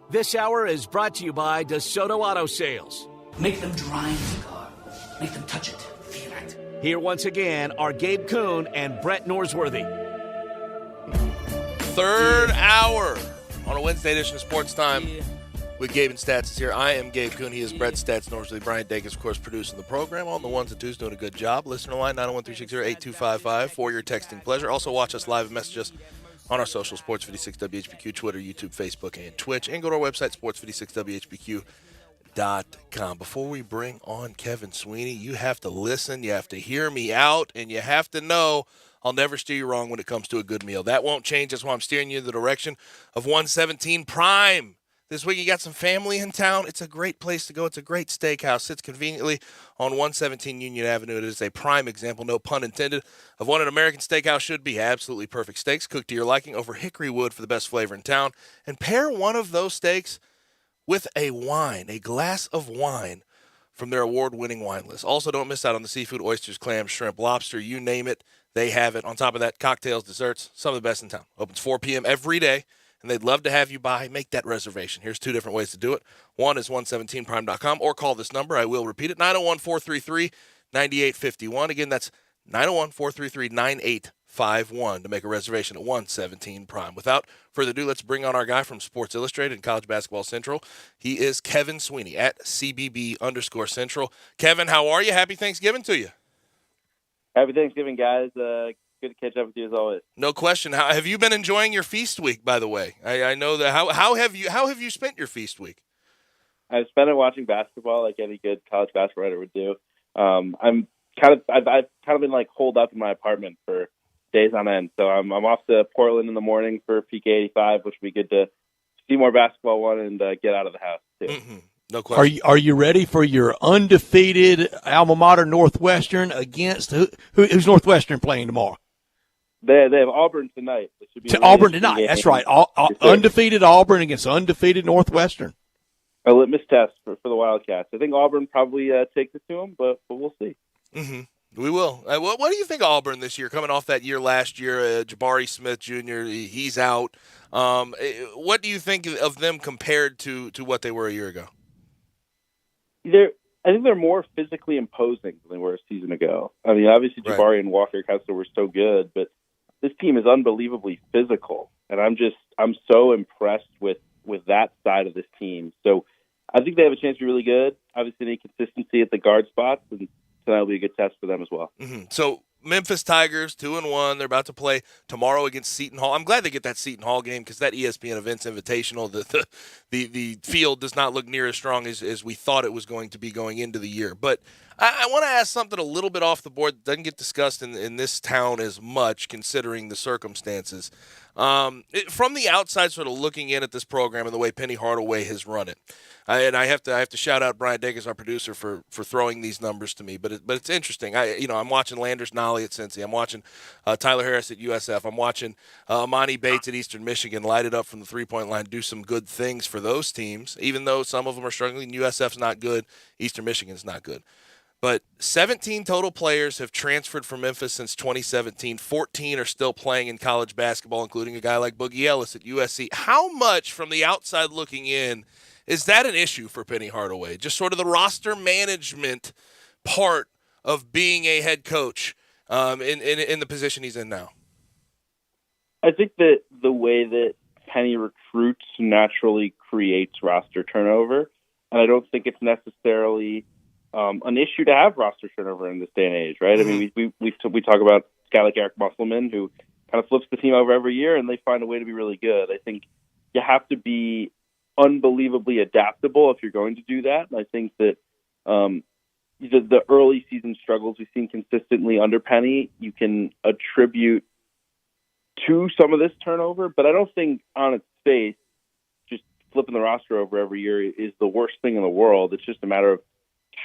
This hour is brought to you by DeSoto Auto Sales. Make them drive the car. Make them touch it. Feel it. Here once again are Gabe Kuhn and Brett Norsworthy. Third hour on a Wednesday edition of Sports Time with Gabe and Stats is here. I am Gabe Kuhn. He is Brett Stats Norsworthy. Brian Dake, of course, producing the program. On the ones and twos, doing a good job. Listener line 901-360-8255 for your texting pleasure. Also watch us live and message us on our social, Sports 56 WHBQ, Twitter, YouTube, Facebook, and Twitch. And go to our website, sports56WHBQ.com. Before we bring on Kevin Sweeney, you have to listen, you have to hear me out, and you have to know I'll never steer you wrong when it comes to a good meal. That won't change. That's why I'm steering you in the direction of 117 Prime. This week you got some family in town. It's a great place to go. It's a great steakhouse. Sits conveniently on 117 Union Avenue. It is a prime example, no pun intended, of what an American steakhouse should be. Absolutely perfect steaks cooked to your liking over hickory wood for the best flavor in town. And pair one of those steaks with a wine, a glass of wine from their award-winning wine list. Also, don't miss out on the seafood, oysters, clams, shrimp, lobster, you name it, they have it. On top of that, cocktails, desserts, some of the best in town. Opens 4 p.m. every day, and they'd love to have you by. Make that reservation. Here's 2 different ways to do it. One is 117prime.com, or call this number. I will repeat it, 901-433-9851. Again, that's 901-433-9851 to make a reservation at 117 Prime. Without further ado, let's bring on our guy from Sports Illustrated and College Basketball Central. He is Kevin Sweeney at CBB_Central. Kevin, how are you? Happy Thanksgiving to you. Happy Thanksgiving, guys. Good to catch up with you as always. No question. How have you been enjoying your feast week, by the way? I know that. How have you spent your feast week? I've spent it watching basketball, like any good college basketball writer would do. I've kind of been like holed up in my apartment for days on end. So I'm off to Portland in the morning for PK 85, which will be good to see more basketball one and get out of the house too. Mm-hmm. No question. Are you ready for your undefeated alma mater Northwestern against who's Northwestern playing tomorrow? They have Auburn tonight. It should be Auburn tonight. Game. That's right. Undefeated Auburn against undefeated Northwestern. A litmus test for the Wildcats. I think Auburn probably takes it to them, but we'll see. Mm-hmm. We will. What do you think of Auburn this year, coming off that year last year? Jabari Smith Jr., he's out. What do you think of them compared to what they were a year ago? I think they're more physically imposing than they were a season ago. I mean, obviously Jabari and Walker Kessler were so good, but this team is unbelievably physical, and I'm so impressed with that side of this team. So I think they have a chance to be really good. Obviously, they need consistency at the guard spots, and so that'll be a good test for them as well. Mm-hmm. So Memphis Tigers 2-1. They're about to play tomorrow against Seton Hall. I'm glad they get that Seton Hall game because that ESPN Events Invitational, the field does not look near as strong as we thought it was going to be going into the year. But I want to ask something a little bit off the board that doesn't get discussed in this town as much considering the circumstances. From the outside, sort of looking in at this program and the way Penny Hardaway has run it, and I have to shout out Brian Degas, our producer, for throwing these numbers to me. But it's interesting. I'm watching Landers Nolly at Cincy. I'm watching Tyler Harris at USF. I'm watching Amani Bates at Eastern Michigan light it up from the 3-point line, do some good things for those teams. Even though some of them are struggling, USF's not good, Eastern Michigan's not good. But 17 total players have transferred from Memphis since 2017. 14 are still playing in college basketball, including a guy like Boogie Ellis at USC. How much, from the outside looking in, is that an issue for Penny Hardaway? Just sort of the roster management part of being a head coach in the position he's in now? I think that the way that Penny recruits naturally creates roster turnover, and I don't think it's necessarily an issue to have roster turnover in this day and age, right? Mm-hmm. I mean, we talk about a guy like Eric Musselman who kind of flips the team over every year, and they find a way to be really good. I think you have to be unbelievably adaptable if you're going to do that. And I think that the early season struggles we've seen consistently under Penny, you can attribute to some of this turnover, but I don't think on its face just flipping the roster over every year is the worst thing in the world. It's just a matter of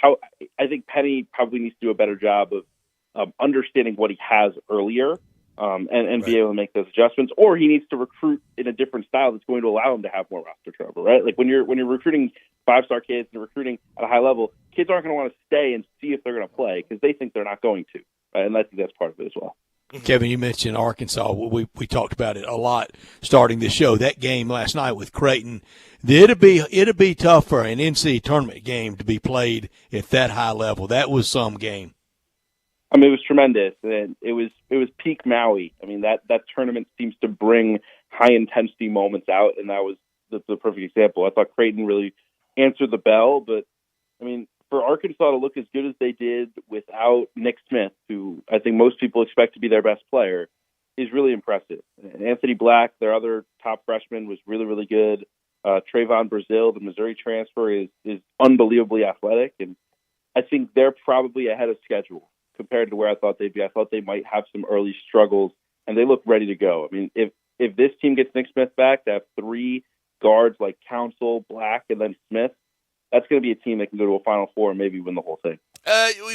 how I think Penny probably needs to do a better job of understanding what he has earlier and be able to make those adjustments, or he needs to recruit in a different style that's going to allow him to have more roster turnover, right? Like when you're recruiting 5-star kids and recruiting at a high level, kids aren't going to want to stay and see if they're going to play because they think they're not going to, right? And I think that's part of it as well. Kevin, you mentioned Arkansas. We talked about it a lot starting the show. That game last night with Creighton, it'd be tough for an NCAA tournament game to be played at that high level. That was some game. I mean, it was tremendous, and it was peak Maui. I mean, that tournament seems to bring high intensity moments out, and that was the perfect example. I thought Creighton really answered the bell, but I mean, for Arkansas to look as good as they did without Nick Smith, who I think most people expect to be their best player, is really impressive. And Anthony Black, their other top freshman, was really, really good. Trayvon Brazile, the Missouri transfer, is unbelievably athletic, and I think they're probably ahead of schedule compared to where I thought they'd be. I thought they might have some early struggles, and they look ready to go. I mean, if this team gets Nick Smith back, to have 3 guards like Council, Black, and then Smith, that's going to be a team that can go to a Final Four and maybe win the whole thing.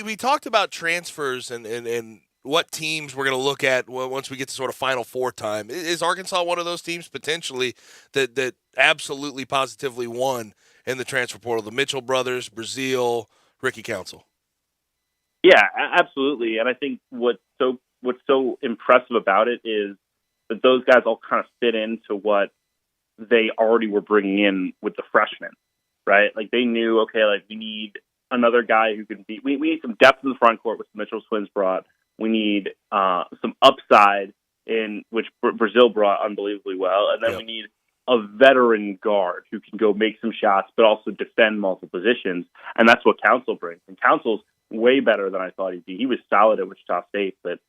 We talked about transfers and what teams we're going to look at once we get to sort of Final Four time. Is Arkansas one of those teams potentially that absolutely positively won in the transfer portal? The Mitchell brothers, Brazile, Ricky Council. Yeah, absolutely. And I think what's so impressive about it is that those guys all kind of fit into what they already were bringing in with the freshmen, right? Like they knew, okay, like we need another guy who can be. We need some depth in the front court, which the Mitchell twins brought. We need some upside in which Brazile brought unbelievably well, and then we need a veteran guard who can go make some shots, but also defend multiple positions, and that's what Council brings. And Council's way better than I thought he'd be. He was solid at Wichita State, but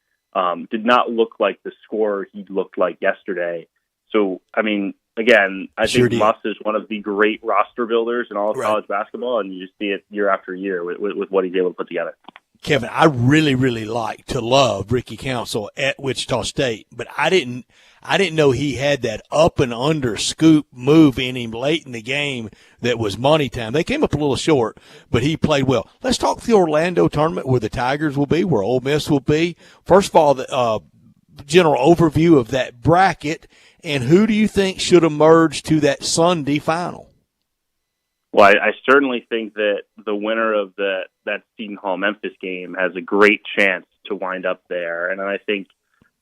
did not look like the scorer he looked like yesterday. So, I mean, again, I think Muss is one of the great roster builders in all of college basketball, and you just see it year after year with what he's able to put together. Kevin, I really, really like to love Ricky Council at Wichita State, but I didn't know he had that up and under scoop move in him late in the game that was money time. They came up a little short, but he played well. Let's talk the Orlando tournament where the Tigers will be, where Ole Miss will be. First of all, the general overview of that bracket, and who do you think should emerge to that Sunday final? Well, I certainly think that the winner of that Seton Hall-Memphis game has a great chance to wind up there. And I think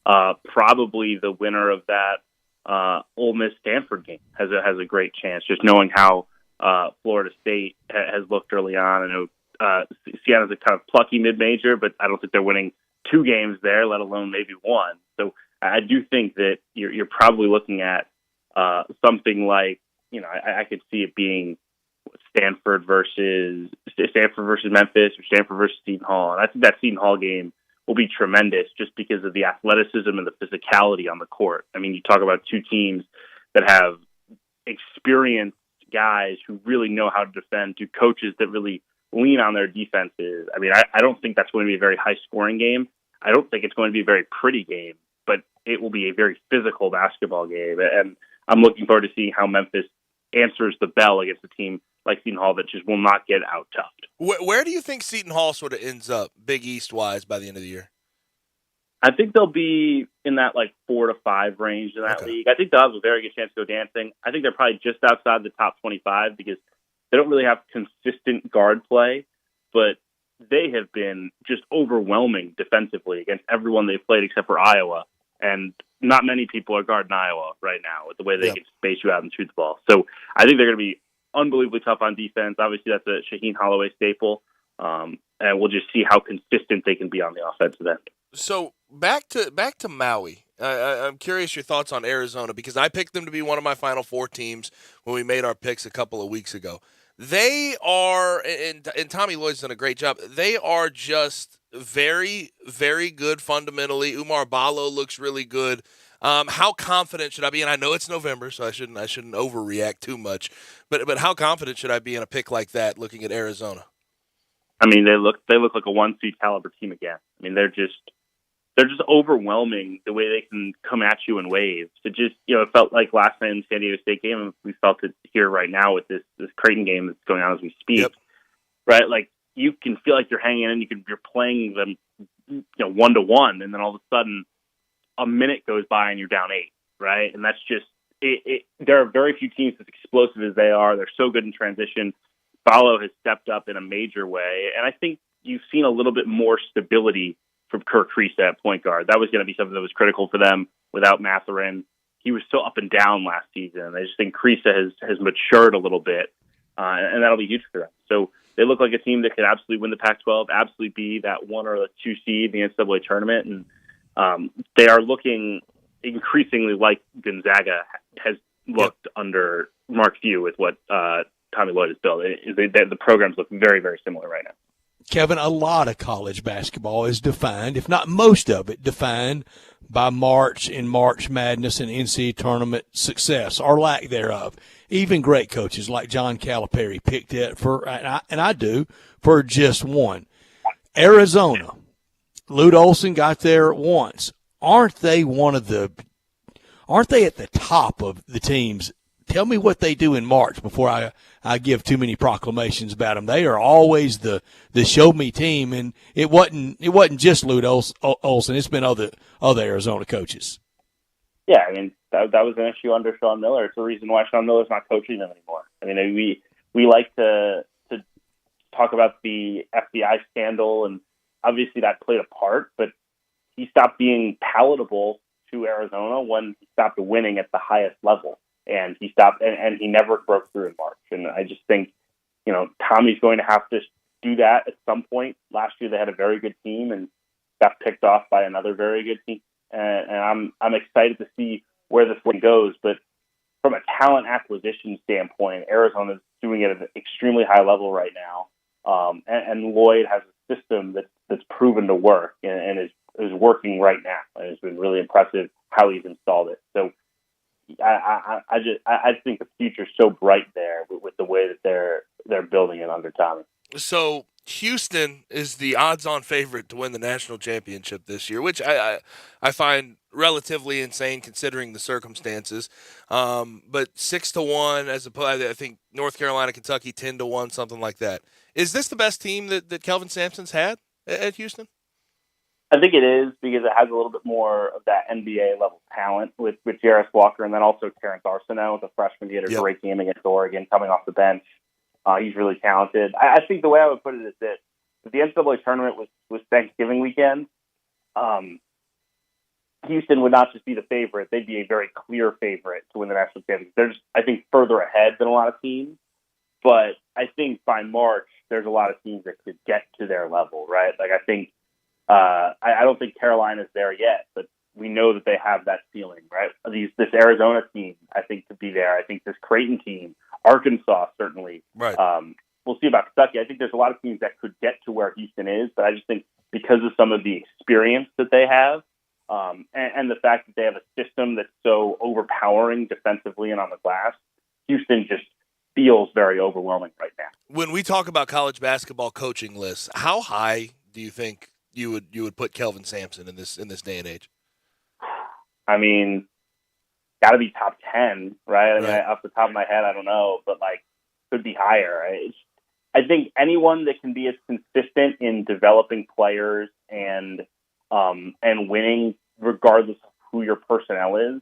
probably the winner of that Ole Miss-Stanford game has a great chance, just knowing how Florida State has looked early on. I know Sienna's a kind of plucky mid-major, but I don't think they're winning 2 games there, let alone maybe 1. So I do think that you're probably looking at something like, I could see it being Stanford versus Memphis or Stanford versus Seton Hall. And I think that Seton Hall game will be tremendous just because of the athleticism and the physicality on the court. I mean, you talk about 2 teams that have experienced guys who really know how to defend, 2 coaches that really lean on their defenses. I mean, I don't think that's going to be a very high-scoring game. I don't think it's going to be a very pretty game, but it will be a very physical basketball game. And I'm looking forward to seeing how Memphis answers the bell against a team like Seton Hall that just will not get out-toughed. Where do you think Seton Hall sort of ends up, Big East-wise, by the end of the year? I think they'll be in that 4 to 5 range in that league. I think they'll have a very good chance to go dancing. I think they're probably just outside the top 25 because they don't really have consistent guard play, but they have been just overwhelming defensively against everyone they've played except for Iowa. And not many people are guarding Iowa right now with the way they can space you out and shoot the ball. So I think they're going to be unbelievably tough on defense. Obviously, that's a Shaheen Holloway staple. And we'll just see how consistent they can be on the offensive end. So back to Maui. I'm curious your thoughts on Arizona because I picked them to be one of my Final Four teams when we made our picks a couple of weeks ago. They are, and Tommy Lloyd's done a great job, they are just very, very good fundamentally. Umar Ballo looks really good. How confident should I be? And I know it's November, so I shouldn't overreact too much. But how confident should I be in a pick like that looking at Arizona? I mean, they look like a 1-seed caliber team again. I mean, they're just overwhelming the way they can come at you in waves. It just, it felt like last night in the San Diego State game, and we felt it here right now with this Creighton game that's going on as we speak. Yep. Right? Like you can feel like you're hanging in, you're playing them, 1-to-1, and then all of a sudden a minute goes by and you're down 8, right? And that's just it. There are very few teams as explosive as they are. They're so good in transition. Ballo has stepped up in a major way, and I think you've seen a little bit more stability from Kirk Kriisa at point guard. That was going to be something that was critical for them without Mathurin. He was so up and down last season. I just think Kriisa has matured a little bit, and that'll be huge for them. So they look like a team that could absolutely win the Pac-12, absolutely be that 1 or 2 seed in the NCAA tournament, and they are looking increasingly like Gonzaga has looked under Mark Few with what Tommy Lloyd has built. The programs look very, very similar right now. Kevin, a lot of college basketball is defined, if not most of it, defined by March and March Madness and NCAA tournament success or lack thereof. Even great coaches like John Calipari picked it and I do, for just one. Arizona, Lute Olson got there once. Aren't they at the top of the teams? Tell me what they do in March before I give too many proclamations about them. They are always the show me team, and it wasn't just Lute Olson. It's been other Arizona coaches. Yeah, I mean that was an issue under Sean Miller. It's the reason why Sean Miller's not coaching them anymore. I mean, we like to talk about the FBI scandal, and obviously that played a part, but he stopped being palatable to Arizona when he stopped winning at the highest level. And he stopped, and he never broke through in March. And I just think, Tommy's going to have to do that at some point. Last year they had a very good team and got picked off by another very good team. And I'm excited to see where this one goes. But from a talent acquisition standpoint, Arizona is doing it at an extremely high level right now. And Lloyd has a system that's proven to work and is working right now. And it's been really impressive how he's installed it. So I think the future's so bright there with the way that they're building it under Tommy. So Houston is the odds-on favorite to win the national championship this year, which I find relatively insane considering the circumstances. But 6-1 as opposed, I think North Carolina, Kentucky 10-1, something like that. Is this the best team that Kelvin Sampson's had at Houston? I think it is because it has a little bit more of that NBA-level talent with Jarris Walker and then also Terrence Arsenault, the freshman. He had a great game against Oregon coming off the bench. He's really talented. I think the way I would put it is this. If the NCAA tournament was Thanksgiving weekend, Houston would not just be the favorite. They'd be a very clear favorite to win the national championship. They're just, I think, further ahead than a lot of teams. But I think by March, there's a lot of teams that could get to their level, right? Like, I think I don't think Carolina's there yet, but we know that they have that ceiling, right? This Arizona team, I think, could be there. I think this Creighton team, Arkansas, certainly. Right. We'll see about Kentucky. I think there's a lot of teams that could get to where Houston is, but I just think because of some of the experience that they have and the fact that they have a system that's so overpowering defensively and on the glass, Houston just feels very overwhelming right now. When we talk about college basketball coaching lists, how high do you think you would put Kelvin Sampson in this day and age? I mean, got to be top 10, right? I mean, off the top of my head, I don't know, but could be higher. I think anyone that can be as consistent in developing players and winning, regardless of who your personnel is,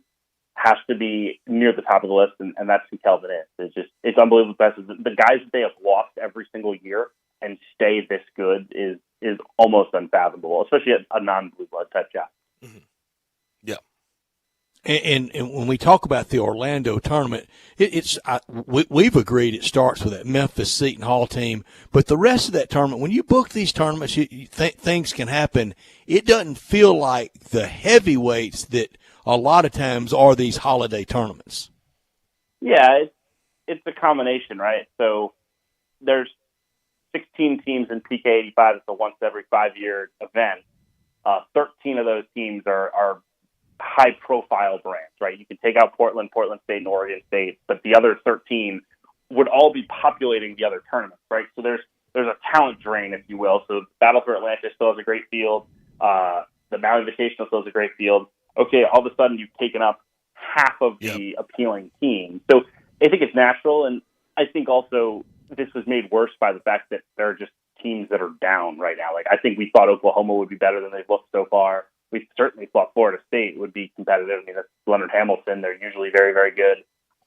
has to be near the top of the list, and that's who Kelvin is. It's unbelievable. The guys that they have lost every single year and stay this good is almost unfathomable, especially a non-blue blood type job. Mm-hmm. Yeah. And when we talk about the Orlando tournament, we've agreed it starts with that Memphis Seton Hall team, but the rest of that tournament, when you book these tournaments, things can happen. It doesn't feel like the heavyweights that a lot of times are these holiday tournaments. Yeah, it's a combination, right? So there's 16 teams in PK85. It's a once every 5-year event. 13 of those teams are high-profile brands, right? You can take out Portland State, and Oregon State, but the other 13 would all be populating the other tournaments, right? So there's a talent drain, if you will. So Battle for Atlantis still has a great field. The Maui Invitational still has a great field. Okay, all of a sudden you've taken up half of the appealing teams. So I think it's natural, and I think also this was made worse by the fact that there are just teams that are down right now. I think we thought Oklahoma would be better than they've looked so far. We certainly thought Florida State would be competitive. I mean, that's Leonard Hamilton. They're usually very, very good.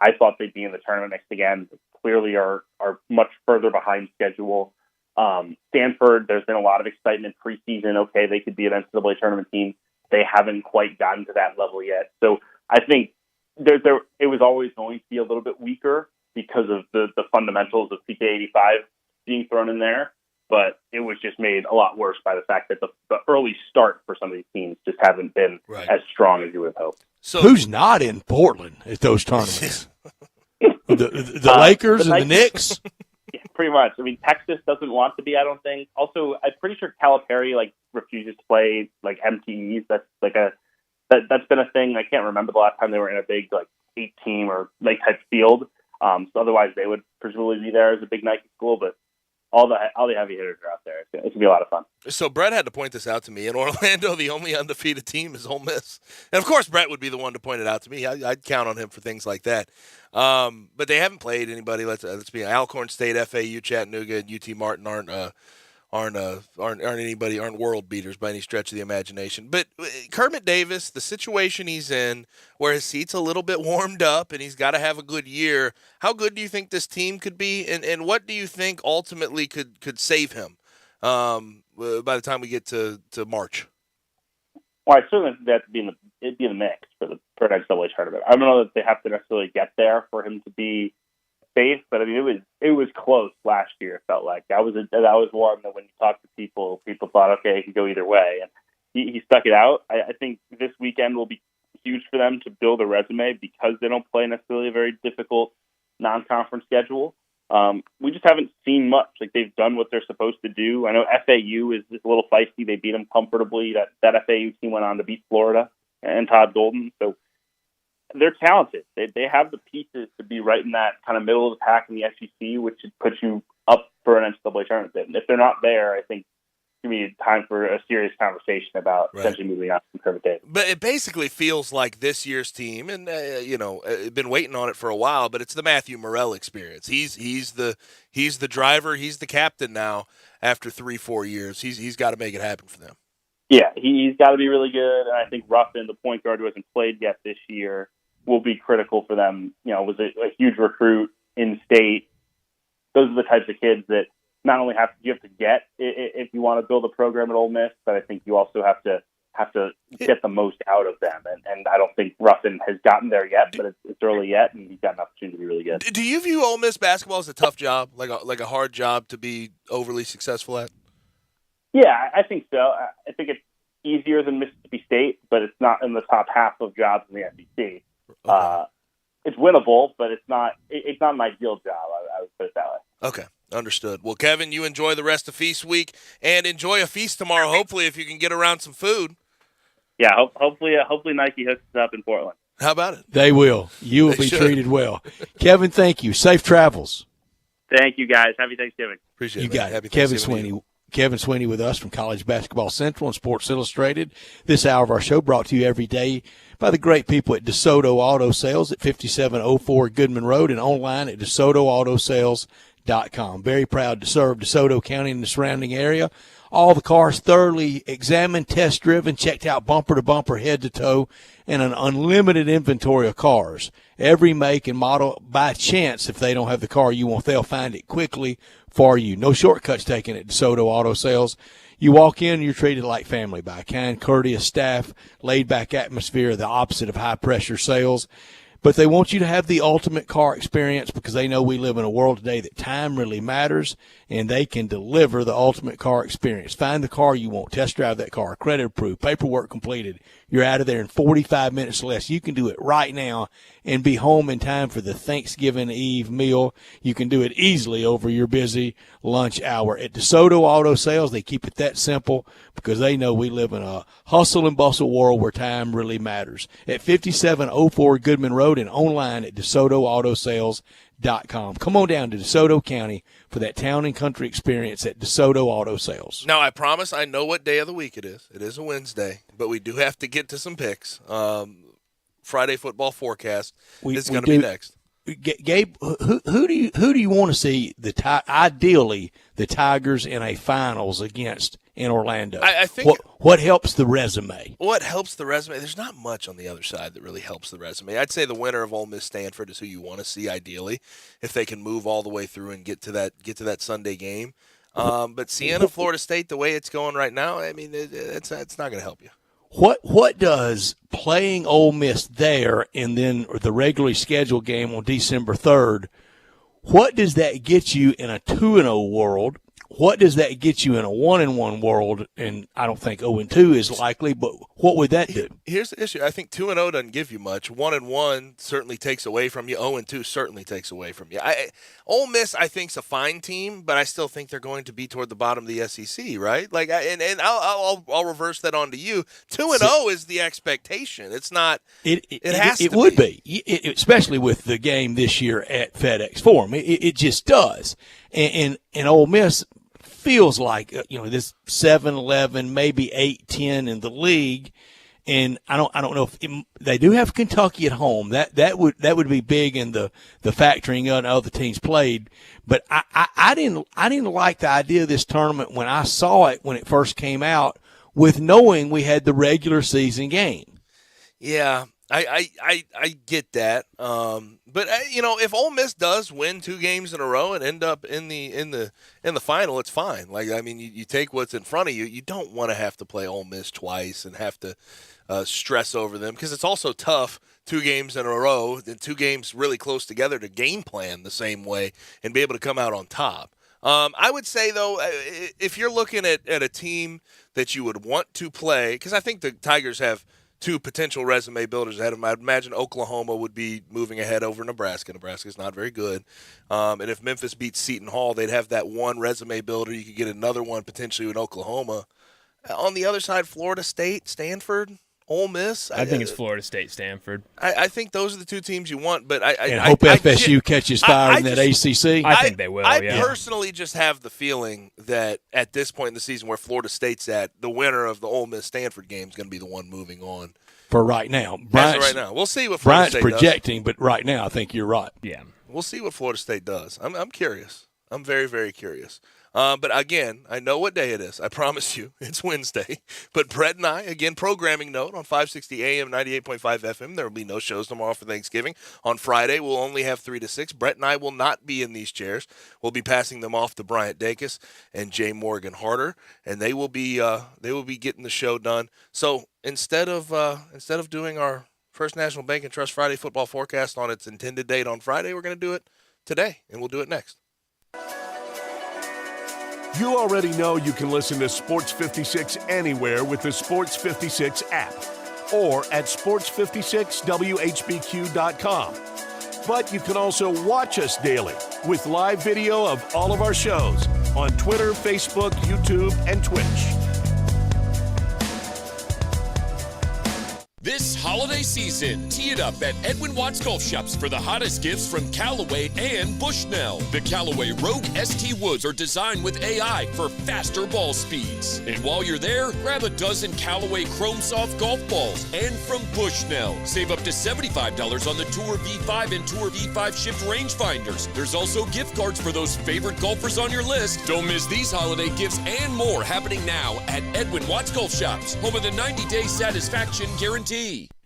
I thought they'd be in the tournament next again, but clearly are much further behind schedule. Stanford, there's been a lot of excitement preseason. Okay, they could be an NCAA tournament team. They haven't quite gotten to that level yet. So I think it was always going to be a little bit weaker because of the fundamentals of PK85 being thrown in there. But it was just made a lot worse by the fact that the early start for some of these teams just haven't been as strong as you would have hoped. So who's not in Portland at those tournaments? the Lakers and the Knicks? Yeah, pretty much. I mean, Texas doesn't want to be, I don't think. Also, I'm pretty sure Calipari refuses to play MTEs. That's that's been a thing. I can't remember the last time they were in a big 8-team or type field. So otherwise, they would presumably be there as a big Nike school. But all the heavy hitters are out there. It's gonna be a lot of fun. So Brett had to point this out to me. In Orlando, the only undefeated team is Ole Miss, and of course, Brett would be the one to point it out to me. I'd count on him for things like that. But they haven't played anybody. Let's be Alcorn State, FAU, Chattanooga, and UT Martin aren't world beaters by any stretch of the imagination. But Kermit Davis, the situation he's in, where his seat's a little bit warmed up and he's got to have a good year. How good do you think this team could be, and what do you think ultimately could save him by the time we get to March? Well, I certainly think that it'd be in the mix for an NCAA tournament. I don't know that they have to necessarily get there for him to be safe, but I mean it was close last year. It felt like that was one that when you talk to people thought, okay, it could go either way, and he stuck it out. I think this weekend will be huge for them to build a resume because they don't play necessarily a very difficult non-conference schedule. We just haven't seen much. They've done what they're supposed to do. I know FAU is just a little feisty. They beat them comfortably. That FAU team went on to beat Florida and Todd Golden. So they're talented. They have the pieces to be right in that kind of middle of the pack in the SEC, which should put you up for an NCAA tournament. And if they're not there, I think it's going to be time for a serious conversation about potentially moving on from Kermit Davis. But it basically feels like this year's team, and been waiting on it for a while. But it's the Matthew Morrell experience. He's the driver. He's the captain now. After 3-4 years, he's got to make it happen for them. Yeah, he's got to be really good. And I think Ruffin, the point guard who hasn't played yet this year, will be critical for them. Was a huge recruit in state. Those are the types of kids that not only have to get if you want to build a program at Ole Miss, but I think you also have to get the most out of them. And I don't think Ruffin has gotten there yet, but it's early yet, and he's got an opportunity to be really good. Do you view Ole Miss basketball as a tough job, like a hard job to be overly successful at? Yeah, I think so. I think it's easier than Mississippi State, but it's not in the top half of jobs in the SEC. Okay. It's winnable, but it's not an ideal job. I would put it that way. Okay, understood. Well, Kevin, you enjoy the rest of Feast Week and enjoy a feast tomorrow. Hopefully, if you can get around some food. Yeah, hopefully Nike hooks us up in Portland. How about it? They will. You will be treated well. Kevin, thank you. Safe travels. Thank you, guys. Happy Thanksgiving. Appreciate it. You got Happy it. Kevin Thanksgiving Sweeney. Kevin Sweeney with us from College Basketball Central and Sports Illustrated. This hour of our show brought to you every day by the great people at DeSoto Auto Sales at 5704 Goodman Road and online at DeSotoAutoSales.com. Very proud to serve DeSoto County and the surrounding area. All the cars thoroughly examined, test-driven, checked out bumper to bumper, head to toe, and an unlimited inventory of cars. Every make and model. By chance, if they don't have the car you want, they'll find it quickly for you. No shortcuts taken at DeSoto Auto Sales. You walk in, you're treated like family by a kind, courteous staff, laid-back atmosphere, the opposite of high-pressure sales. But they want you to have the ultimate car experience because they know we live in a world today that time really matters, and they can deliver the ultimate car experience. Find the car you want, test drive that car, credit approved, paperwork completed. You're out of there in 45 minutes or less. You can do it right now and be home in time for the Thanksgiving Eve meal. You can do it easily over your busy lunch hour. At DeSoto Auto Sales, they keep it that simple because they know we live in a hustle and bustle world where time really matters. At 5704 Goodman Road and online at DeSotoAutoSales.com. Come on down to DeSoto County for that town and country experience at DeSoto Auto Sales. Now, I promise I know what day of the week it is. It is a Wednesday, but we do have to get to some picks. Friday football forecast is going to be next. Gabe, who do you want to see ideally the Tigers in a finals against in Orlando? I think what helps the resume? What helps the resume? There's not much on the other side that really helps the resume. I'd say the winner of Ole Miss Stanford is who you want to see ideally, if they can move all the way through and get to that Sunday game. But Siena, Florida State, the way it's going right now, I mean, it's not going to help you. What does playing Ole Miss there and then the regularly scheduled game on December 3rd, what does that get you in a 2-0 world what does that get you in a 1-1 world? And I don't think 0-2 is likely, but what would that do? Here's the issue. I think 2-0 doesn't give you much. 1-1 certainly takes away from you. 0-2 certainly takes away from you. Ole Miss, I think, is a fine team, but I still think they're going to be toward the bottom of the SEC, right? Like, and I'll reverse that onto you. 2-0 is the expectation. It's not. It has to. It would be, especially with the game this year at FedEx Forum. It just does, and Ole Miss feels like this 7-11, maybe 8-10 in the league, and I don't know if they do have Kentucky at home. That would be big in the factoring in other teams played. But I didn't like the idea of this tournament when I saw it when it first came out, with knowing we had the regular season game. Yeah. I get that, but if Ole Miss does win 2 games in a row and end up in the final, it's fine. Like, I mean, you take what's in front of you. You don't want to have to play Ole Miss twice and have to stress over them, because it's also tough 2 games in a row and 2 games really close together to game plan the same way and be able to come out on top. I would say, though, if you're looking at a team that you would want to play, because I think the Tigers have 2 potential resume builders ahead of them. I'd imagine Oklahoma would be moving ahead over Nebraska. Nebraska's not very good. And if Memphis beats Seton Hall, they'd have that one resume builder. You could get another one potentially in Oklahoma. On the other side, Florida State, Stanford, Ole Miss. I think it's Florida State, Stanford. I think those are the 2 teams you want, but I hope FSU catches fire in that ACC. I think they will. I personally just have the feeling that at this point in the season, where Florida State's at, the winner of the Ole Miss Stanford game is going to be the one moving on. For right now, right now, we'll see what Florida State projecting, does. but right now, I think you're right. Yeah, we'll see what Florida State does. I'm curious. I'm very, very curious. But again, I know what day it is. I promise you, it's Wednesday. But Brett and I, again, programming note on 560 AM, 98.5 FM. There will be no shows tomorrow for Thanksgiving. On Friday, we'll only have 3 to 6. Brett and I will not be in these chairs. We'll be passing them off to Bryant Dacus and Jay Morgan Harder, and they will be getting the show done. So instead of doing our First National Bank and Trust Friday football forecast on its intended date on Friday, we're going to do it today, and we'll do it next. You already know you can listen to Sports 56 anywhere with the Sports 56 app or at sports56whbq.com. But you can also watch us daily with live video of all of our shows on Twitter, Facebook, YouTube, and Twitch. This holiday season, tee it up at Edwin Watts Golf Shops for the hottest gifts from Callaway and Bushnell. The Callaway Rogue ST Woods are designed with AI for faster ball speeds. And while you're there, grab a dozen Callaway Chrome Soft golf balls. And from Bushnell, save up to $75 on the Tour V5 and Tour V5 shift rangefinders. There's also gift cards for those favorite golfers on your list. Don't miss these holiday gifts and more happening now at Edwin Watts Golf Shops, home of the 90-day satisfaction guarantee.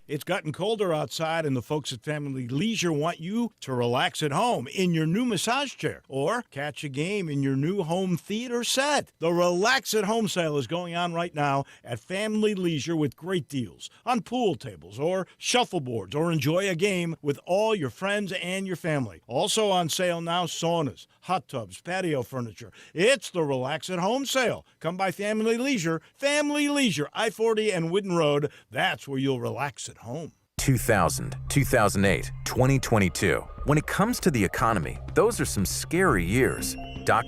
It's gotten colder outside, and the folks at Family Leisure want you to relax at home in your new massage chair or catch a game in your new home theater set. The Relax at Home sale is going on right now at Family Leisure with great deals on pool tables or shuffleboards, or enjoy a game with all your friends and your family. Also on sale now, saunas, hot tubs, patio furniture. It's the Relax at Home sale. Come by Family Leisure, I-40 and Whidden Road. That's where you'll relax at home. 2000, 2008, 2022. When it comes to the economy, those are some scary years.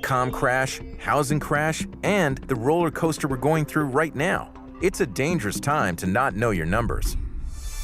.com crash, housing crash, and the roller coaster we're going through right now. It's a dangerous time to not know your numbers.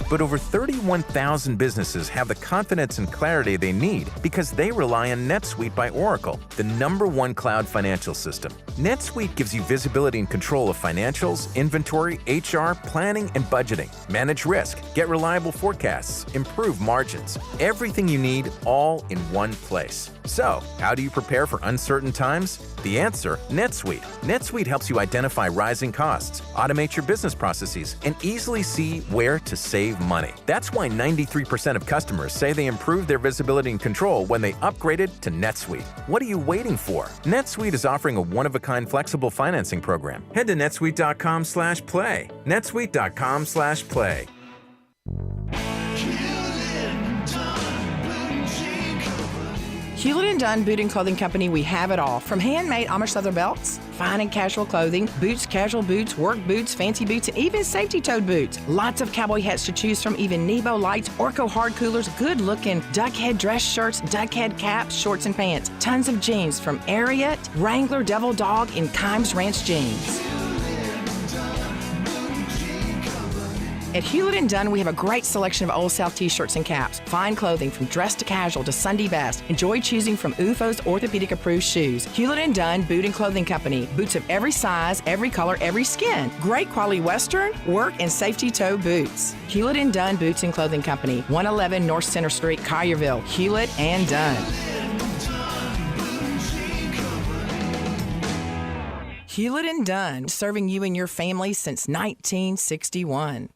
But over 31,000 businesses have the confidence and clarity they need because they rely on NetSuite by Oracle, the #1 cloud financial system. NetSuite gives you visibility and control of financials, inventory, HR, planning, and budgeting. Manage risk, get reliable forecasts, improve margins. Everything you need all in one place. So, how do you prepare for uncertain times? The answer, NetSuite. NetSuite helps you identify rising costs, automate your business processes, and easily see where to save money. That's why 93% of customers say they improved their visibility and control when they upgraded to NetSuite. What are you waiting for? NetSuite is offering a one-of-a-kind flexible financing program. Head to netsuite.com/play. netsuite.com/play. Hewlett & Dunn Boot and Clothing Company, we have it all. From handmade Amish leather belts, fine and casual clothing, boots, casual boots, work boots, fancy boots, and even safety-toed boots. Lots of cowboy hats to choose from, even Nebo lights, Orco hard coolers, good-looking duck head dress shirts, duck head caps, shorts, and pants. Tons of jeans from Ariat, Wrangler, Devil Dog, and Kimes Ranch jeans. At Hewlett & Dunn, we have a great selection of Old South t-shirts and caps. Fine clothing from dress to casual to Sunday best. Enjoy choosing from UFO's orthopedic-approved shoes. Hewlett & Dunn Boot and Clothing Company. Boots of every size, every color, every skin. Great quality Western, work, and safety toe boots. Hewlett & Dunn Boots and Clothing Company. 111 North Center Street, Collierville. Hewlett & Dunn. Hewlett & Dunn, serving you and your family since 1961.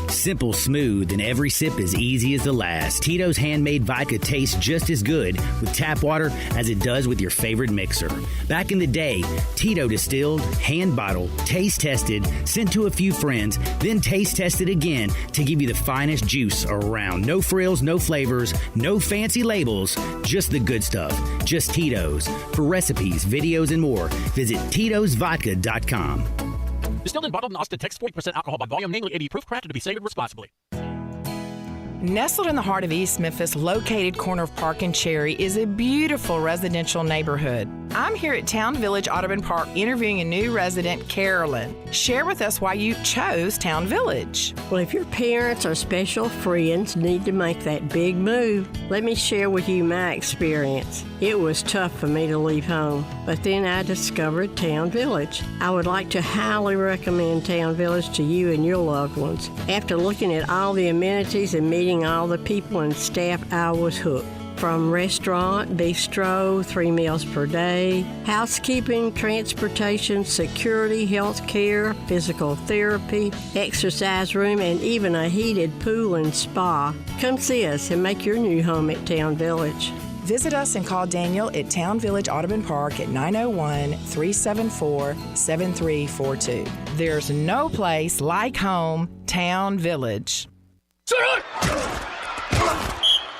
Simple, smooth, and every sip as easy as the last. Tito's handmade vodka tastes just as good with tap water as it does with your favorite mixer. Back in the day, Tito distilled, hand bottled, taste tested, sent to a few friends, then taste tested again to give you the finest juice around. No frills, no flavors, no fancy labels, just the good stuff. Just Tito's. For recipes, videos, and more, visit Tito'sVodka.com. Distilled and bottled in Austin, Texas, 40% alcohol by volume, namely 80 proof, crafted to be savored responsibly. Nestled in the heart of East Memphis, located corner of Park and Cherry, is a beautiful residential neighborhood. I'm here at Town Village Audubon Park interviewing a new resident, Carolyn. Share with us why you chose Town Village. Well, if your parents or special friends need to make that big move, let me share with you my experience. It was tough for me to leave home, but then I discovered Town Village. I would like to highly recommend Town Village to you and your loved ones. After looking at all the amenities and meeting all the people and staff, I was hooked. From restaurant, bistro, 3 meals per day, housekeeping, transportation, security, health care, physical therapy, exercise room, and even a heated pool and spa. Come see us and make your new home at Town Village. Visit us and call Daniel at Town Village Audubon Park at 901-374-7342. There's no place like home, Town Village.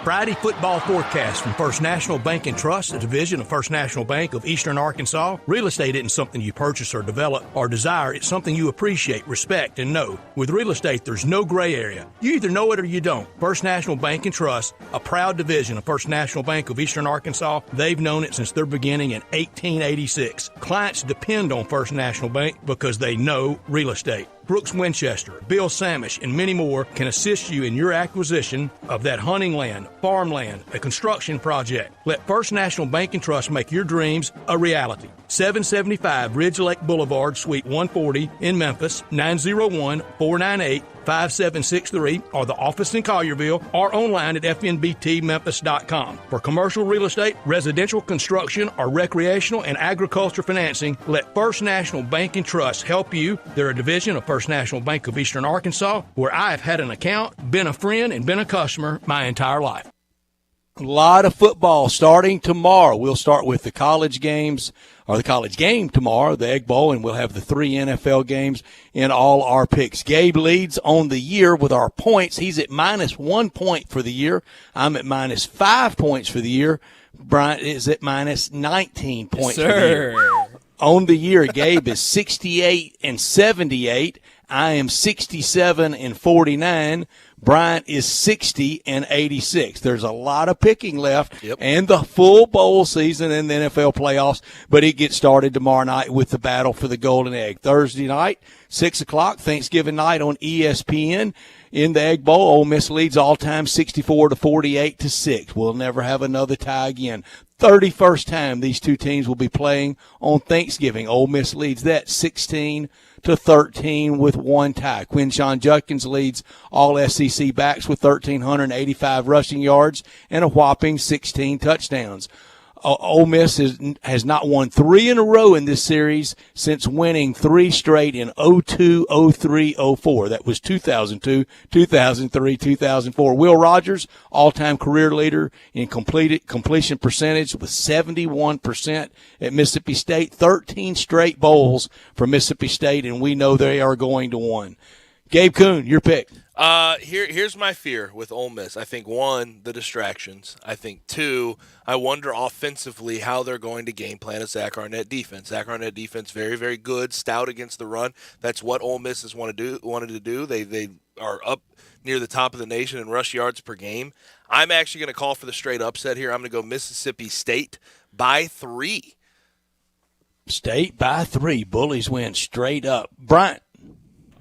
Friday football forecast from First National Bank and Trust, a division of First National Bank of Eastern Arkansas. Real estate isn't something you purchase or develop or desire. It's something you appreciate, respect, and know. With real estate, there's no gray area. You either know it or you don't. First National Bank and Trust, a proud division of First National Bank of Eastern Arkansas. They've known it since their beginning in 1886. Clients depend on First National Bank because they know real estate. Brooks Winchester, Bill Samish, and many more can assist you in your acquisition of that hunting land, farmland, a construction project. Let First National Bank and Trust make your dreams a reality. 775 Ridge Lake Boulevard, Suite 140 in Memphis, 901-498-5763, or the office in Collierville, or online at fnbtmemphis.com. For commercial real estate, residential construction, or recreational and agriculture financing, let First National Bank and Trust help you. They're a division of First National Bank of Eastern Arkansas, where I have had an account, been a friend, and been a customer my entire life. A lot of football starting tomorrow. We'll start with the college games, or the college game tomorrow, the Egg Bowl, and we'll have the 3 NFL games in all our picks. Gabe leads on the year with our points. He's at -1 point for the year. I'm at -5 points for the year. Bryant is at -19 points for the year. On the year, Gabe is 68-78. I am 67-49. Bryant is 60-86. There's a lot of picking left, and the full bowl season and the NFL playoffs, but it gets started tomorrow night with the battle for the Golden Egg. Thursday night, 6 o'clock, Thanksgiving night on ESPN. In the Egg Bowl, Ole Miss leads all-time 64-48-6. We'll never have another tie again. 31st time these two teams will be playing on Thanksgiving. Ole Miss leads that 16-13 with 1 tie. Quinshon Judkins leads all SEC backs with 1,385 rushing yards and a whopping 16 touchdowns. Ole Miss has not won 3 in a row in this series since winning 3 straight in 02, 03, 04. That was 2002, 2003, 2004. Will Rogers, all-time career leader in completion percentage with 71% at Mississippi State. 13 straight bowls for Mississippi State, and we know they are going to win. Gabe Kuhn, your pick. Here's my fear with Ole Miss. I think, one, the distractions. I think, two, I wonder offensively how they're going to game plan a Zach Arnett defense. Zach Arnett defense, very, very good, stout against the run. That's what Ole Miss has wanted to do. They are up near the top of the nation in rush yards per game. I'm actually going to call for the straight upset here. I'm going to go Mississippi State by 3. State by 3. Bullies win straight up. Bryant.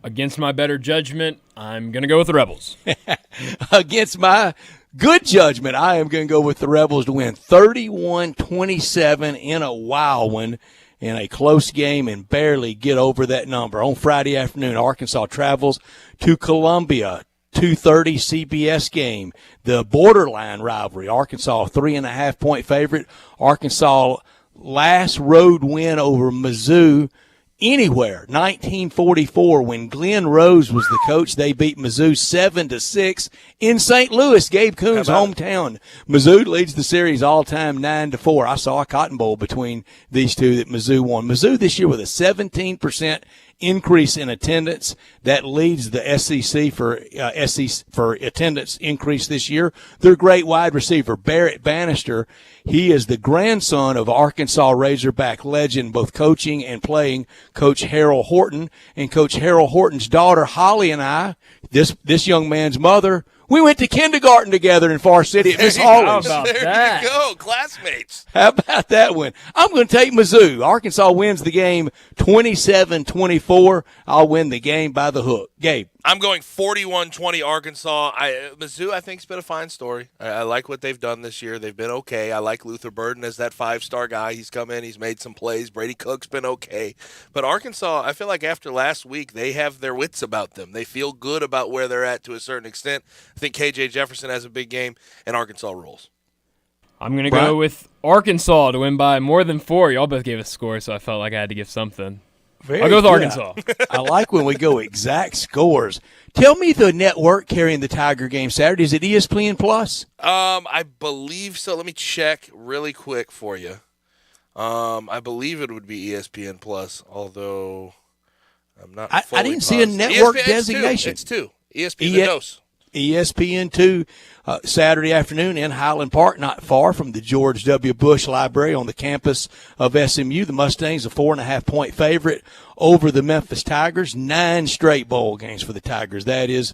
Against my better judgment, I'm going to go with the Rebels. Against my good judgment, I am going to go with the Rebels to win 31-27 in a wild one in a close game and barely get over that number. On Friday afternoon, Arkansas travels to Columbia. 2:30 CBS game. The borderline rivalry. Arkansas 3.5-point favorite. Arkansas last road win over Mizzou anywhere, 1944, when Glenn Rose was the coach. They beat Mizzou 7-6 in St. Louis, Gabe Kuhn's hometown. Mizzou leads the series all-time 9-4. I saw a Cotton Bowl between these two that Mizzou won. Mizzou this year with a 17% increase in attendance. That leads the SEC for attendance increase this year. Their great wide receiver, Barrett Bannister, he is the grandson of Arkansas Razorback legend, both coaching and playing, Coach Harold Horton. And Coach Harold Horton's daughter, Holly, and I, this young man's mother, we went to kindergarten together in Far City at Miss Hawley's. There you go, classmates. How about that one? I'm going to take Mizzou. Arkansas wins the game 27-24. I'll win the game by the hook. Gabe. I'm going 41-20 Arkansas. Mizzou, I think, has been a fine story. I like what they've done this year. They've been okay. I like Luther Burden as that 5-star guy. He's come in. He's made some plays. Brady Cook's been okay. But Arkansas, I feel like after last week, they have their wits about them. They feel good about where they're at to a certain extent. I think KJ Jefferson has a big game, and Arkansas rolls. I'm going to go with Arkansas to win by more than 4. Y'all both gave a score, so I felt like I had to give something. I'll go with Arkansas. I like when we go exact scores. Tell me the network carrying the Tiger game Saturday. Is it ESPN Plus? I believe so. Let me check really quick for you. I believe it would be ESPN Plus, although I'm not fully I didn't see a network designation. It's 2. ESPN The Dose. ESPN2 Saturday afternoon in Highland Park, not far from the George W. Bush Library on the campus of SMU. The Mustangs a 4.5-point favorite over the Memphis Tigers. 9 straight bowl games for the Tigers. That is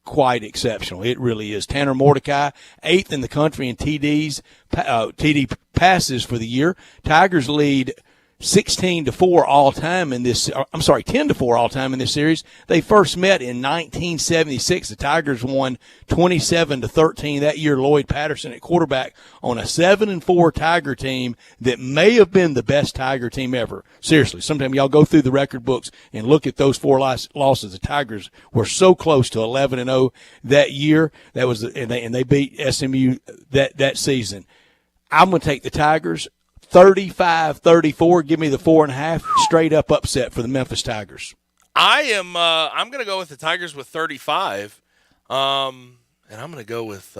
quite exceptional. It really is. Tanner Mordecai, 8th in the country in TD passes for the year. Tigers lead 16-4 all-time in this. 10-4 all-time in this series. They first met in 1976. The Tigers won 27-13 that year. Lloyd Patterson at quarterback on a 7-4 Tiger team that may have been the best Tiger team ever. Seriously, sometime y'all go through the record books and look at those 4 losses. The Tigers were so close to 11-0 that year. That was and they beat SMU that season. I'm going to take the Tigers. 35-34. Give me the 4.5. Straight up upset for the Memphis Tigers. I'm going to go with the Tigers with 35, and I'm going to go with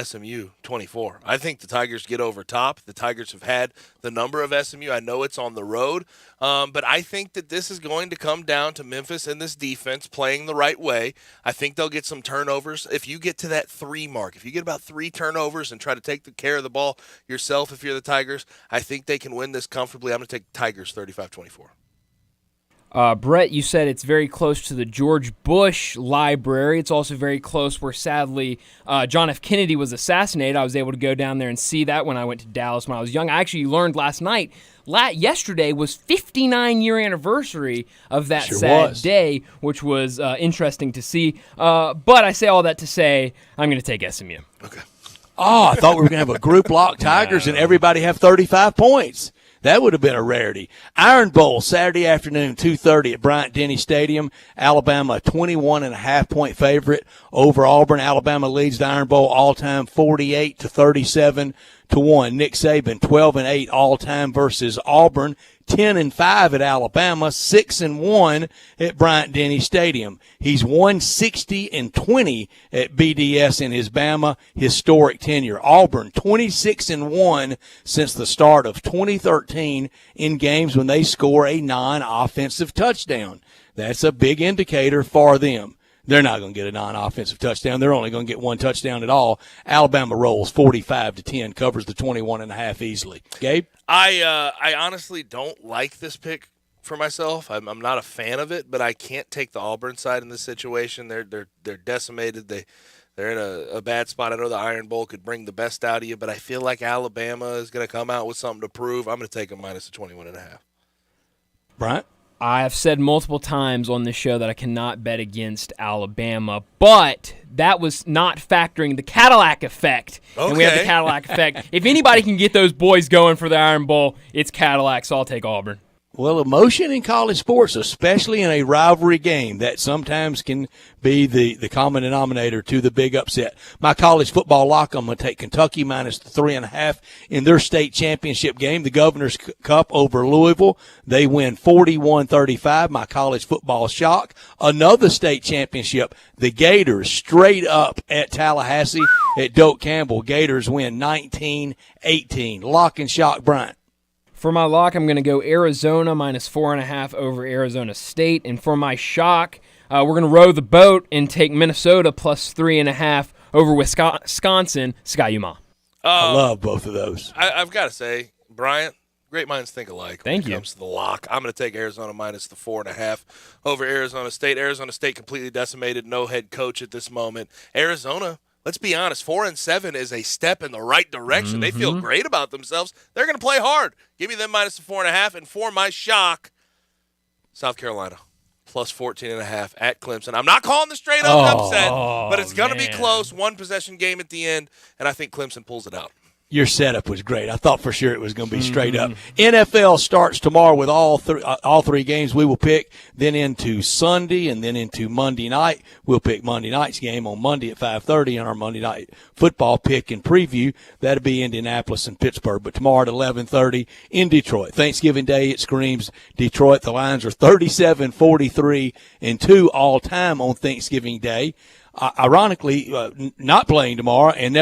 SMU 24. I think the Tigers get over top. The Tigers have had the number of SMU. I know it's on the road, but I think that this is going to come down to Memphis and this defense playing the right way. I think they'll get some turnovers. If you get to that 3 mark, if you get about 3 turnovers and try to take care of the ball yourself if you're the Tigers, I think they can win this comfortably. I'm going to take Tigers 35-24. Brett, you said it's very close to the George Bush Library. It's also very close where, sadly, John F. Kennedy was assassinated. I was able to go down there and see that when I went to Dallas when I was young. I actually learned last night, yesterday was 59-year anniversary of that day, which was interesting to see. But I say all that to say I'm going to take SMU. Okay. Oh, I thought we were going to have a group lock Tigers and everybody have 35 points. That would have been a rarity. Iron Bowl, Saturday afternoon, 2:30 at Bryant-Denny Stadium. Alabama, a 21.5-point favorite over Auburn. Alabama leads the Iron Bowl all-time 48-37-1. Nick Saban, 12-8 all-time versus Auburn. 10-5 at Alabama, 6-1 at Bryant-Denny Stadium. He's 160-20 at BDS in his Bama historic tenure. Auburn, 26-1 since the start of 2013 in games when they score a non-offensive touchdown. That's a big indicator for them. They're not going to get a non-offensive touchdown. They're only going to get one touchdown at all. Alabama rolls 45-10, covers the 21.5 easily. Gabe? I honestly don't like this pick for myself. I'm not a fan of it, but I can't take the Auburn side in this situation. They're decimated. They're in a bad spot. I know the Iron Bowl could bring the best out of you, but I feel like Alabama is going to come out with something to prove. I'm going to take them minus the 21.5. Bryant? I have said multiple times on this show that I cannot bet against Alabama, but that was not factoring the Cadillac effect. Okay. And we have the Cadillac effect. If anybody can get those boys going for the Iron Bowl, it's Cadillac, so I'll take Auburn. Well, emotion in college sports, especially in a rivalry game, that sometimes can be the common denominator to the big upset. My college football lock, I'm going to take Kentucky minus the 3.5 in their state championship game, the Governor's Cup over Louisville. They win 41-35. My college football shock, another state championship, the Gators straight up at Tallahassee at Doak Campbell. Gators win 19-18. Lock and shock, Bryant. For my lock, I'm going to go Arizona minus 4.5 over Arizona State. And for my shock, we're going to row the boat and take Minnesota plus 3.5 over Wisconsin, Ski-U-Mah. I love both of those. I've got to say, Bryant, great minds think alike when Thank it you. comes to the lock. I'm going to take Arizona minus the 4.5 over Arizona State. Arizona State completely decimated, no head coach at this moment. Arizona, let's be honest, 4-7 is a step in the right direction. They feel great about themselves. They're going to play hard. Give me them minus the 4.5. And for my shock, South Carolina plus 14.5 at Clemson. I'm not calling the straight up upset, but it's going to be close. One possession game at the end, and I think Clemson pulls it out. Your setup was great. I thought for sure it was going to be straight up. NFL starts tomorrow with all three games we will pick, then into Sunday and then into Monday night. We'll pick Monday night's game on Monday at 5:30 in our Monday night football pick and preview. That'll be Indianapolis and Pittsburgh. But tomorrow at 11:30 in Detroit. Thanksgiving Day, it screams Detroit. The Lions are 37-43-2 all time on Thanksgiving Day. Ironically, not playing tomorrow and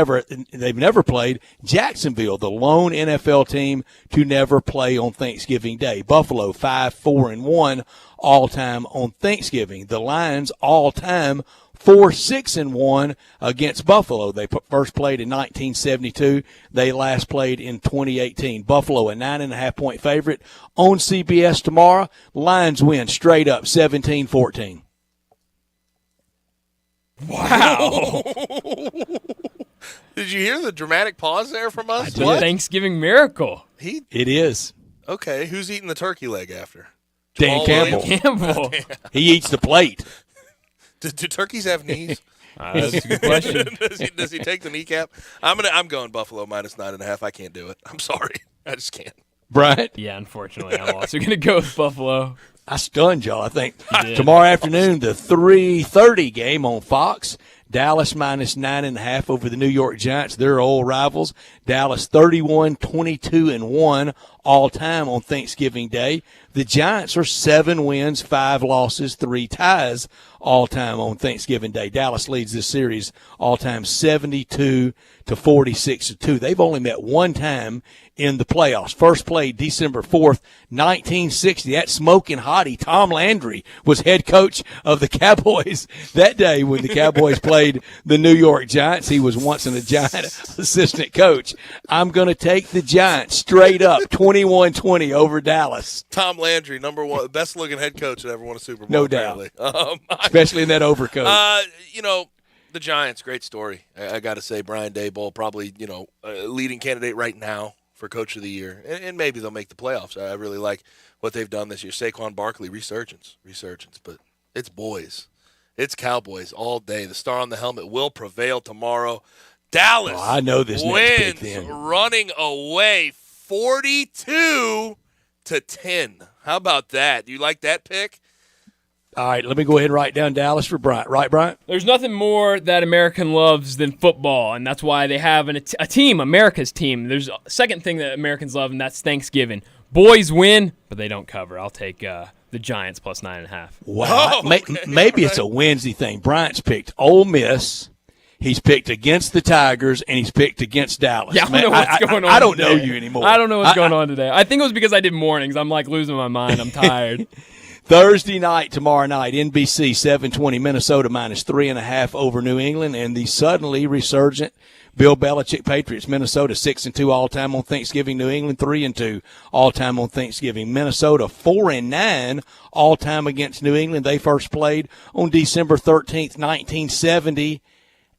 they've never played Jacksonville, the lone NFL team to never play on Thanksgiving Day. Buffalo 5-4-1 all time on Thanksgiving. The Lions all time 4-6-1 against Buffalo. They first played in 1972. They last played in 2018. Buffalo a 9.5-point favorite on CBS tomorrow. Lions win straight up 17-14. Wow. Did you hear the dramatic pause there from us? The Thanksgiving miracle. It is. Okay, who's eating the turkey leg after? Dan Campbell. He eats the plate. Do turkeys have knees? That's a good question. Does he take the kneecap? I'm going Buffalo minus 9.5. I can't do it. I'm sorry. I just can't. Bryant? Yeah, unfortunately, I'm also going to go with Buffalo. I stunned y'all, I think. Tomorrow afternoon, the 3:30 game on Fox. Dallas minus 9.5 over the New York Giants. They're old rivals. Dallas 31-22-1 all time on Thanksgiving Day. The Giants are 7 wins, 5 losses, 3 ties all time on Thanksgiving Day. Dallas leads this series all time 72-46-2. They've only met one time in the playoffs. First played December 4th, 1960. That smoking hottie, Tom Landry, was head coach of the Cowboys that day when the Cowboys played the New York Giants. He was once a Giant assistant coach. I'm going to take the Giants straight up, 21-20 over Dallas. Tom Landry, number one, best looking head coach that ever won a Super Bowl. No doubt. Especially in that overcoat. The Giants, great story. I got to say, Brian Daboll, probably, leading candidate right now for Coach of the Year. And maybe they'll make the playoffs. I really like what they've done this year. Saquon Barkley, resurgence. But it's boys. It's Cowboys all day. The star on the helmet will prevail tomorrow. Dallas I know this next pick wins, then. running away 42-10. How about that? Do you like that pick? All right, let me go ahead and write down Dallas for Bryant. Right, Bryant? There's nothing more that American loves than football, and that's why they have a team, America's team. There's a second thing that Americans love, and that's Thanksgiving. Boys win, but they don't cover. I'll take the Giants plus 9.5. Wow. Maybe it's a Wednesday thing. Bryant's picked Ole Miss. He's picked against the Tigers, and he's picked against Dallas. Yeah, I don't know what's going on I don't today. know you anymore. I don't know what's going on today. I think it was because I did mornings. I'm like losing my mind. I'm tired. Thursday night, tomorrow night, NBC 720, Minnesota minus 3.5 over New England, and the suddenly resurgent Bill Belichick Patriots. Minnesota 6-2 all time on Thanksgiving. New England 3-2 all time on Thanksgiving. Minnesota 4-9 all time against New England. They first played on December 13th, 1970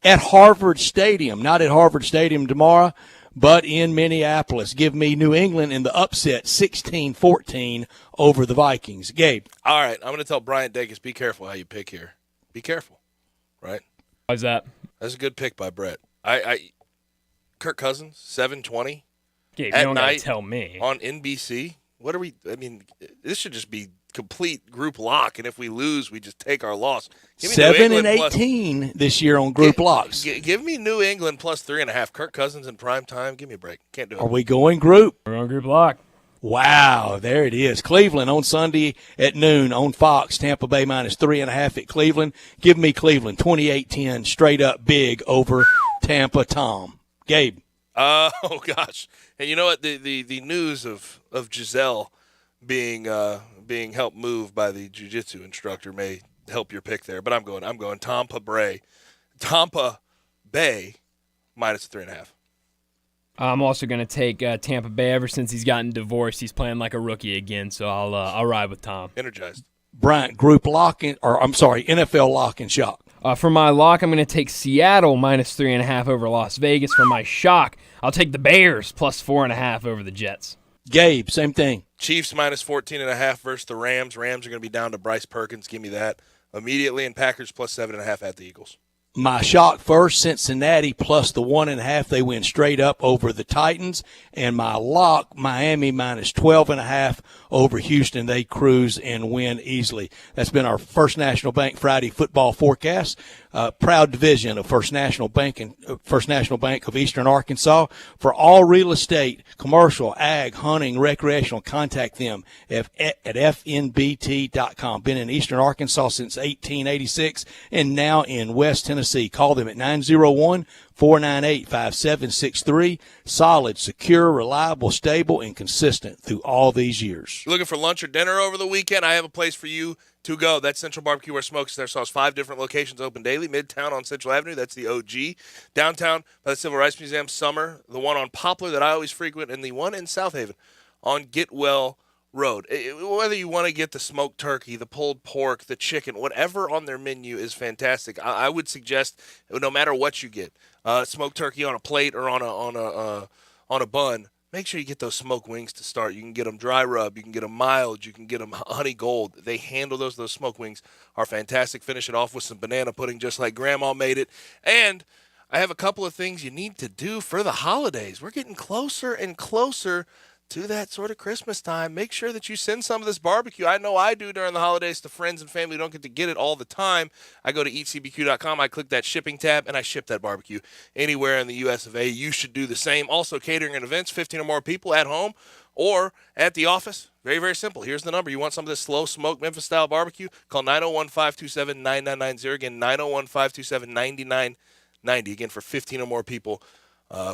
at Harvard Stadium. Not at Harvard Stadium tomorrow, but in Minneapolis. Give me New England in the upset 16-14 over the Vikings. Gabe. All right, I'm going to tell Bryant Dacus, be careful how you pick here. Be careful, right? Why's that? That's a good pick by Brett. Kirk Cousins, 7:20. Gabe, you at don't gotta night tell me. on NBC. What are we? I mean, this should just be complete group lock, and if we lose, we just take our loss. 7-18 this year on group locks. Give me New England plus 3.5. Kirk Cousins in prime time. Give me a break. Can't do it. Are we going group? We're on group lock. Wow, there it is. Cleveland on Sunday at noon on Fox. Tampa Bay minus 3.5 at Cleveland. Give me Cleveland 28-10 straight up big over Tampa. Tom. Gabe. Oh gosh, and you know what? The news of Giselle being helped move by the jiu-jitsu instructor may help your pick there. But I'm going Tampa Bay minus 3.5. I'm also going to take Tampa Bay. Ever since he's gotten divorced, he's playing like a rookie again. So I'll ride with Tom. Energized. Bryant, group lock NFL lock and shock. For my lock, I'm going to take Seattle minus 3.5 over Las Vegas. For my shock, I'll take the Bears plus 4.5 over the Jets. Gabe, same thing. Chiefs minus 14.5 versus the Rams. Rams are going to be down to Bryce Perkins. Give me that immediately. And Packers plus 7.5 at the Eagles. My shock first, Cincinnati plus the 1.5. They win straight up over the Titans. And my lock, Miami minus 12.5 over Houston. They cruise and win easily. That's been our First National Bank Friday football forecast. Proud division of First National Bank of Eastern Arkansas. For all real estate, commercial, ag, hunting, recreational, contact them at fnbt.com. Been in Eastern Arkansas since 1886 and now in West Tennessee. Call them at 901-498-5763. Solid, secure, reliable, stable, and consistent through all these years. You're looking for lunch or dinner over the weekend? I have a place for you to go. That's Central Barbecue, where smokes their sauce. 5 different locations open daily. Midtown on Central Avenue, that's the OG. Downtown by the Civil Rights Museum, Summer. The one on Poplar that I always frequent, and the one in South Haven on Getwell Road. Whether you want to get the smoked turkey, the pulled pork, the chicken, whatever on their menu is fantastic. I would suggest, no matter what you get, smoked turkey on a plate or on a bun, make sure you get those smoked wings to start. You can get them dry rub. You can get them mild. You can get them honey gold. They handle those. Those smoked wings are fantastic. Finish it off with some banana pudding just like Grandma made it. And I have a couple of things you need to do for the holidays. We're getting closer and closer to that sort of Christmas time. Make sure that you send some of this barbecue. I know I do during the holidays to friends and family who don't get to get it all the time. I go to eatcbq.com, I click that shipping tab, and I ship that barbecue anywhere in the U.S. of A. You should do the same. Also, catering and events, 15 or more people at home or at the office. Very, very simple. Here's the number. You want some of this slow smoked Memphis-style barbecue? Call 901-527-9990. Again, 901-527-9990. Again, for 15 or more people.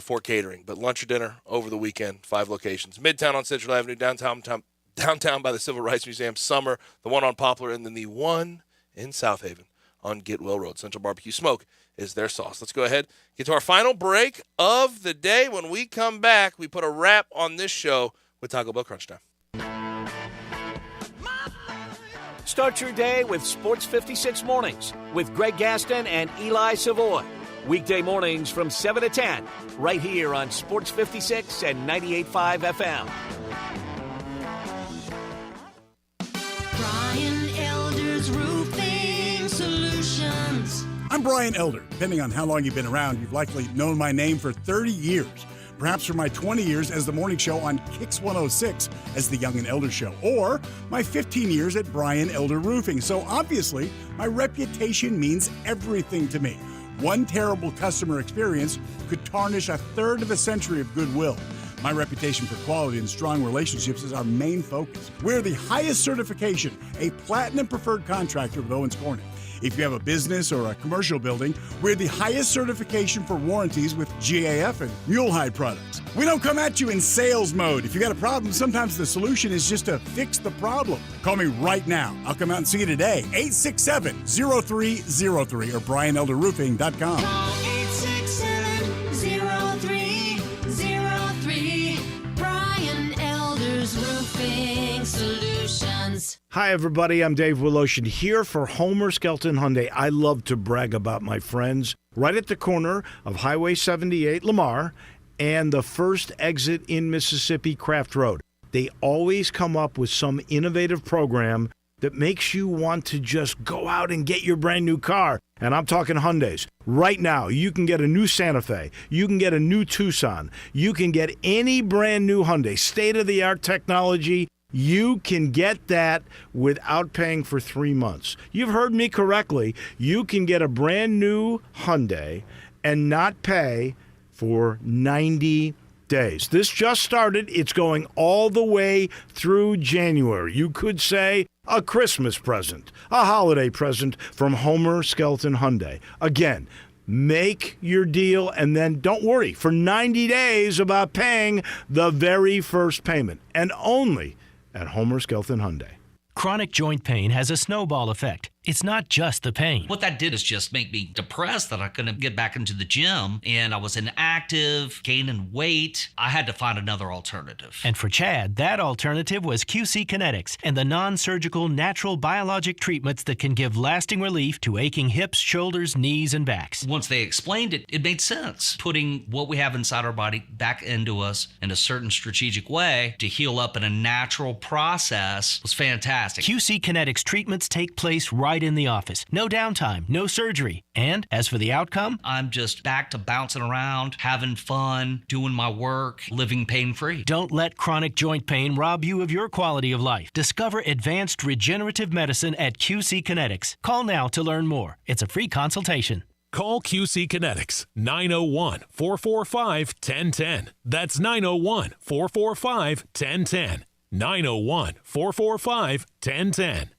For catering, but lunch or dinner over the weekend, 5 locations. Midtown on Central Avenue, downtown by the Civil Rights Museum, Summer, the one on Poplar, and then the one in South Haven on Getwell Road. Central Barbecue Smoke is their sauce. Let's go ahead, get to our final break of the day. When we come back, we put a wrap on this show with Taco Bell Crunch Time. Start your day with Sports 56 Mornings with Greg Gaston and Eli Savoy. Weekday mornings from 7 to 10, right here on Sports 56 and 98.5 FM. Brian Elder's Roofing Solutions. I'm Brian Elder. Depending on how long you've been around, you've likely known my name for 30 years. Perhaps for my 20 years as the morning show on Kix 106 as the Young and Elder Show, or my 15 years at Brian Elder Roofing. So obviously, my reputation means everything to me. One terrible customer experience could tarnish a third of a century of goodwill. My reputation for quality and strong relationships is our main focus. We're the highest certification, a platinum preferred contractor with Owens Corning. If you have a business or a commercial building, we're the highest certification for warranties with GAF and Mulehide products. We don't come at you in sales mode. If you got a problem, sometimes the solution is just to fix the problem. Call me right now. I'll come out and see you today. 867-0303 or BrianElderRoofing.com. Call 867-0303. Brian Elder's Roofing Solutions. Hi, everybody. I'm Dave Willoshin here for Homer Skelton Hyundai. I love to brag about my friends right at the corner of Highway 78, Lamar, and the first exit in Mississippi, Craft Road. They always come up with some innovative program that makes you want to just go out and get your brand new car. And I'm talking Hyundais. Right now, you can get a new Santa Fe. You can get a new Tucson. You can get any brand new Hyundai, state-of-the-art technology. You can get that without paying for 3 months. You've heard me correctly. You can get a brand new Hyundai and not pay for 90 days. This just started. It's going all the way through January. You could say a Christmas present, a holiday present from Homer Skelton Hyundai. Again, make your deal and then don't worry for 90 days about paying the very first payment, and only at Homer Skelton Hyundai. Chronic joint pain has a snowball effect. It's not just the pain. What that did is just make me depressed that I couldn't get back into the gym, and I was inactive, gaining weight. I had to find another alternative. And for Chad, that alternative was QC Kinetics and the non-surgical natural biologic treatments that can give lasting relief to aching hips, shoulders, knees, and backs. Once they explained it, it made sense. Putting what we have inside our body back into us in a certain strategic way to heal up in a natural process was fantastic. QC Kinetics treatments take place right in the office. No downtime, no surgery. And as for the outcome, I'm just back to bouncing around, having fun, doing my work, living pain-free. Don't let chronic joint pain rob you of your quality of life. Discover advanced regenerative medicine at QC Kinetics. Call now to learn more. It's a free consultation. Call QC Kinetics 901-445-1010. That's 901-445-1010. 901-445-1010.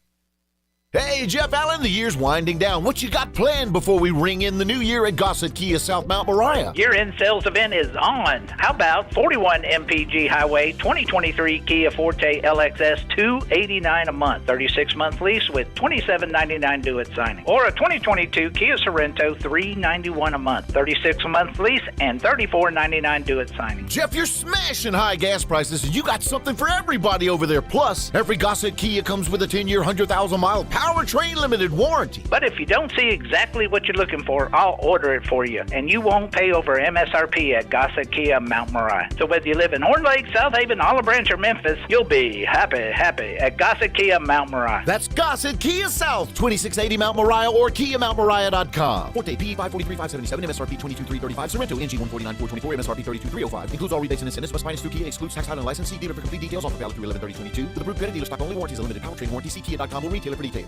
Hey, Jeff Allen, the year's winding down. What you got planned before we ring in the new year at Gossett Kia South Mount Moriah? Year-end sales event is on. How about 41 MPG Highway 2023 Kia Forte LXS $289 a month, 36-month lease with $27.99 due at signing, or a 2022 Kia Sorento $391 a month, 36-month lease and $34.99 due at signing. Jeff, you're smashing high gas prices, and you got something for everybody over there. Plus, every Gossett Kia comes with a 10-year, 100,000-mile powertrain limited warranty. But if you don't see exactly what you're looking for, I'll order it for you, and you won't pay over MSRP at Gossett Kia Mount Moriah. So whether you live in Horn Lake, South Haven, Olive Branch, or Memphis, you'll be happy at Gossett Kia Mount Moriah. That's Gossett Kia South, 2680 Mount Moriah or KiaMountMoriah.com. Forte P 543,577, MSRP 22,335, Sorrento NG 149,424, MSRP 32,305. Includes all rebates and incentives. Must finance through Kia. Excludes tax, title, and license. See dealer for complete details. Offer valid through 11/30/22. With approved credit dealer stock only. Warranties. A limited powertrain warranty. See Kia.com or retailer for details.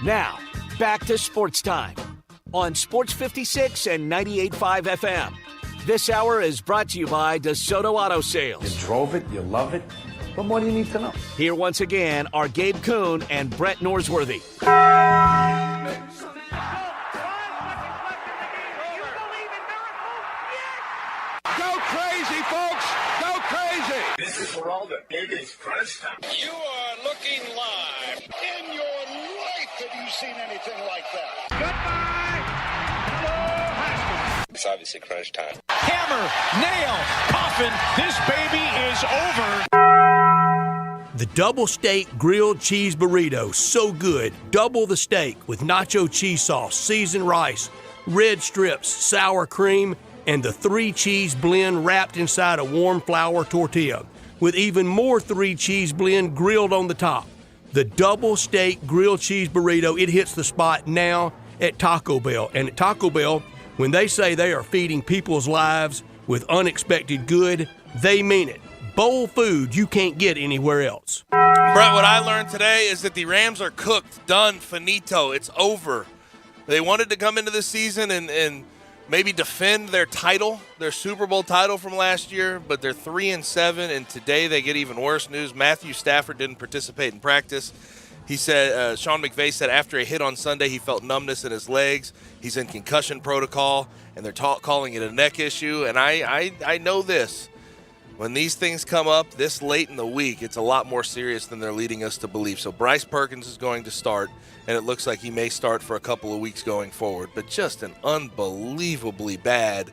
Now, back to Sports Time on Sports 56 and 98.5 FM. This hour is brought to you by DeSoto Auto Sales. You drove it, you love it. What more do you need to know? Here once again are Gabe Kuhn and Brett Norsworthy. Go crazy, folks! Go crazy! This is for all the biggest crunch time. You are looking live. In your life have you seen anything like that? Goodbye! Hello, Haskins. It's obviously crunch time. Hammer, nail, coffin. This baby is over. The double steak grilled cheese burrito, so good. Double the steak with nacho cheese sauce, seasoned rice, red strips, sour cream, and the 3-cheese blend wrapped inside a warm flour tortilla, with even more 3-cheese blend grilled on the top. The double steak grilled cheese burrito, it hits the spot now at Taco Bell. And at Taco Bell, when they say they are feeding people's lives with unexpected good, they mean it. Bowl food you can't get anywhere else. Brett, what I learned today is that the Rams are cooked, done, finito. It's over. They wanted to come into this season and maybe defend their title, their Super Bowl title from last year, but they're 3-7, and today they get even worse news. Matthew Stafford didn't participate in practice. He said, Sean McVay said after a hit on Sunday, he felt numbness in his legs. He's in concussion protocol, and they're calling it a neck issue. And I know this. When these things come up this late in the week, it's a lot more serious than they're leading us to believe. So Bryce Perkins is going to start, and it looks like he may start for a couple of weeks going forward. But just an unbelievably bad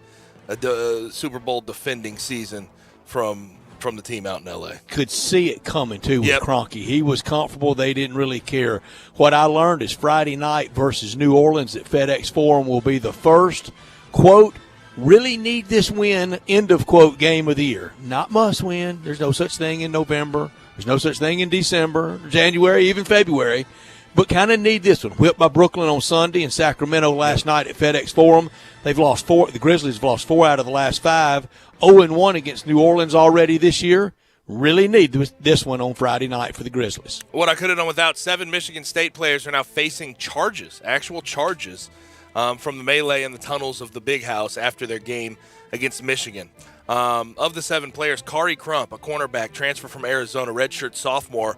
Super Bowl defending season from the team out in L.A. Could see it coming, too, with Kroenke. He was comfortable. They didn't really care. What I learned is Friday night versus New Orleans at FedEx Forum will be the first, quote, really need this win, end of quote, game of the year. Not must win. There's no such thing in November. There's no such thing in December, January, even February. But kind of need this one. Whipped by Brooklyn on Sunday and Sacramento last night at FedEx Forum. They've lost 4. The Grizzlies have lost 4 out of the last 5. 0-1 against New Orleans already this year. Really need this one on Friday night for the Grizzlies. What I could have done without, 7 Michigan State players are now facing charges, actual charges, from the melee in the tunnels of the Big House after their game against Michigan. Of the 7 players, Kari Crump, a cornerback, transfer from Arizona, redshirt sophomore,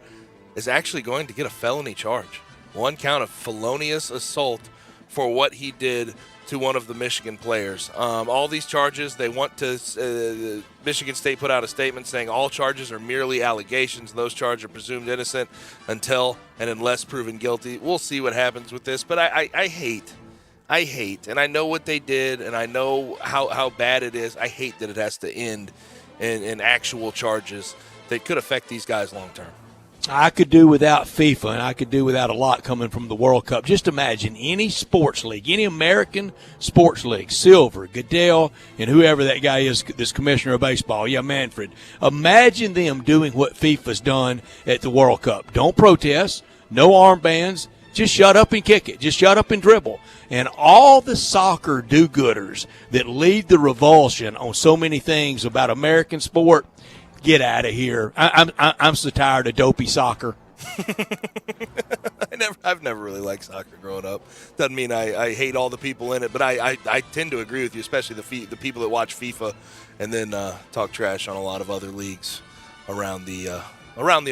is actually going to get a felony charge. 1 count of felonious assault for what he did to one of the Michigan players. All these charges, they want to Michigan State put out a statement saying all charges are merely allegations. Those charges are presumed innocent until and unless proven guilty. We'll see what happens with this, but I hate, and I know what they did, and I know how bad it is. I hate that it has to end in actual charges that could affect these guys long term. I could do without FIFA, and I could do without a lot coming from the World Cup. Just imagine any sports league, any American sports league, Silver, Goodell, and whoever that guy is, this commissioner of baseball, Manfred. Imagine them doing what FIFA's done at the World Cup. Don't protest, no armbands, just shut up and kick it. Just shut up and dribble. And all the soccer do-gooders that lead the revulsion on so many things about American sport, get out of here. I'm so tired of dopey soccer. I've never really liked soccer growing up. Doesn't mean I hate all the people in it, but I tend to agree with you, especially the people that watch FIFA and then talk trash on a lot of other leagues around the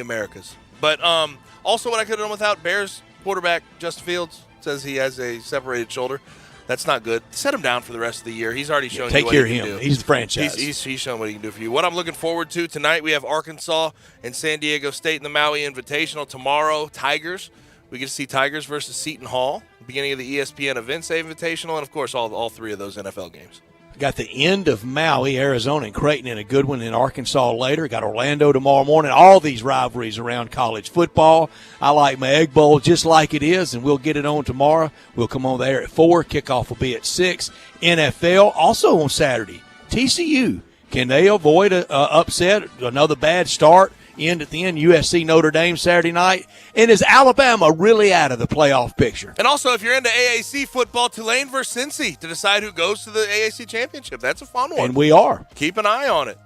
Americas. But also what I could have done without, Bears quarterback Justin Fields says he has a separated shoulder. That's not good. Set him down for the rest of the year. He's already shown you what he can do. Take care of him. He's the franchise. He's shown what he can do for you. What I'm looking forward to tonight, we have Arkansas and San Diego State in the Maui Invitational. Tomorrow, Tigers. We get to see Tigers versus Seton Hall, beginning of the ESPN Events Invitational, and, of course, all 3 of those NFL games. Got the end of Maui, Arizona, and Creighton in a good one in Arkansas later. Got Orlando tomorrow morning. All these rivalries around college football. I like my Egg Bowl just like it is, and we'll get it on tomorrow. We'll come on there at 4. Kickoff will be at 6. NFL also on Saturday. TCU. Can they avoid a upset, another bad start? End at the end, USC Notre Dame Saturday night. And is Alabama really out of the playoff picture? And also, if you're into AAC football, Tulane versus Cincy to decide who goes to the AAC championship. That's a fun one. And we are. Keep an eye on it.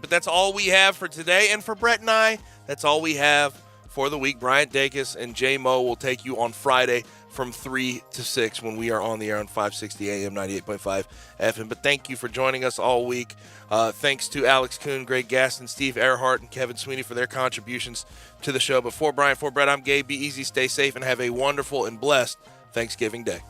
But that's all we have for today. And for Brett and I, that's all we have for the week. Bryant Dacus and Jay Moe will take you on Friday from 3 to 6 when we are on the air on 560 AM, 98.5 FM. But thank you for joining us all week. Thanks to Alex Kuhn, Greg Gaston, Steve Earhart, and Kevin Sweeney for their contributions to the show. But for Brian, for Brett, I'm Gabe. Be easy, stay safe, and have a wonderful and blessed Thanksgiving Day.